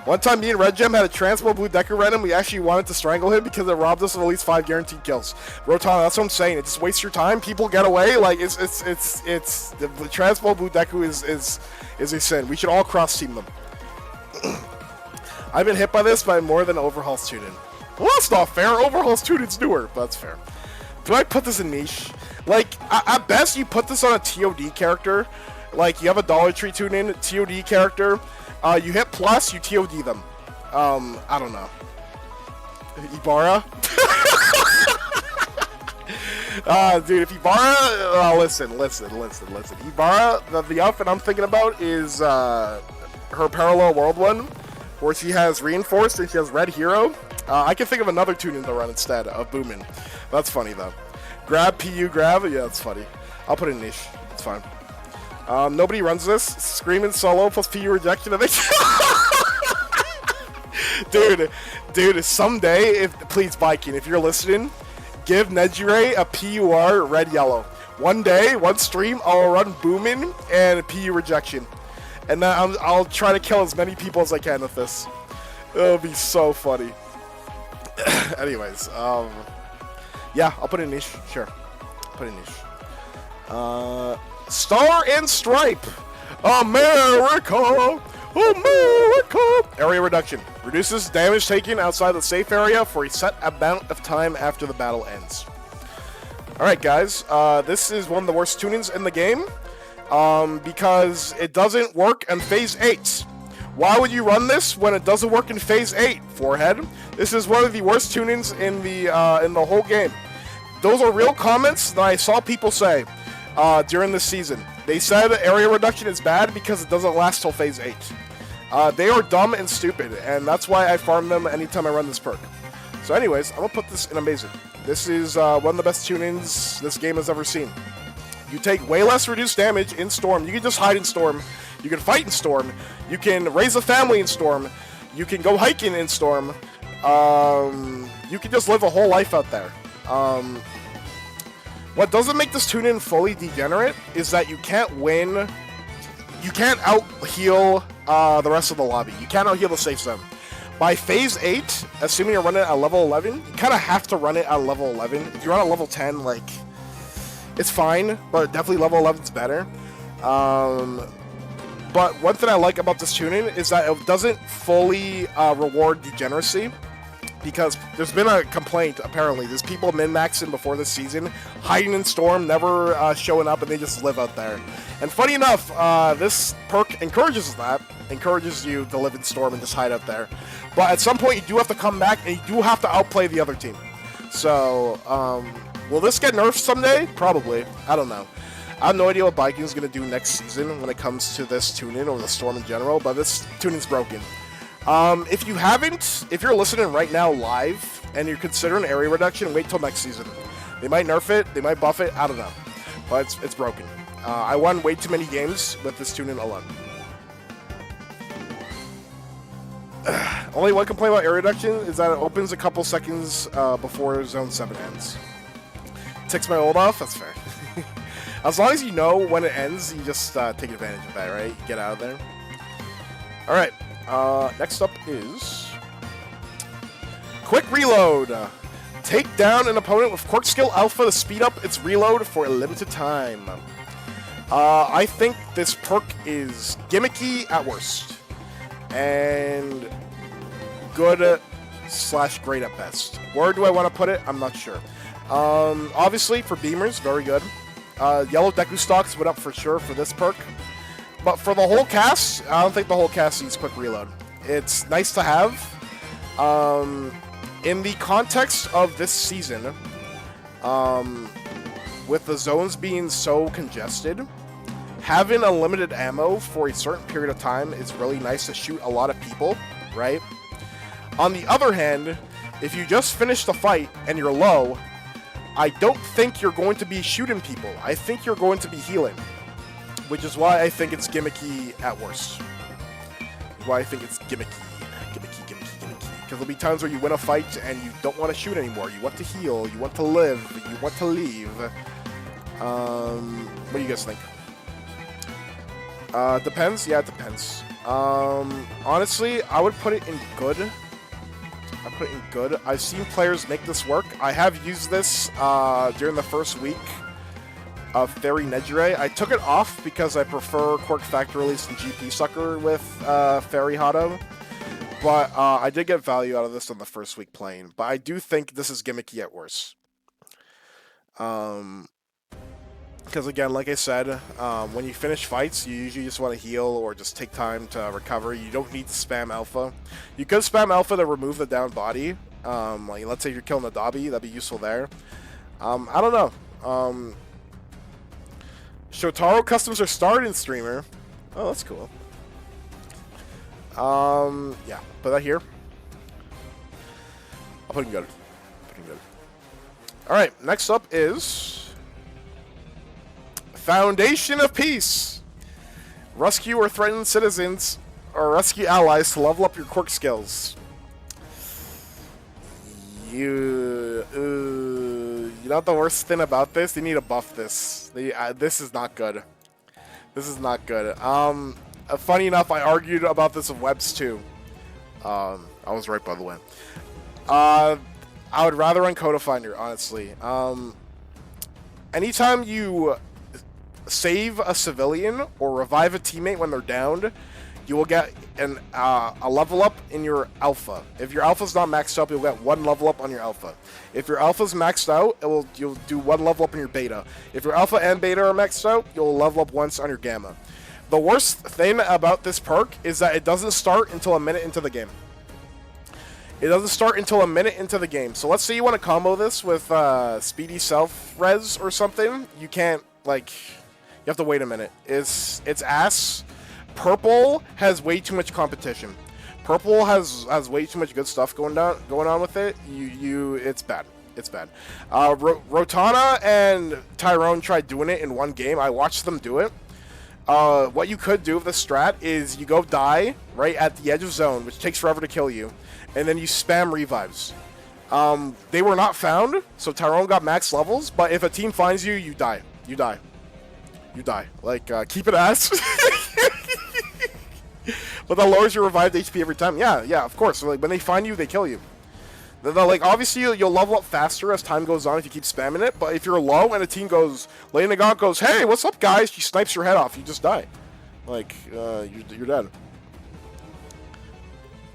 One time, me and Red Gem had a Transplo Blue Deku random. We actually wanted to strangle him because it robbed us of at least 5 guaranteed kills. Rotan, that's what I'm saying. It just wastes your time. People get away. Like, the Transplo Blue Deku is a sin. We should all cross team them. I've been hit by this by more than Overhaul's T.U.N.I.N.G. Well, that's not fair. Overhaul's T.U.N.I.N.G's newer, but that's fair. Do I put this in niche? Like, at best, you put this on a TOD character. Like, you have a Dollar Tree T.U.N.I.N.G TOD character. You hit plus, you TOD them. I don't know. Ibarra? Dude, if Ibarra... listen. Ibarra, the outfit I'm thinking about is her Parallel World one, where she has Reinforced and she has Red Hero. I can think of another T.U.N.I.N.G to run instead of Boomin. That's funny, though. Grab, PU, grab. Yeah, that's funny. I'll put it in niche. It's fine. Nobody runs this. Screaming solo plus PU rejection. Dude, someday, please, Viking, if you're listening, give Nejire a PUR red-yellow. One day, one stream, I'll run Boomin and PU Rejection. And then I'll try to kill as many people as I can with this. It'll be so funny. Anyways, yeah, I'll put in niche. Sure. Put in niche. Star and Stripe. America! America! Area reduction. Reduces damage taken outside the safe area for a set amount of time after the battle ends. Alright guys, this is one of the worst tunings in the game. Because it doesn't work in Phase 8. Why would you run this when it doesn't work in Phase 8, Forehead? This is one of the worst tunings in the whole game. Those are real comments that I saw people say during this season. They said area reduction is bad because it doesn't last till Phase 8. They are dumb and stupid, and that's why I farm them anytime I run this perk. So anyways, I'm going to put this in Amazing. This is one of the best tunings this game has ever seen. You take way less reduced damage in Storm. You can just hide in Storm. You can fight in Storm. You can raise a family in Storm. You can go hiking in Storm. You can just live a whole life out there. What doesn't make this tune-in fully degenerate is that you can't win. You can't out-heal the rest of the lobby. You can't out-heal the safe zone. By Phase 8, assuming you're running it at level 11, you kind of have to run it at level 11. If you run at level 10, like, it's fine, but definitely level 11 is better. But one thing I like about this tuning is that it doesn't fully reward degeneracy. Because there's been a complaint, apparently. There's people min-maxing before this season, hiding in Storm, never showing up, and they just live out there. And funny enough, this perk encourages that. Encourages you to live in Storm and just hide out there. But at some point, you do have to come back, and you do have to outplay the other team. So, will this get nerfed someday? Probably. I don't know. I have no idea what Viking's going to do next season when it comes to this tune-in, or the Storm in general, but this tune-in's broken. If you're listening right now live, and you're considering area reduction, wait till next season. They might nerf it, they might buff it, I don't know. But it's broken. I won way too many games with this tune-in alone. Only one complaint about area reduction is that it opens a couple seconds before Zone 7 ends. Takes my ult off, that's fair. As long as you know when it ends, you just take advantage of that, right? You get out of there. Alright. Next up is Quick Reload. Take down an opponent with Quirk Skill Alpha to speed up its reload for a limited time. I think this perk is gimmicky at worst. And good / great at best. Where do I want to put it? I'm not sure. Obviously, for Beamers, very good. Yellow Deku Stocks went up for sure for this perk. But for the whole cast, I don't think the whole cast needs Quick Reload. It's nice to have. In the context of this season, with the zones being so congested, having unlimited ammo for a certain period of time is really nice to shoot a lot of people, right? On the other hand, if you just finish the fight and you're low, I don't think you're going to be shooting people. I think you're going to be healing. Which is why I think it's gimmicky at worst. Why I think it's gimmicky. Because there'll be times where you win a fight and you don't want to shoot anymore. You want to heal, you want to live, you want to leave. What do you guys think? Depends? Yeah, it depends. Honestly, I would put it in good. I put it in good. I've seen players make this work. I have used this during the first week of Fairy Nejire. I took it off because I prefer Quirk Factor Release and GP Sucker with Fairy Hado. But I did get value out of this on the first week playing. But I do think this is gimmicky at worst. Because again, like I said, when you finish fights, you usually just want to heal or just take time to recover. You don't need to spam Alpha. You could spam Alpha to remove the down body. Like let's say you're killing a Dobby, that'd be useful there. I don't know. Shotaro customs are starting streamer. Oh, that's cool. Yeah, put that here. I'll put it in good. Alright, next up is Foundation of Peace. Rescue or threaten citizens or rescue allies to level up your quirk skills. You know what the worst thing about this? They need to buff this. This is not good. This is not good. Funny enough, I argued about this with Webs too. I was right, by the way. I would rather run Codefinder, honestly. Anytime you save a civilian or revive a teammate when they're downed, you will get a level up in your alpha. If your alpha's not maxed up, you'll get 1 level up on your alpha. If your alpha's maxed out, you'll do 1 level up in your beta. If your alpha and beta are maxed out, you'll level up once on your gamma. The worst thing about this perk is that it doesn't start until a minute into the game. It doesn't start until a minute into the game. So let's say you want to combo this with Speedy Self-Res or something. You can't, like, you have to wait a minute. It's ass. Purple has way too much competition. Purple has way too much good stuff going on with it. It's bad. It's bad. Rotana and Tyrone tried doing it in one game. I watched them do it. What you could do with the strat is you go die right at the edge of zone, which takes forever to kill you, and then you spam revives. They were not found, so Tyrone got max levels, but if a team finds you, you die. You die. You die. Like, keep it ass. But that lowers your revived HP every time. Yeah, of course. So, like, when they find you, they kill you. Like, obviously, you'll level up faster as time goes on if you keep spamming it, but if you're low and a team goes, Lady Nagant goes, hey, what's up, guys? She snipes your head off. You just die. Like, you're dead.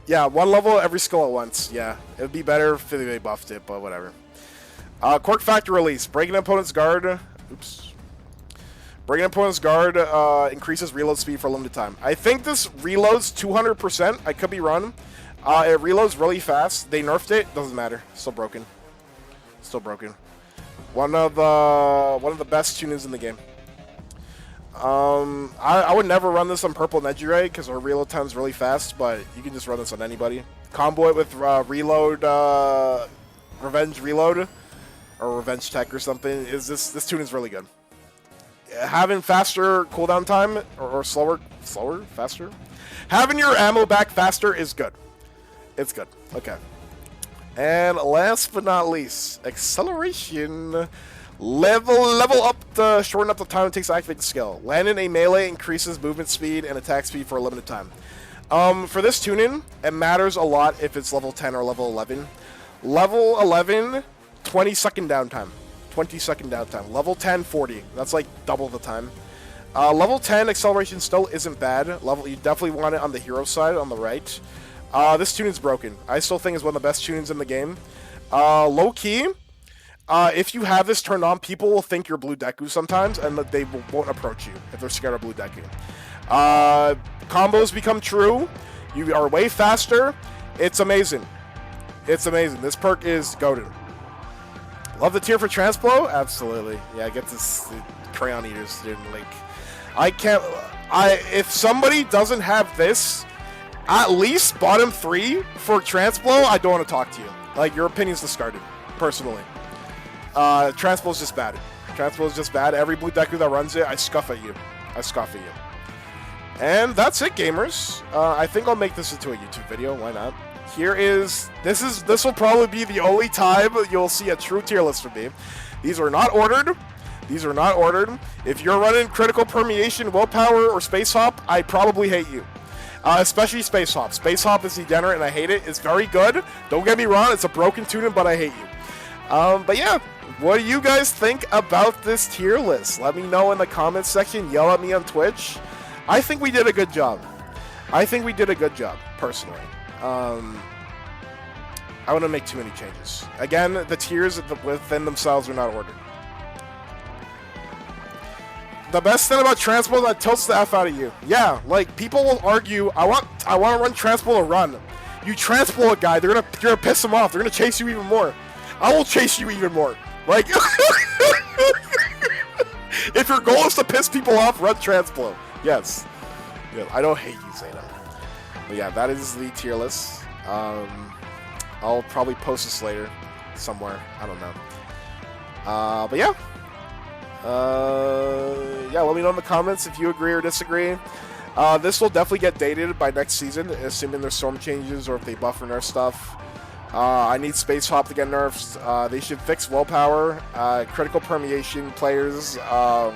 Yeah, 1 level every skill at once. Yeah, it would be better if they buffed it, but whatever. Quirk Factor Release. Breaking an opponent's guard. Oops. Breaking an opponent's guard increases reload speed for a limited time. I think this reloads 200%. I could be wrong. It reloads really fast. They nerfed it. Doesn't matter. Still broken. Still broken. One of the best T.U.N.I.N.G in the game. I would never run this on Purple Nejire because our reload time is really fast, but you can just run this on anybody. Combo it with reload, Revenge Reload, or Revenge Tech or something. This T.U.N.I.N.G is really good. Having faster cooldown time or slower, faster. Having your ammo back faster is good. It's good. Okay. And last but not least, acceleration. Level up to shorten up the time it takes to activate the skill. Landing a melee increases movement speed and attack speed for a limited time. For this T.U.N.I.N.G, it matters a lot if it's level 10 or level 11. Level 11, 20-second downtime. 20-second downtime. Level 10, 40. That's like double the time. Level 10 acceleration still isn't bad. You definitely want it on the hero side on the right. This T.U.N.I.N.G's broken. I still think it's one of the best T.U.N.I.N.Gs in the game. Low key, if you have this turned on, people will think you're Blue Deku sometimes, and that they won't approach you if they're scared of Blue Deku. Combos become true. You are way faster. It's amazing. It's amazing. This perk is goated. Love the tier for Transplo? Absolutely. Yeah, get this Crayon Eaters, dude. Like, if somebody doesn't have this, at least bottom 3 for Transplo, I don't want to talk to you. Like, your opinion's discarded, personally. Transplo's just bad. Transplo's just bad. Every Blue Deku that runs it, I scuff at you. I scoff at you. And that's it, gamers. I think I'll make this into a YouTube video. Why not? This will probably be the only time you'll see a true tier list from me. These are not ordered. These are not ordered. If you're running Critical Permeation, Willpower, or Space Hop, I probably hate you. Especially Space Hop. Space Hop is degenerate and I hate it. It's very good. Don't get me wrong, it's a broken T.U.N.I.N.G, but I hate you. But yeah, what do you guys think about this tier list? Let me know in the comments section. Yell at me on Twitch. I think we did a good job. I think we did a good job, personally. I wouldn't make too many changes. Again, the tiers within themselves are not ordered. The best thing about Transplo is that tilts the F out of you. Yeah, like, people will argue, I want to run Transplo to run. You Transplo a guy, you're gonna piss him off. They're gonna chase you even more. I will chase you even more. Like, if your goal is to piss people off, run Transplo. Yes. Yeah, I don't hate you, Zayna. But yeah, that is the tier list. I'll probably post this later somewhere. I don't know. But yeah. Yeah, let me know in the comments if you agree or disagree. This will definitely get dated by next season, assuming there's storm changes or if they buff or nerf stuff. I need Space Hop to get nerfed. They should fix willpower, critical permeation players. I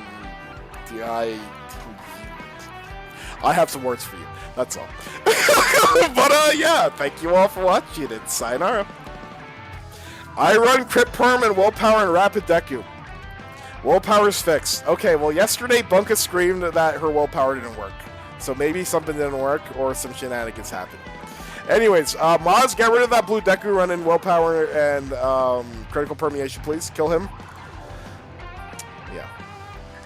have some words for you. That's all. But yeah, thank you all for watching, and sayonara. I run crit perm and willpower and rapid deku. Willpower's fixed. Okay, well yesterday Bunka screamed that her willpower didn't work. So maybe something didn't work or some shenanigans happened. Anyways, Maz, get rid of that blue Deku run in willpower and critical permeation, please. Kill him.